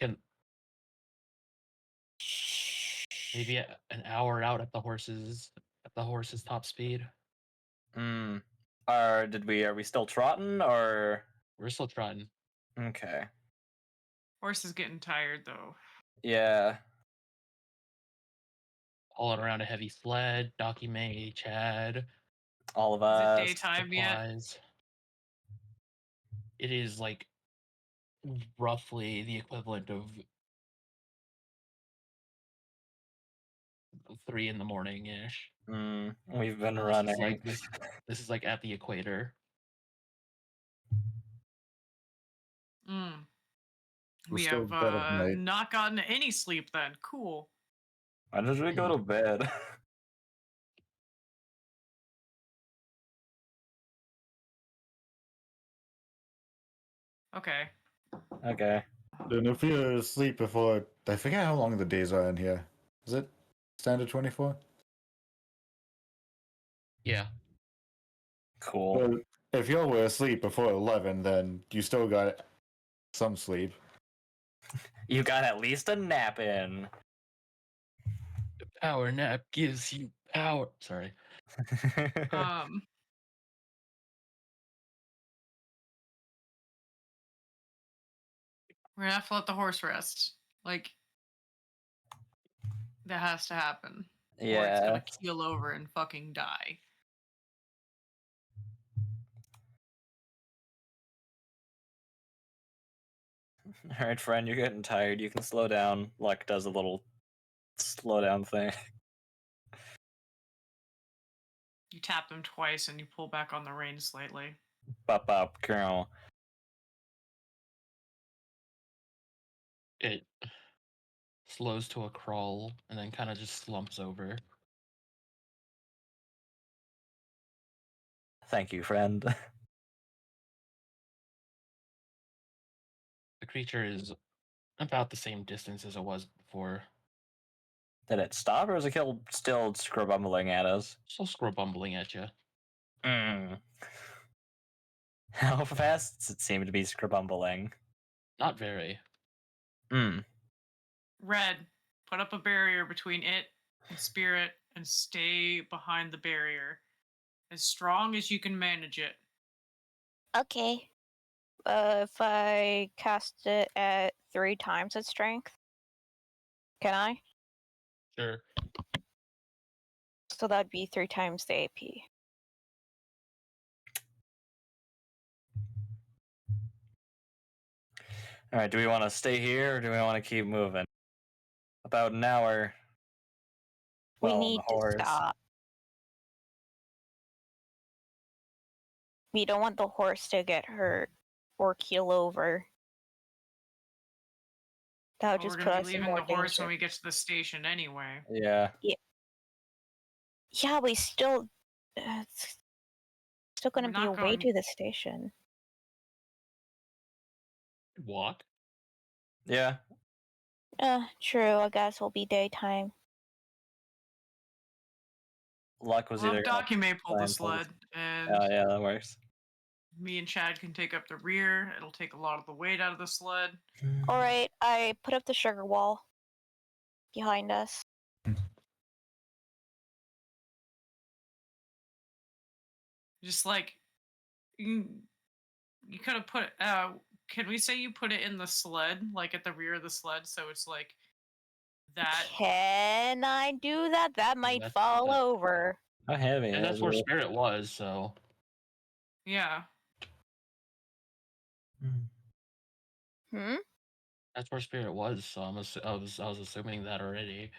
can maybe an hour out at the horse's top speed. Mm. Are we still trotting or We're still trotting. okay. Horse is getting tired though. Yeah. Hauling around a heavy sled, Docky May, Chad, All of Is it us. daytime yet? supplies. It is like roughly the equivalent of 3 in the morning ish. We've been This running. is like this is like at the equator. Mm. We're We still have dead of night. not gotten any sleep then. Cool. Why did we go to bed? Okay. Okay. And if you're asleep before, I forget how long the days are in here. Is it standard 24? Yeah. Cool. Well, if y'all were asleep before 11, then you still got some sleep. You got at least a nap in. Power nap gives you power. Sorry. Um. We're gonna have to let the horse rest. Like, that has to happen. Or it's Yeah. gonna keel over and fucking die. All right, friend, you're getting tired. You can slow down. Luck does a little slow down thing. You tap them twice and you pull back on the reins slightly. Bop bop, girl. It slows to a crawl and then kind of just slumps over. Thank you, friend. The creature is about the same distance as it was before. Did it stop, or is it still scrubbumbling at us? Still scrobumbling at you. Mm. How fast does it seem to be scrubbumbling? Not very. Hmm. Red, put up a barrier between it and Spirit and stay behind the barrier. As strong as you can manage it. Okay. If I cast it at 3 times its strength, can I? Sure. So that'd be 3 times the AP. All right, do we want to stay here or do we want to keep moving? About an hour. We Well, on need the to horse. stop. We don't want the horse to get hurt or keel over. That would Well, just we're put gonna be us in leaving more the horse danger. when we get to the station anyway. Yeah. Yeah, we still. It's still gonna We're be a not way going- to the station. Walk. Yeah. True. I guess it'll be daytime. Luck was We'll either have gonna Document pull try the and pull sled, and Oh yeah, that works. me and Chad can take up the rear. It'll take a lot of the weight out of the sled. Alright, I put up the sugar wall behind us. Just like you could have put. Can we say you put it in the sled, like at the rear of the sled, so it's like that? Can I do that? That might That's- fall that- over. How heavy And is that's where it? Spirit was, so. Yeah. Hmm? That's where Spirit was, so I was assuming that already.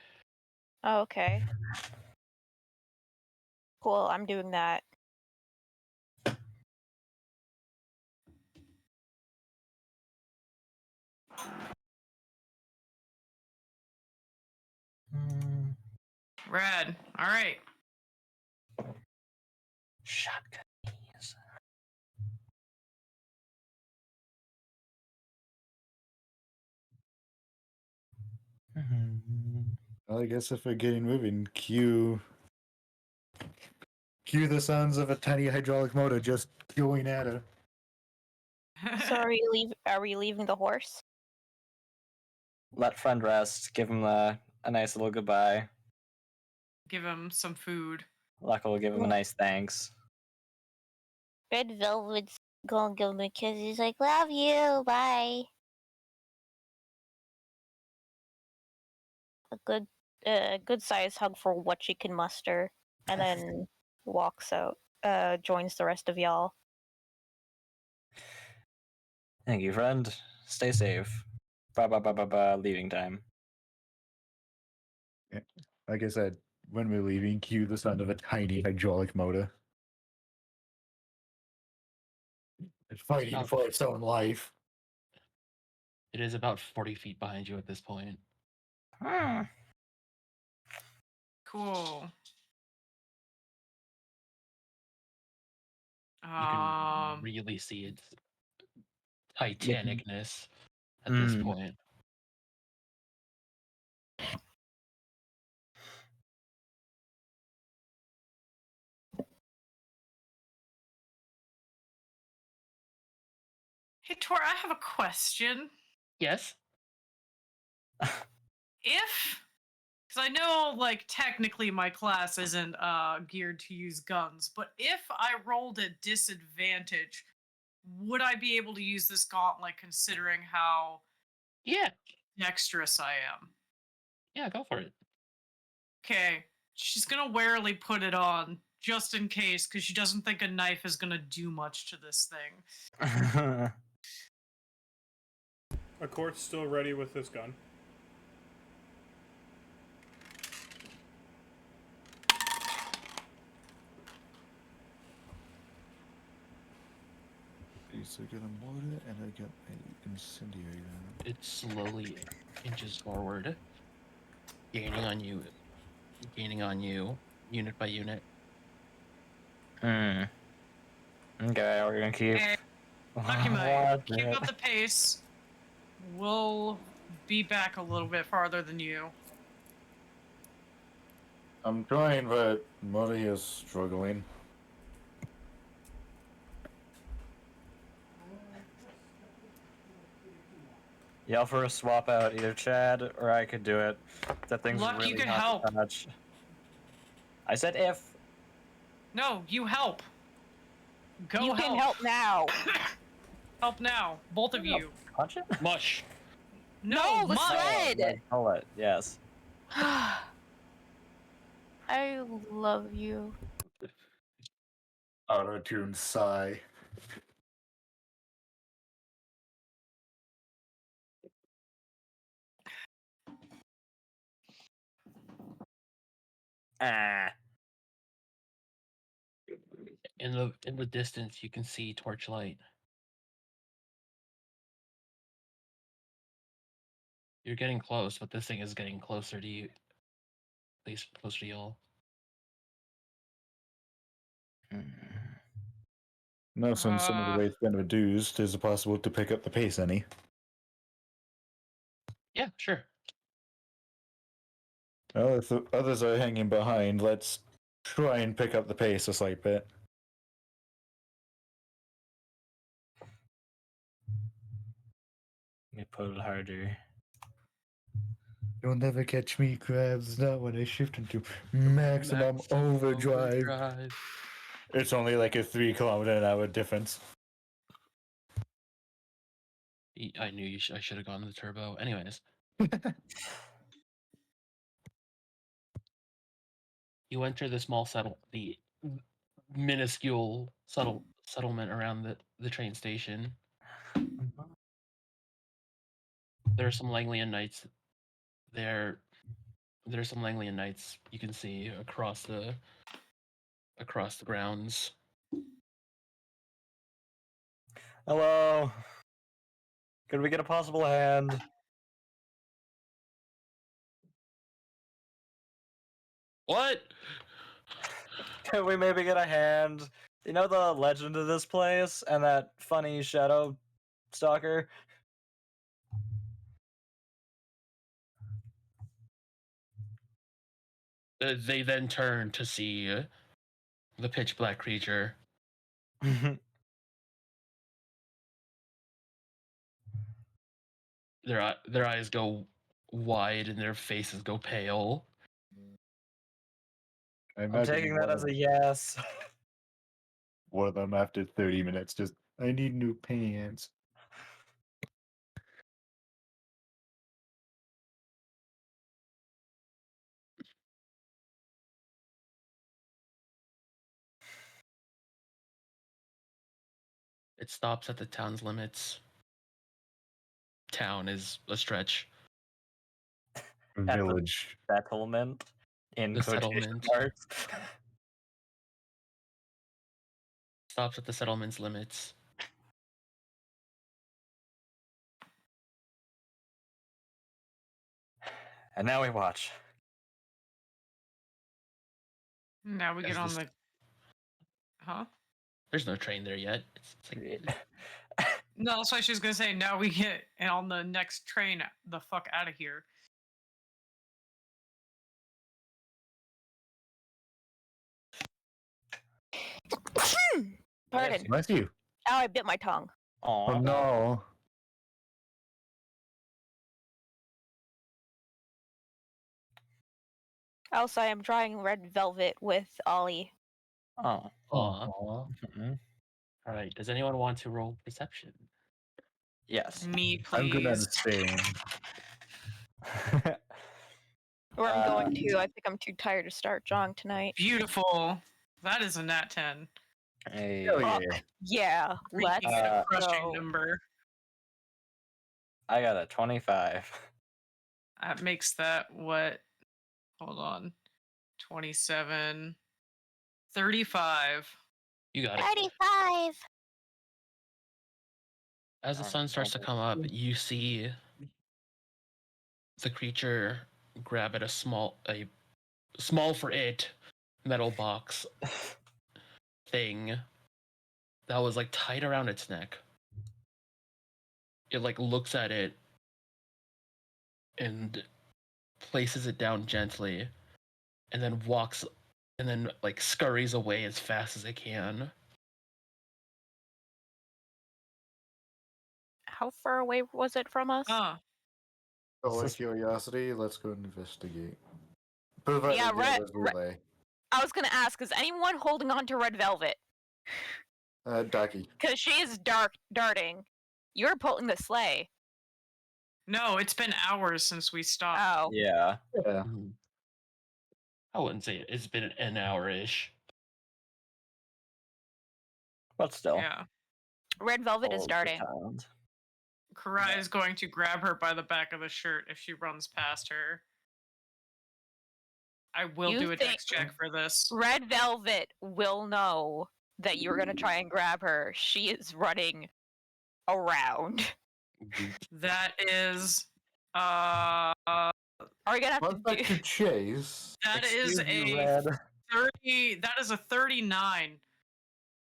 Oh, okay. Cool, I'm doing that. Rad. All right. Shotgun keys. Well, I guess if we're getting moving, cue the sounds of a tiny hydraulic motor just going at her. So are we leaving the horse? Let friend rest. Give him a nice little goodbye. Give him some food. Luck will give him a nice thanks. Red Velvet's gonna give him a kiss. He's like, love you, bye. A good size hug for what she can muster, and then walks out. Joins the rest of y'all. Thank you, friend. Stay safe. Ba ba ba ba ba. Leaving time. Like I said, when we're leaving, cue the sound of a tiny hydraulic motor. It's fighting for its own life. It is about 40 feet behind you at this point. Cool. You can really see its titanicness at this point. Hey, Tor, I have a question. Yes. If, because I know, like, technically my class isn't geared to use guns, but if I rolled at disadvantage, would I be able to use this gauntlet considering how Yeah. dexterous I am? Yeah, go for it. Okay, she's gonna warily put it on just in case, because she doesn't think a knife is gonna do much to this thing. A court's still ready with his gun. So I get a mortar and I get an incendiary round. It slowly inches forward, gaining on you, unit by unit. Okay, we're gonna keep. Okay, Akimai, keep up the pace. We'll be back a little bit farther than you. I'm trying, but Muddy is struggling. Yell for a swap out, either Chad or I could do it. That thing's Luck, really you can hard help. to touch. I said if. No, you help. Go You help. can help now. Help now, both of you. Punch it? Mush. No, the Mush. sled. Pull it, yes. I love you. Auto-tune sigh. Ah. In the distance, you can see torchlight. You're getting close, but this thing is getting closer to you. At least closer to y'all. Now, since some of the weight's been reduced, is it possible to pick up the pace any? Yeah, sure. Well, if the others are hanging behind, let's try and pick up the pace a slight bit. Let me pull harder. You'll never catch me, crabs, not when I shift into maximum overdrive. It's only like a 3 kilometer an hour difference. I knew I should have gone to the turbo. Anyways. You enter the small the minuscule settlement around the train station. There are some Langlian knights there. There are some Langlian knights you can see across the grounds. Hello. Could we get a possible hand? What? Could we maybe get a hand? You know the legend of this place and that funny shadow stalker? They then turn to see the pitch black creature. Their eyes go wide and their faces go pale. I'm taking that as a yes. One of them after 30 minutes just, I need new pants. It stops at the town's limits. Town is a stretch. Village. Settlement in The quotation settlement. marks. Stops at the settlement's limits. And now we watch. Now we get As on this- the. Huh? There's no train there yet. It's like, No, that's why she was gonna say. Now we get on the next train. The fuck out of here. Pardon. Bless you. Ow, I bit my tongue. Oh Aw. no. Also, I am trying red velvet with Ollie. Oh. aw. Mhm. All right. Does anyone want to roll perception? Yes. Me, I'm good at please. staying. Or I'm going Uh, to. I think I'm too tired to start drawing tonight. Beautiful. That is a nat 10. Hey. Hell yeah. Yeah, let's Making it a crushing go. number. I got a 25. That makes that what? Hold on. 27. 35. You got it. 35. As the Alright, sun starts to okay. come up, you see the creature grab at a small for it metal box thing that was like tied around its neck. It like looks at it and places it down gently and then walks and then like scurries away as fast as it can. How far away was it from us? Oh, Oh, with curiosity, let's go investigate. Provided Yeah, the red- others relay. I was gonna ask, is anyone holding on to red velvet? Ducky. Because she is darting. You're pulling the sleigh. no, it's been hours since we stopped. Oh. Yeah. Yeah. I wouldn't say it. It's been an hour-ish. But still. Yeah. Red velvet is Hold the darting. child. Karai is going to grab her by the back of the shirt if she runs past her. I will You do a think- dex check for this. Red velvet will know that you're gonna try and grab her. She is running around. That is Are we gonna have Fun to fact do? to chase. that is Excuse you, a Red. 30. That is a 39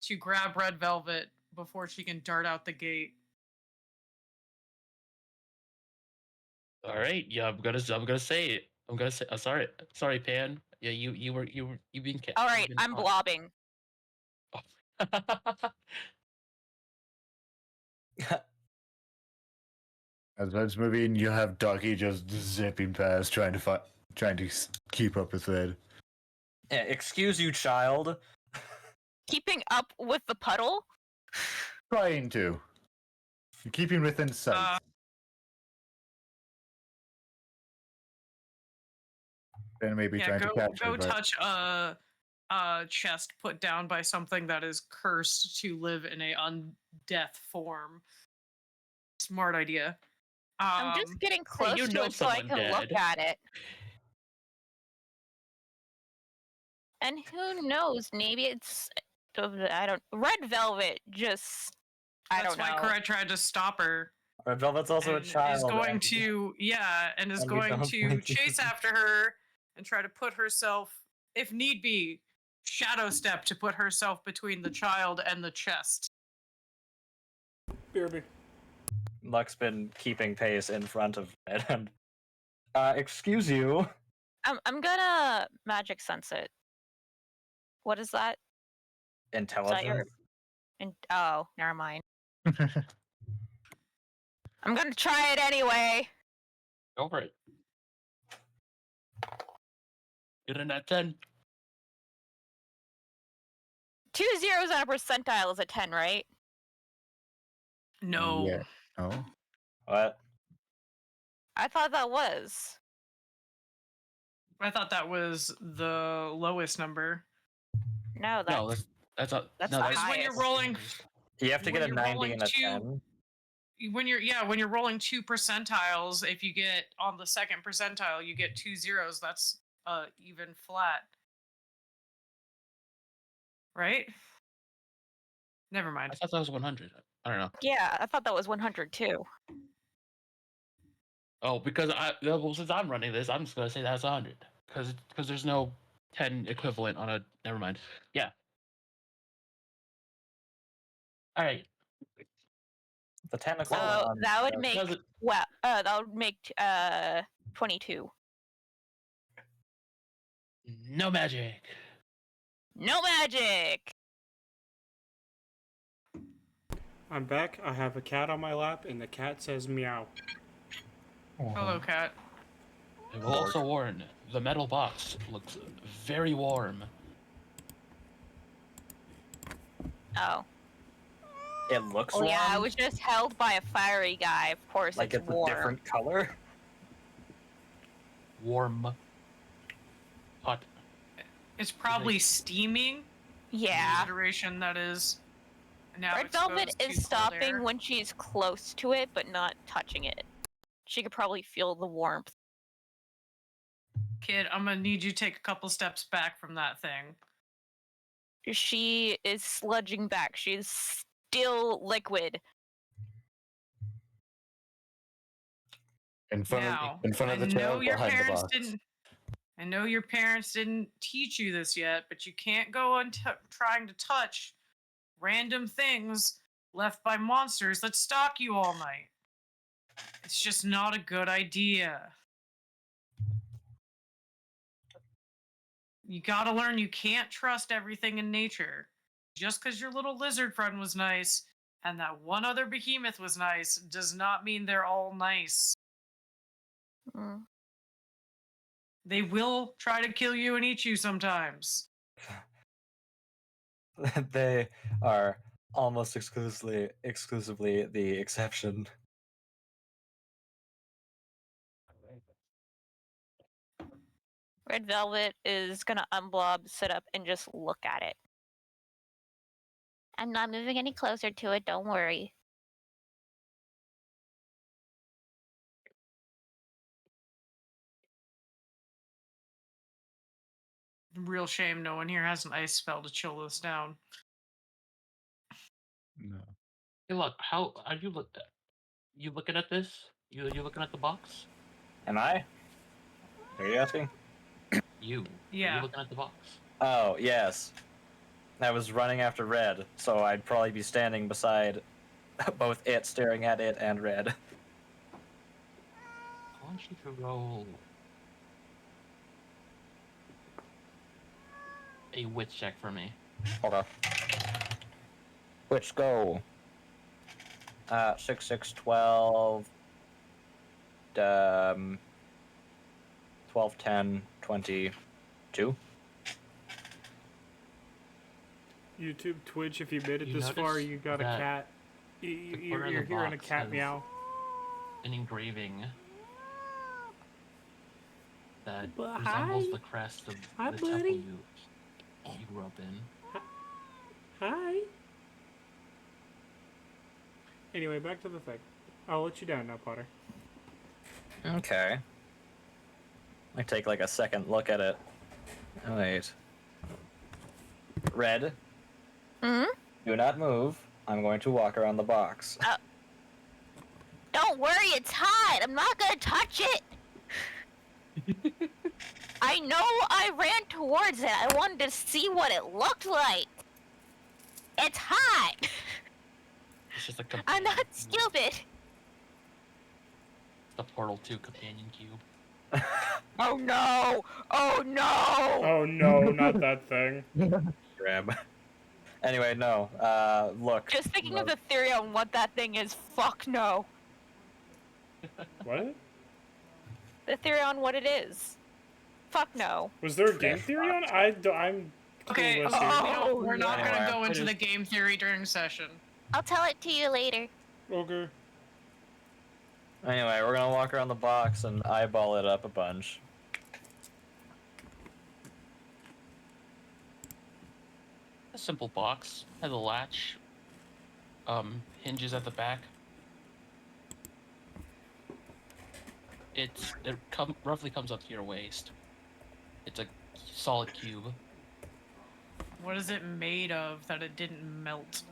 to grab Red Velvet before she can dart out the gate. All right, yeah, I'm gonna say it. I'm gonna say. Sorry, Pan. Yeah, you been. All right, I'm blobbing. As Red's moving, you have Ducky just zipping past, trying to keep up with Red. Yeah, excuse you, child. Keeping up with the puddle. Trying to. Keeping within sight. And maybe Yeah, trying to catch go her. But touch a chest put down by something that is cursed to live in a undeath form. Smart idea. I'm just getting close you to know it so I someone can look dead. at it. And who knows? Maybe it's I don't. Red velvet just. I That's don't know. why Karai tried to stop her. Red Velvet's also a And child. is going and- to and is and we going don't to think- chase after her and try to put herself, if need be, shadow step to put herself between the child and the chest. BRB. Luck's been keeping pace in front of Red. And, excuse you. I'm gonna magic sense it. What is that? Intelligence. Oh, never mind. I'm gonna try it anyway. Go for it. Get in that 10. 2 zeros on a percentile is a 10, right? No. Yeah. Oh. What? I thought that was. I thought that was the lowest number. No, that's No, that's a that's no, the Because when you're highest. rolling You have to When get a you're 90 rolling and a two- 10. when you're rolling 2 percentiles, if you get on the second percentile, you get 2 zeros. That's even flat. Right? Never I mind. thought that was 100. I don't know. Yeah, I thought that was 100 too. Oh, because since I'm running this, I'm just gonna say that's 100. Because there's no 10 equivalent on a. Never mind. Yeah. All right. The 10 So equivalent on that would the- make Does it- that would make 22. No magic. No magic. I'm back. I have a cat on my lap, and the cat says meow. Hello, cat. I will also warn, the metal box looks very warm. Oh. It looks Oh warm. yeah, it was just held by a fiery guy. Of course, like it's it's a warm. different color. Warm. Hot. It's probably steaming. Yeah. Consideration that is now Red Velvet exposed to is cold stopping air. when she's close to it, but not touching it. She could probably feel the warmth. Kid, I'm gonna need you to take a couple steps back from that thing. She is sludging back. She's still liquid. In front Now, of I the know child your behind the parents box. didn't. I know your parents didn't teach you this yet, but you can't go on trying to touch random things left by monsters that stalk you all night. It's just not a good idea. You gotta learn you can't trust everything in nature. Just because your little lizard friend was nice and that one other behemoth was nice does not mean they're all nice. Mm. They will try to kill you and eat you sometimes. They are almost exclusively the exception. Red Velvet is gonna unblob, sit up, and just look at it. I'm not moving any closer to it, don't worry. Real shame no one here has an ice spell to chill this down. No. Hey, look. How are you look? You looking at this? You looking at the box? Am I? Are you asking? You. Are Yeah. you looking at the box? Oh, yes. I was running after Red, so I'd probably be standing beside both it, staring at it, and Red. I want you to roll a wit check for me. Hold on. Which go? 6, 6, 12. 12, 10, 22. YouTube, Twitch, if you made it You this far, notice you got a that cat. the You're corner of the hearing a box cat has meow. An engraving that Well, resembles hi. the crest of Hi, the temple buddy. you grew up in. Hi. Anyway, back to the thing. I'll let you down now, Potter. Okay. I take like a second look at it. Oh, wait. Red, Hmm? do not move. I'm going to walk around the box. Don't worry, it's hot. I'm not gonna touch it. I know I ran towards it. I wanted to see what it looked like. It's hot. It's just a I'm not companion cube. stupid. The Portal 2 companion cube. Oh no! Oh no! Oh no, not that thing. Grab. Anyway, no. Look. Just thinking of look. the theory on what that thing is. Fuck no. What? The theory on what it is. Fuck no. Was there a game theory on it? I'm Okay, clueless okay, here. we're not Anyway, gonna go it into is- the game theory during session. I'll tell it to you later. Okay. Anyway, we're gonna walk around the box and eyeball it up a bunch. A simple box has a latch. Hinges at the back. It roughly comes up to your waist. It's a solid cube. What is it made of that it didn't melt?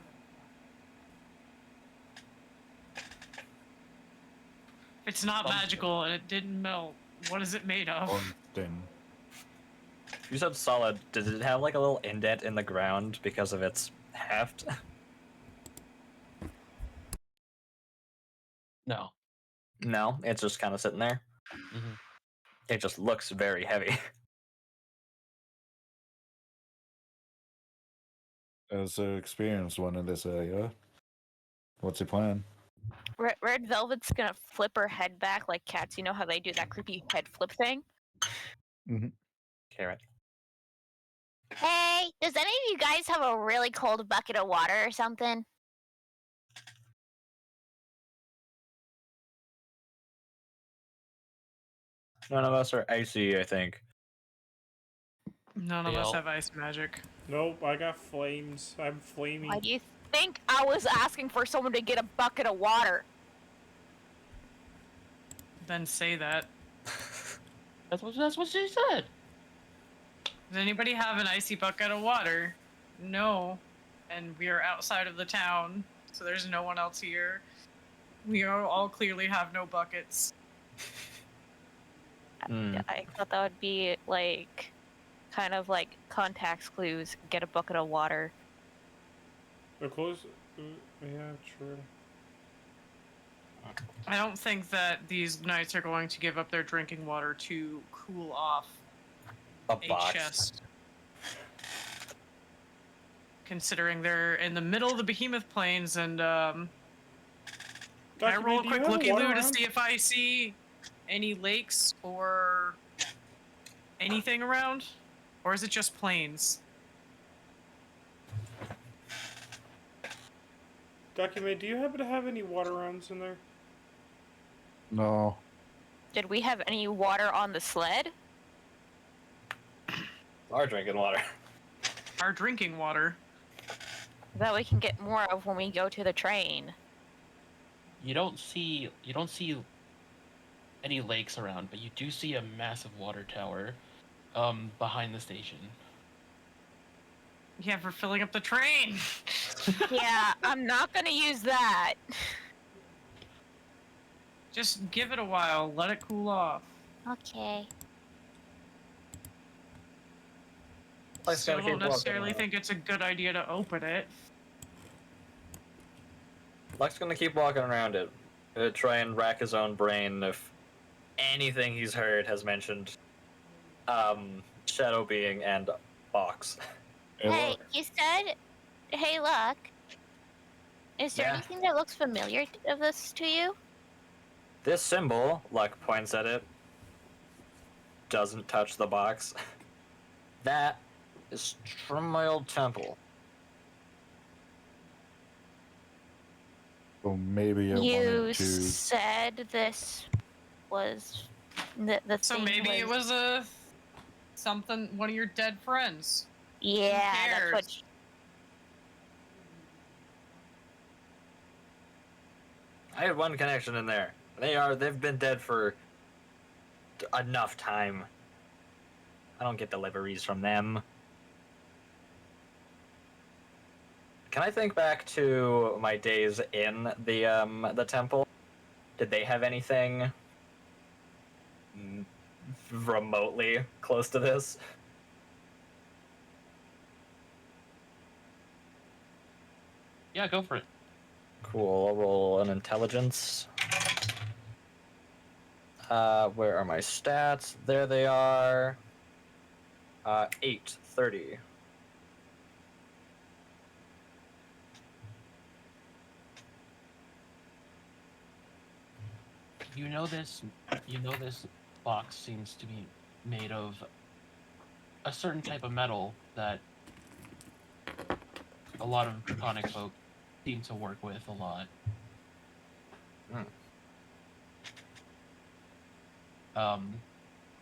If it's not Something. magical and it didn't melt, what is it made of? Tungsten. You said solid. Did it have like a little indent in the ground because of its heft? No. No, it's just kind of sitting there. hmm It just looks very heavy. As an experienced one in this area, what's your plan? Red Velvet's gonna flip her head back like cats. You know how they do that creepy head flip thing? Okay, right. Hey, does any of you guys have a really cold bucket of water or something? None of us are icy, I think. None of They us all- have ice magic. Nope, I got flames. I'm Why flamey. do you think I was asking for someone to get a bucket of water? Then say that. That's what she said. Does anybody have an icy bucket of water? No. And we are outside of the town, so there's no one else here. We all clearly have no buckets. Hmm. I thought that would be like, kind of like context clues. Get a bucket of water. They're close. Yeah, true. I don't think that these knights are going to give up their drinking water to cool off A a box. chest. Considering they're in the middle of the Behemoth Plains, and can I Document, roll a do you quick have looky water loo to around? see if I see any lakes or anything around? Or is it just plains? Document, do you happen to have any water rounds in there? No. Did we have any water on the sled? Our drinking water. Our drinking water. That we can get more of when we go to the train. You don't see any lakes around, but you do see a massive water tower behind the station. Yeah, for filling up the train. Yeah, I'm not gonna use that. Just give it a while. Let it cool off. Okay. Like, Still gotta don't keep necessarily walking. think it's a good idea to open it. Luck's gonna keep walking around it. Try and rack his own brain if anything he's heard has mentioned shadow being and box. Hey, Look, you said, hey, look. Is there Yeah. anything that looks familiar of this to you? This symbol, Luck points at it, doesn't touch the box. That is from my old temple. well, maybe I You wanted to. said this was the So thing maybe it was one of your dead friends. Yeah, that's cares? what. I had one connection in there. They've been dead for enough time. I don't get deliveries from them. Can I think back to my days in the temple? Did they have anything remotely close to this? Yeah, go for it. Cool. I'll roll an intelligence. Where are my stats? There they are. 830. You know this box seems to be made of a certain type of metal that a lot of draconic folk seem to work with a lot.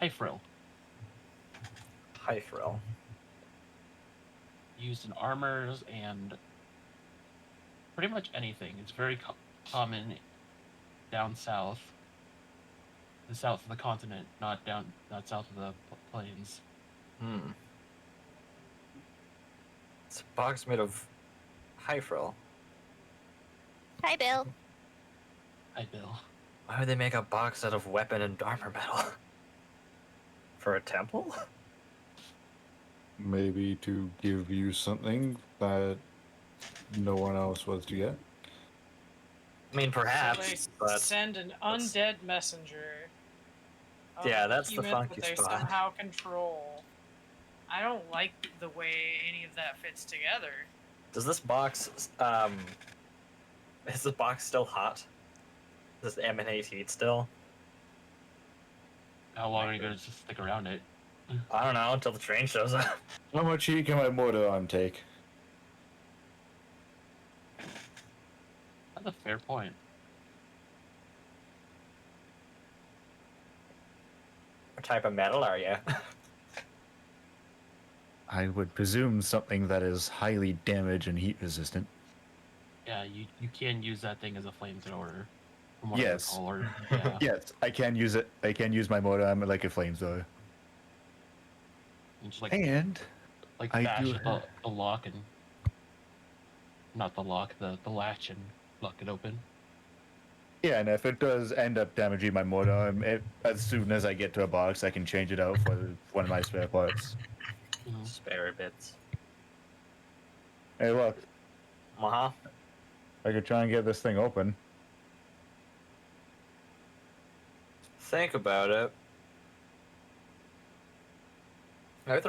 Hyfril, Hythril. used in armors and pretty much anything. It's very common down south, the south of the continent, not south of the plains. It's a box made of Hythril. Hi, Bill. Hi, Bill. Why would they make a box out of weapon and armor metal? For a temple? maybe to give you something that no one else was to get. I mean, So perhaps, they but send an undead messenger. Of yeah, a that's the behemoth funky that they spot. somehow control. I don't like the way any of that fits together. Does this box, is the box still hot? Does it emanate heat still? How long are you going to stick around it? I don't know, until the train shows up. How much heat can my motor on take? That's a fair point. What type of metal are you? I would presume something that is highly damage and heat resistant. Yeah, you can use that thing as a flamethrower. From what Yes. I recall, or yeah. Yes, I can use it. I can use my motor armor like a flamethrower. And just And I bash do at the lock and not the lock, the latch and lock it open. yeah, and if it does end up damaging my motor arm, as soon as I get to a box, I can change it out for one of my spare parts. Mhm. Spare bits. Hey, look, Uh-huh. I could try and get this thing open. Think about it. I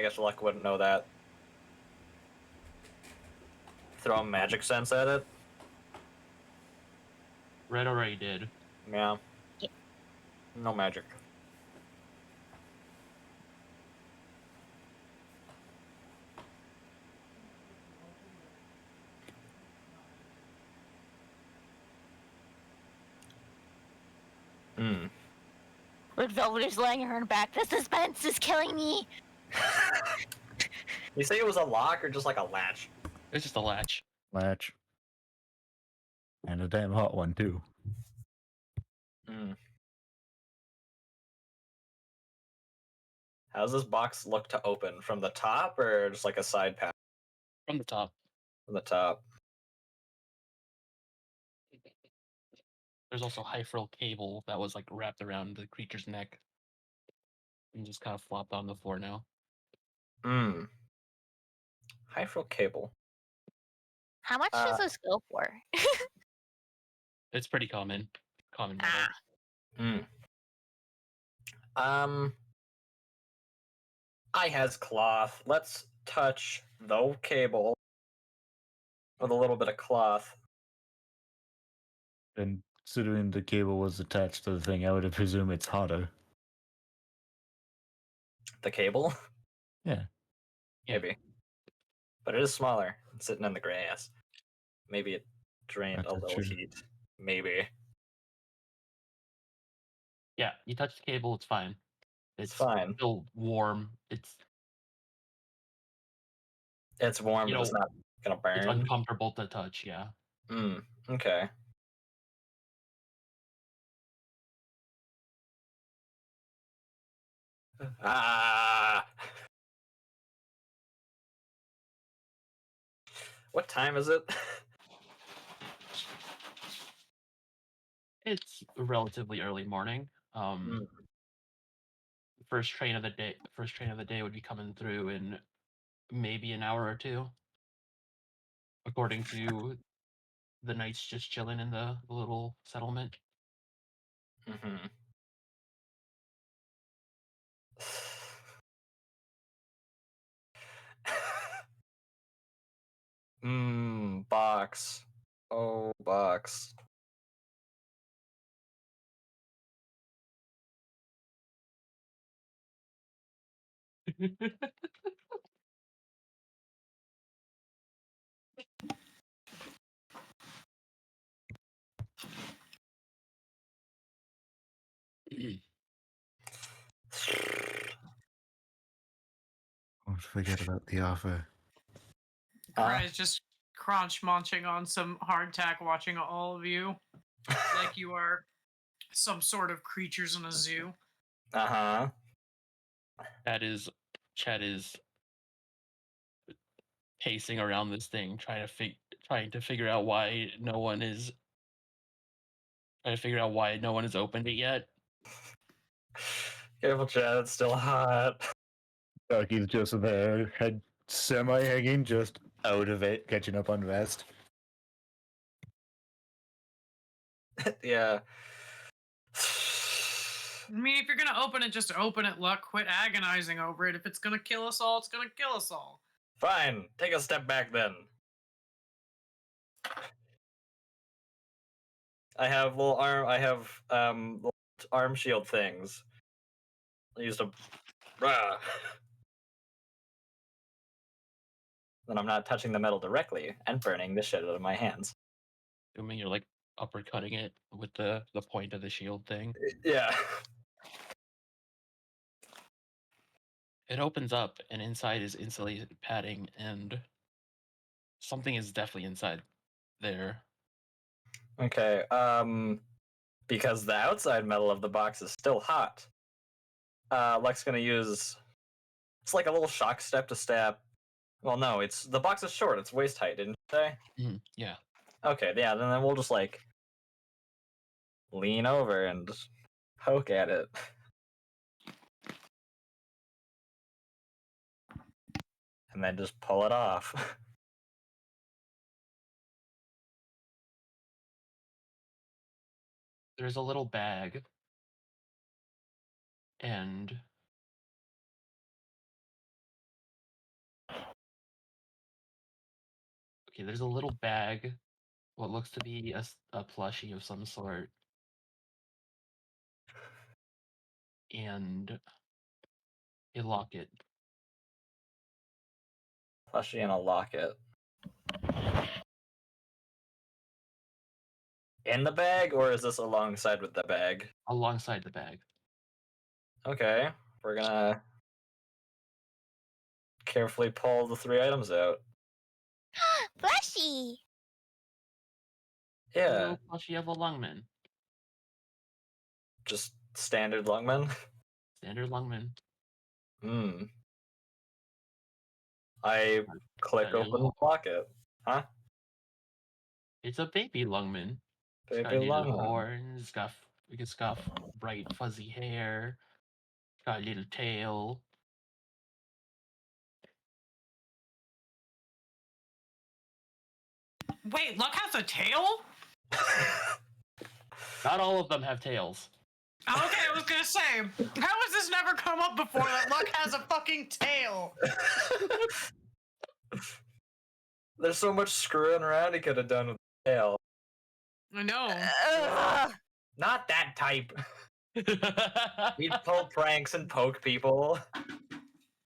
guess Luck wouldn't know that. Throw a magic sense at it? Red already did. Yeah. Yeah. No magic. Hmm. Red Velvet is laying her back. The suspense is killing me. You say it was a lock or just like a latch? It's just a latch. Latch. And a damn hot one, too. Hmm. How's this box look to open? From the top or just like a side pass? From the top. From the top. There's also hyfril cable that was like wrapped around the creature's neck and just kind of flopped on the floor now. Hmm. Hyfril cable. How much does this go for? It's pretty common. Common metal. Ah. Hmm. I has cloth. Let's touch the cable with a little bit of cloth. And considering the cable was attached to the thing, I would presume it's hotter. The cable? Yeah. Yeah. Maybe. But it is smaller. It's sitting in the grass. Maybe it drained That's a little true. heat. Maybe. Yeah, you touch the cable, it's fine. It's fine. Still warm. It's It's warm, You but it's know, not gonna it's burn. uncomfortable to touch, yeah. Okay. Ah! What time is it? It's a relatively early morning. First train of the day would be coming through in maybe an hour or two, according to the knights just chilling in the little settlement. Mm-hmm. Box. Oh, box. Don't forget about the offer. Cry's just crunch munching on some hardtack, watching all of you like you are some sort of creatures in a zoo. Uh-huh. Chad is pacing around this thing, trying to figure out why no one is opened it yet. Careful, Chad. It's still hot. Like he's just there, head semi hanging, just out of it, catching up on vest. Yeah. I mean, if you're gonna open it, just open it, Luck. Quit agonizing over it. If it's gonna kill us all, it's gonna kill us all. Fine. Take a step back then. I have little arm. I have little arm shield things. I used to. Then I'm not touching the metal directly and burning the shit out of my hands. Assuming you're like uppercutting it with the point of the shield thing. Yeah. It opens up, and inside is insulated padding, and something is definitely inside there. Okay. Because the outside metal of the box is still hot. Luck's gonna use. It's like a little shock step to stab. Well, no, it's the box is short. It's waist height, didn't you say? Yeah. Okay, yeah. Then we'll just like lean over and just poke at it. And then just pull it off. There's a little bag, and okay, there's a little bag, what looks to be a plushie of some sort, and a locket. Plushie and a locket. In the bag, or is this alongside with the bag? Alongside the bag. Okay, we're gonna carefully pull the 3 items out. Fleshy. A Yeah, little plushie of a lungman. just standard lungman. Standard lungman. Hmm. I click your open the little- pocket. Huh? It's a baby lungman. It's got Baby little lungman. horns. It's got bright fuzzy hair. It's got a little tail. Wait, Luck has a tail? Not all of them have tails. Okay, I was gonna say, how has this never come up before that Luck has a fucking tail? There's so much screwing around he could have done with the tail. I know. Ugh. Not that type. He'd pull pranks and poke people.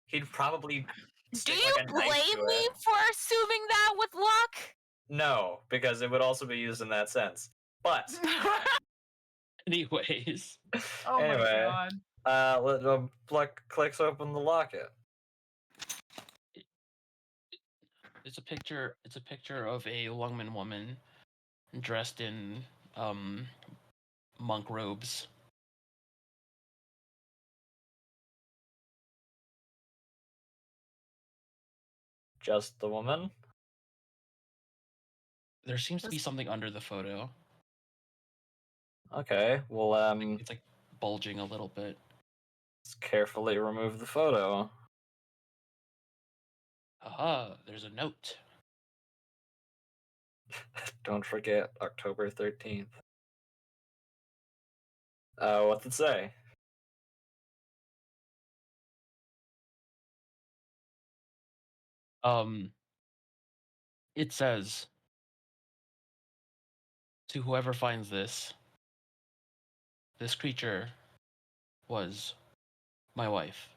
He'd probably Do stick you like a knife to blame me it. for assuming that with luck? No, because it would also be used in that sense. But Anyways, Oh anyway, my god. Pluck clicks open the locket. it's a picture of a lungman woman dressed in monk robes. Just the woman. There seems to be something under the photo. Okay, well, It's like bulging a little bit. let's carefully remove the photo. Aha, there's a note. Don't forget October 13th. What's it say? It says, to whoever finds this creature was my wife.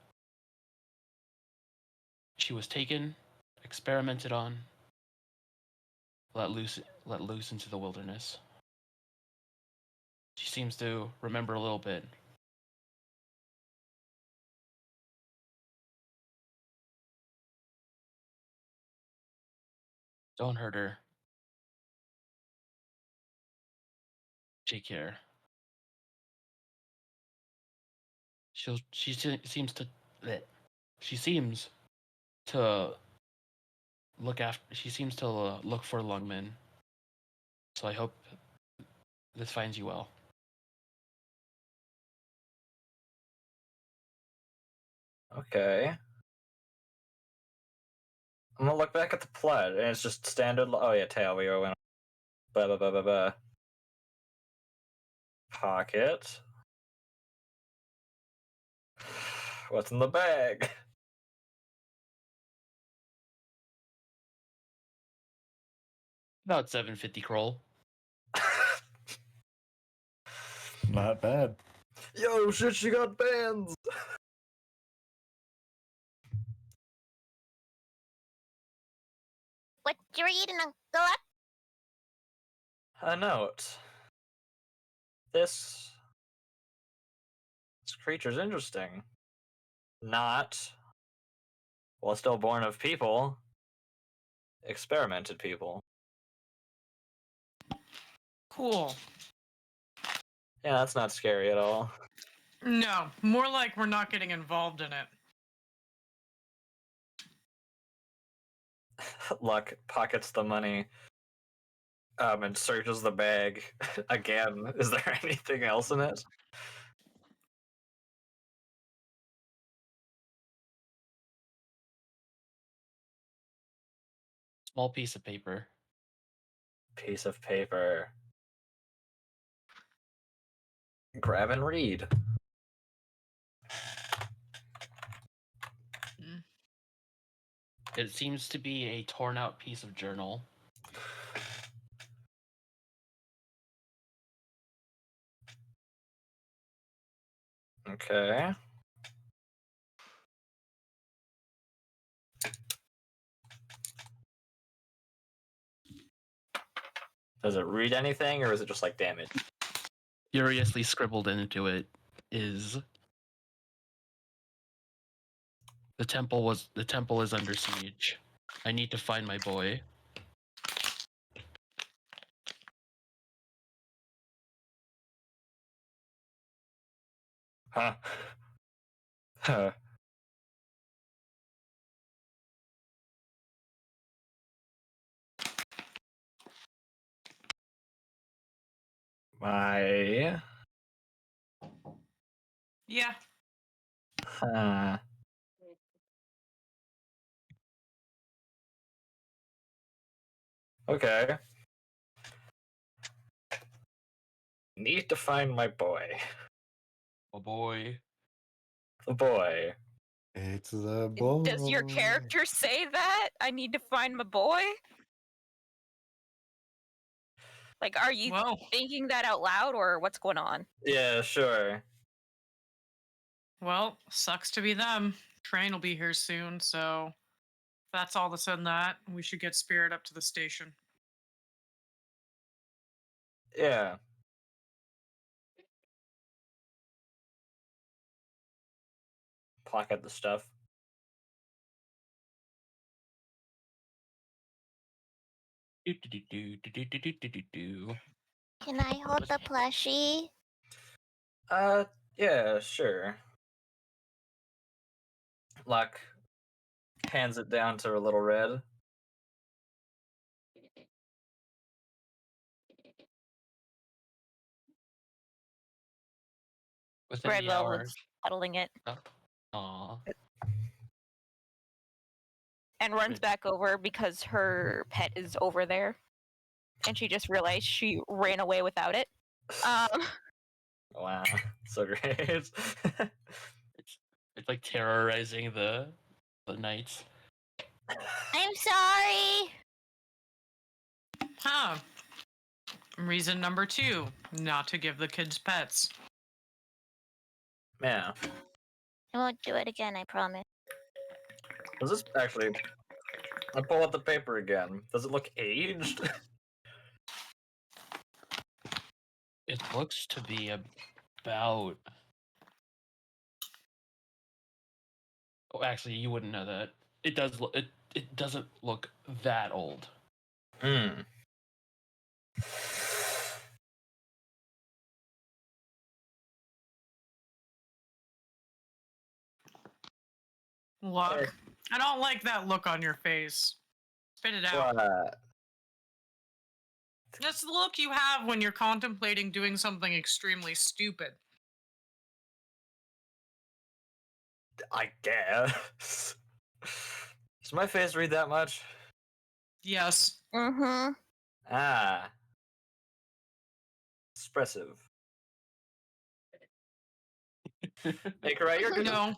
She was taken, experimented on, let loose into the wilderness. She seems to remember a little bit. Don't hurt her. Take care. She seems to bleh. She seems to look for lungmen. So I hope this finds you well. Okay. I'm gonna look back at the plot, and it's just standard. Oh yeah, tail. We went. Blah blah blah blah blah. Pocket. What's in the bag? About 750 kroll. Not bad. Yo, shit, she got bands. What you reading, Uncle? A note. This creature's interesting. Not, well, still born of people. Experimented people. Cool. Yeah, that's not scary at all. No, more like we're not getting involved in it. Luck pockets the money. And searches the bag again. Is there anything else in it? Small piece of paper. Piece of paper. Grab and read. It seems to be a torn out piece of journal. Okay. Does it read anything, or is it just like damage? Furiously scribbled into it is the temple is under siege. I need to find my boy. Huh. Huh. My. Yeah. Huh. Okay. Need to find my boy. Oh boy. The boy. It's the boy. Does your character say that? I need to find my boy? Like, are you Whoa. thinking that out loud, or what's going on? Yeah, sure. Well, sucks to be them. Train will be here soon, so if that's all that's in that, we should get Spirit up to the station. Yeah. Pocket the stuff. Do do do do do do do do do do. Can I hold the plushie? Yeah, sure. Luck hands it down to her little red. Within Red the hour. Velvet's cuddling it Aw. and runs back over because her pet is over there. And she just realized she ran away without it. Wow, so great. It's like terrorizing the knights. I'm sorry. Huh. Reason number 2, not to give the kids pets. Yeah. I won't do it again, I promise. Does this actually? I pull out the paper again. Does it look aged? It looks to be about. Oh, actually, you wouldn't know that. It does. It doesn't look that old. Hmm. Look. I don't like that look on your face. Spit it out. What? That's the look you have when you're contemplating doing something extremely stupid. I guess. Does my face read that much? Yes. Mm-hmm. Ah. Expressive. Hey, Karai, you're good. No.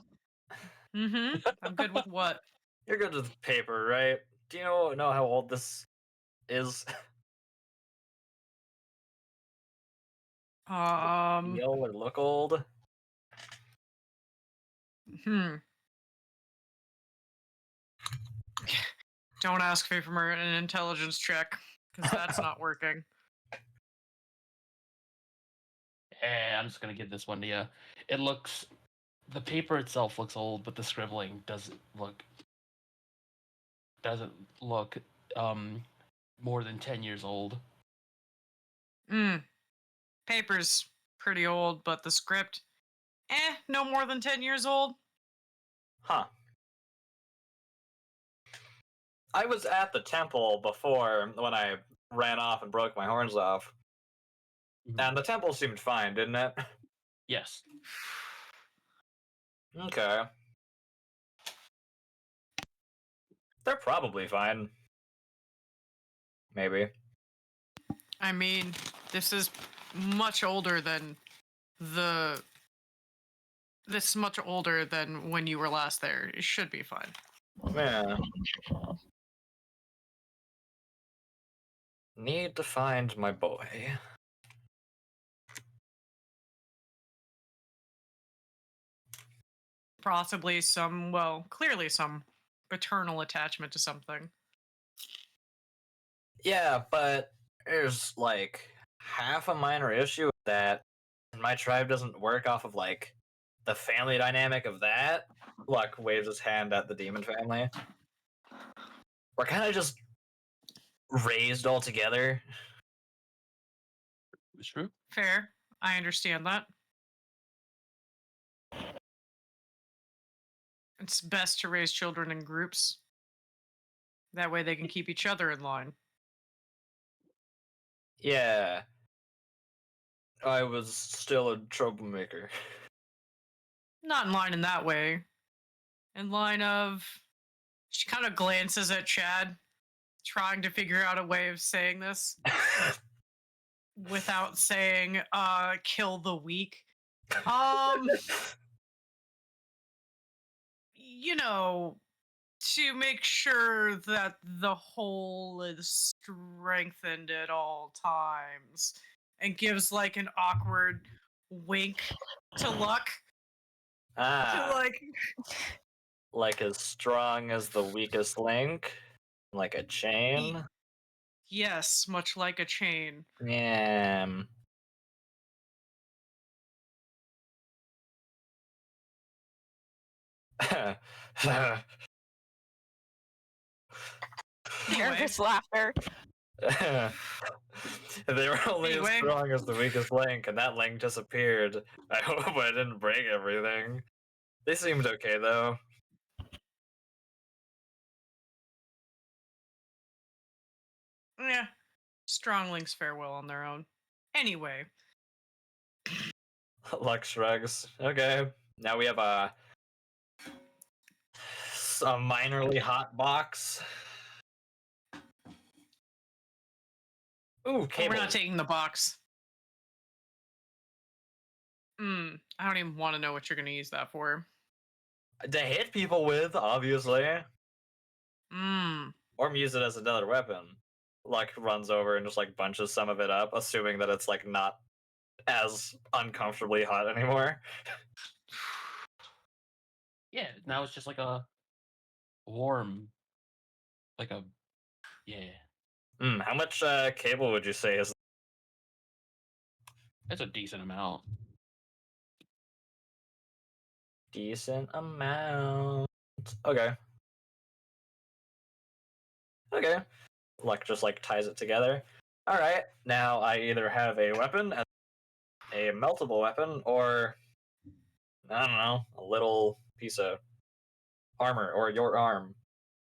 Mm-hmm. I'm good with what? You're good with paper, right? Do you know how old this is? Feel or look old? Hmm. Don't ask me for an intelligence check, because that's not working. I'm just gonna give this one to you. It looks, the paper itself looks old, but the scribbling doesn't look more than 10 years old. Paper's pretty old, but the script, no more than 10 years old. Huh. I was at the temple before when I ran off and broke my horns off. And the temple seemed fine, didn't it? Yes. Okay. They're probably fine. Maybe. I mean, this is much older than the. This is much older than when you were last there. It should be fine. Yeah. Need to find my boy. Possibly clearly some paternal attachment to something. Yeah, but there's like half a minor issue with that. And my tribe doesn't work off of like the family dynamic of that. Luck waves his hand at the demon family. We're kind of just raised all together. It's true. Fair. I understand that. It's best to raise children in groups. That way they can keep each other in line. Yeah. I was still a troublemaker. Not in line in that way. In line of. She kind of glances at Chad, trying to figure out a way of saying this without saying, kill the weak. You know, to make sure that the whole is strengthened at all times. And gives like an awkward wink to Luck. Ah, like as strong as the weakest link, like a chain. Yes, much like a chain. Yeah. Nervous laughter. They were only Anyway. as strong as the weakest link, and that link disappeared. I hope I didn't break everything. They seemed okay, though. Yeah, strong links fare well on their own. Anyway, Luck shrugs. Okay, now we have a minorly hot box. Ooh, cable. we're not taking the box. I don't even want to know what you're going to use that for. To hit people with, obviously. Mmm. Or use it as another weapon. Luck runs over and just like bunches some of it up, assuming that it's like not as uncomfortably hot anymore. Yeah, now it's just like a warm, like a, yeah. How much cable would you say is? It's a decent amount. Decent amount. Okay. Okay. Luck just like ties it together. All right. Now I either have a weapon, a meltable weapon, or I don't know, a little piece of armor or your arm.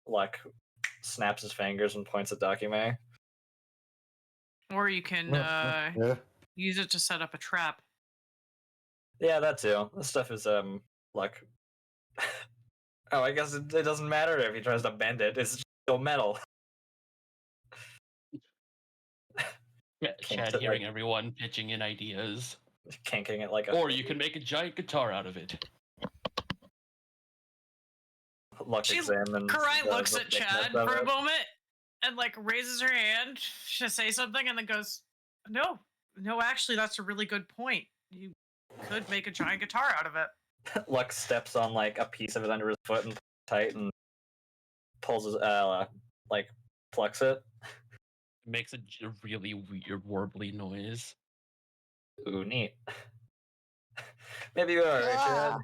Luck snaps his fingers and points at Dakime. Or you can Yeah. use it to set up a trap. Yeah, that too. This stuff is like Oh, I guess it doesn't matter if he tries to bend it. It's still metal. Yeah, Kinks Chad it hearing like everyone pitching in ideas. kinking it like a. Or you can make a giant guitar out of it. Lux She examines. Karai the- looks the at thickness Chad of for a it. moment and like raises her hand to say something and then goes, "No, no, actually, that's a really good point. You could make a giant guitar out of it." Lux steps on like a piece of it under his foot and tight and pulls his like plucks it. It makes a really weird warbly noise. Ooh, neat. Maybe you are right, Chad. Ah.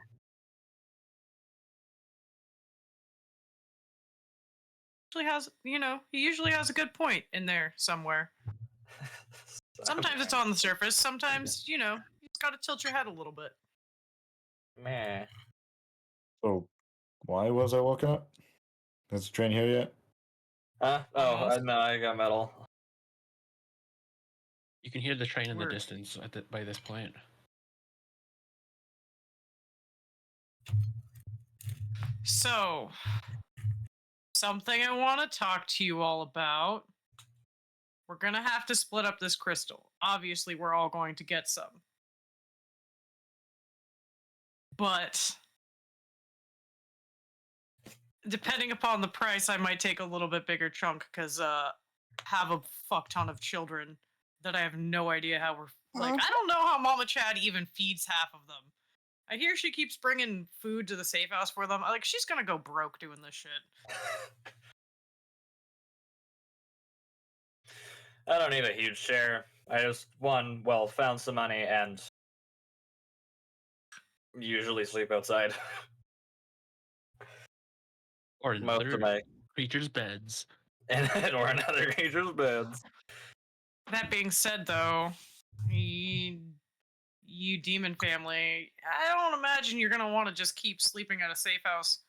Usually has, he usually has a good point in there somewhere. Sometimes it's on the surface. Sometimes, you just got to tilt your head a little bit. Meh. So, why was I walking up? Is the train here yet? Huh? Oh, Almost. no, I got metal. You can hear the train in the Weird. distance by this point. So, something I want to talk to you all about. We're going to have to split up this crystal. Obviously, we're all going to get some. But depending upon the price, I might take a little bit bigger chunk because have a fuck ton of children that I have no idea how we're like. I don't know how Mama Chad even feeds half of them. I hear she keeps bringing food to the safe house for them. Like she's gonna go broke doing this shit. I don't need a huge share. I just found some money and usually sleep outside. Or in Most other of my creatures' beds. and or in other creatures' beds. That being said, though, you demon family, I don't imagine you're gonna want to just keep sleeping at a safe house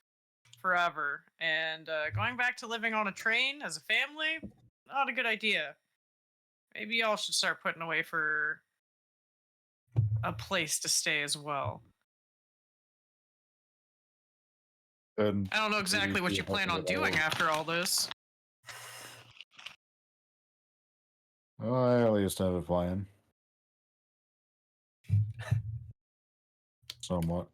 forever. And going back to living on a train as a family, not a good idea. Maybe y'all should start putting away for a place to stay as well. And I don't know exactly what you plan on doing after all this. I at least have a plan. Somewhat.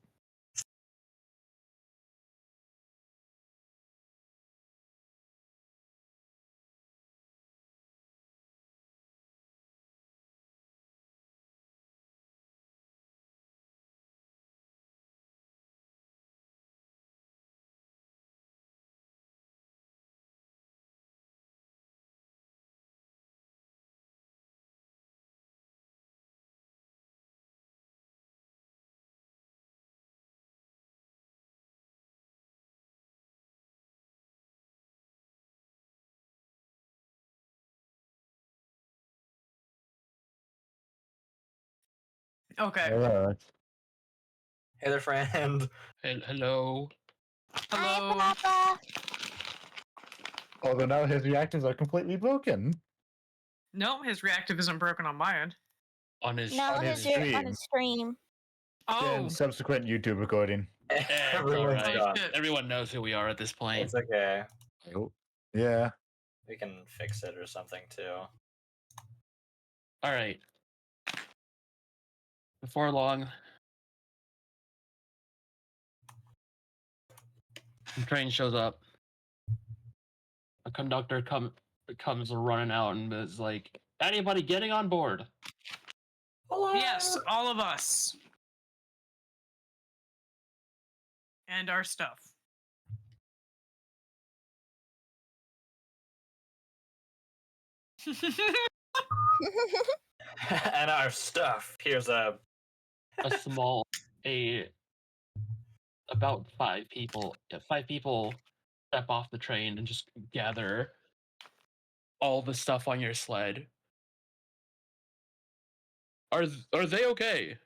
Okay. Alright. Hey there, friend. Hello. Hello. Hi, Papa. Although now his reactors are completely broken. No, his reactive isn't broken on my end. On his No, On his his on stream. his stream. Oh, And subsequent YouTube recording. It's Everyone's alright. gone. shit. Everyone knows who we are at this point. It's okay. Oh. Yeah. We can fix it or something too. Alright. Before long, the train shows up. A conductor comes running out and is like, "Anybody getting on board?" Hello. Yes, all of us. And our stuff. And our stuff. Here's a. About 5 people. 5 people step off the train and just gather all the stuff on your sled. Are they okay?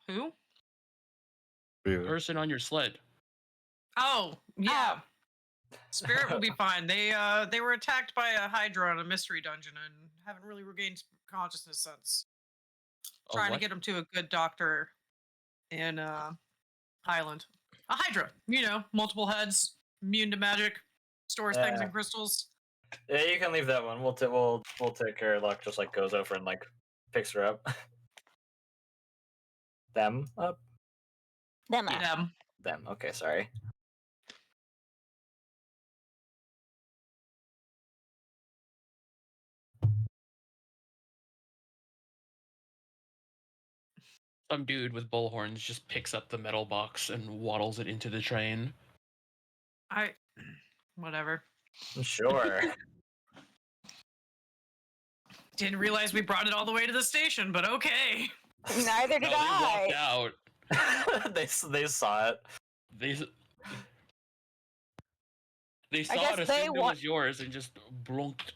Who? Weird. Person on your sled. Oh, yeah. Spirit will be fine. They were attacked by a Hydra in a mystery dungeon and haven't really regained consciousness since. Oh, Trying to what? get him to a good doctor in Island. A Hydra. You know, multiple heads, immune to magic, stores things Yeah. in crystals. Yeah, you can leave that one. We'll take care. Luck just like goes over and like picks her up. Them up. Them Yeah. up. Them. Okay, sorry. Some dude with bullhorns just picks up the metal box and waddles it into the train. Whatever. Sure. Didn't realize we brought it all the way to the station, but okay. Neither No, did they walked I. out. they saw it. They saw guess it, they assumed it wa- was yours, and just blunked.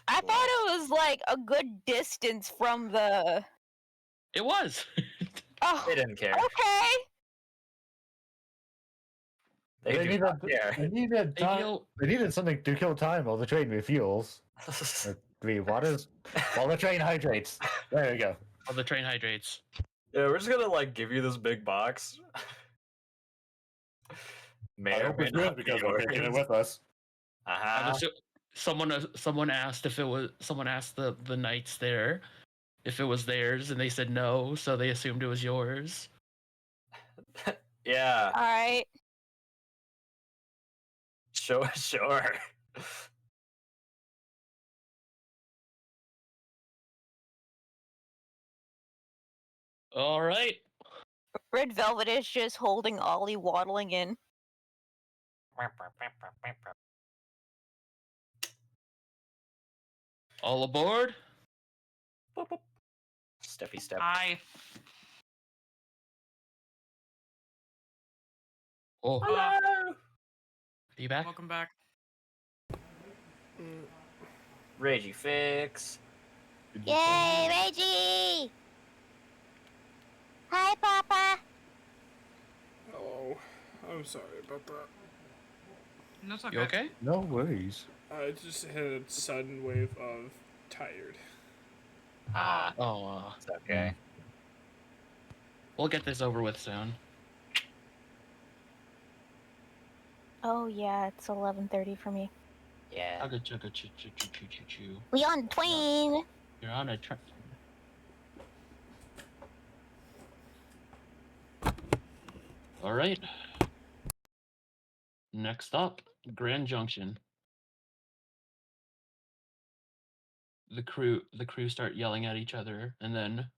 I thought it was like a good distance from the. It was. Oh, They didn't care. okay. They do not care. They needed They time. feel They needed something to kill time while the train refuels. While the train hydrates. There we go. all the train hydrates. Yeah, we're just gonna like give you this big box. May I or hope may it's good not be because we're taking it yours. with us. Uh-huh. Someone asked if it was. Someone asked the knights there if it was theirs, and they said no, so they assumed it was yours. Yeah, All right. sure. All right. Red Velvet is just holding Ollie waddling in. All aboard. Boop, boop. Steppy step. Oh, Hello. are you back? Welcome back. Ragey fix. Yay, Reggie! Hi, Papa. Oh, I'm sorry about that. That's okay. You okay? No worries. I just had a sudden wave of tired. Ah, Oh, it's okay. we'll get this over with soon. Oh yeah, it's 11:30 for me. Yeah. Chugga chugga choo choo choo choo choo choo. We on tween. You're on a train. All right. Next up, Grand Junction. The crew start yelling at each other, and then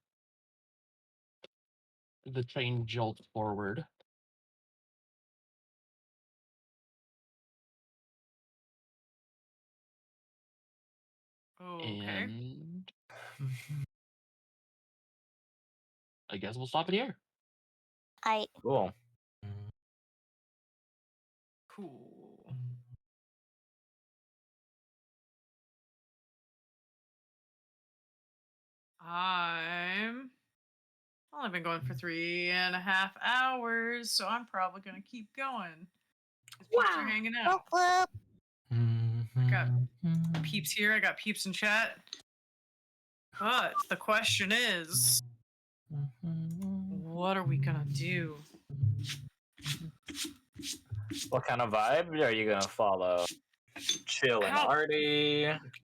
the train jolts forward. Okay. And I guess we'll stop it here. I Cool. Cool. I'm only been going for 3.5 hours, so I'm probably gonna keep going. 'Cause peeps are hanging whoop out. whoop. I got peeps here. I got peeps in chat. But the question is, what are we gonna do? What kind of vibe are you gonna follow? Chill and How- arty.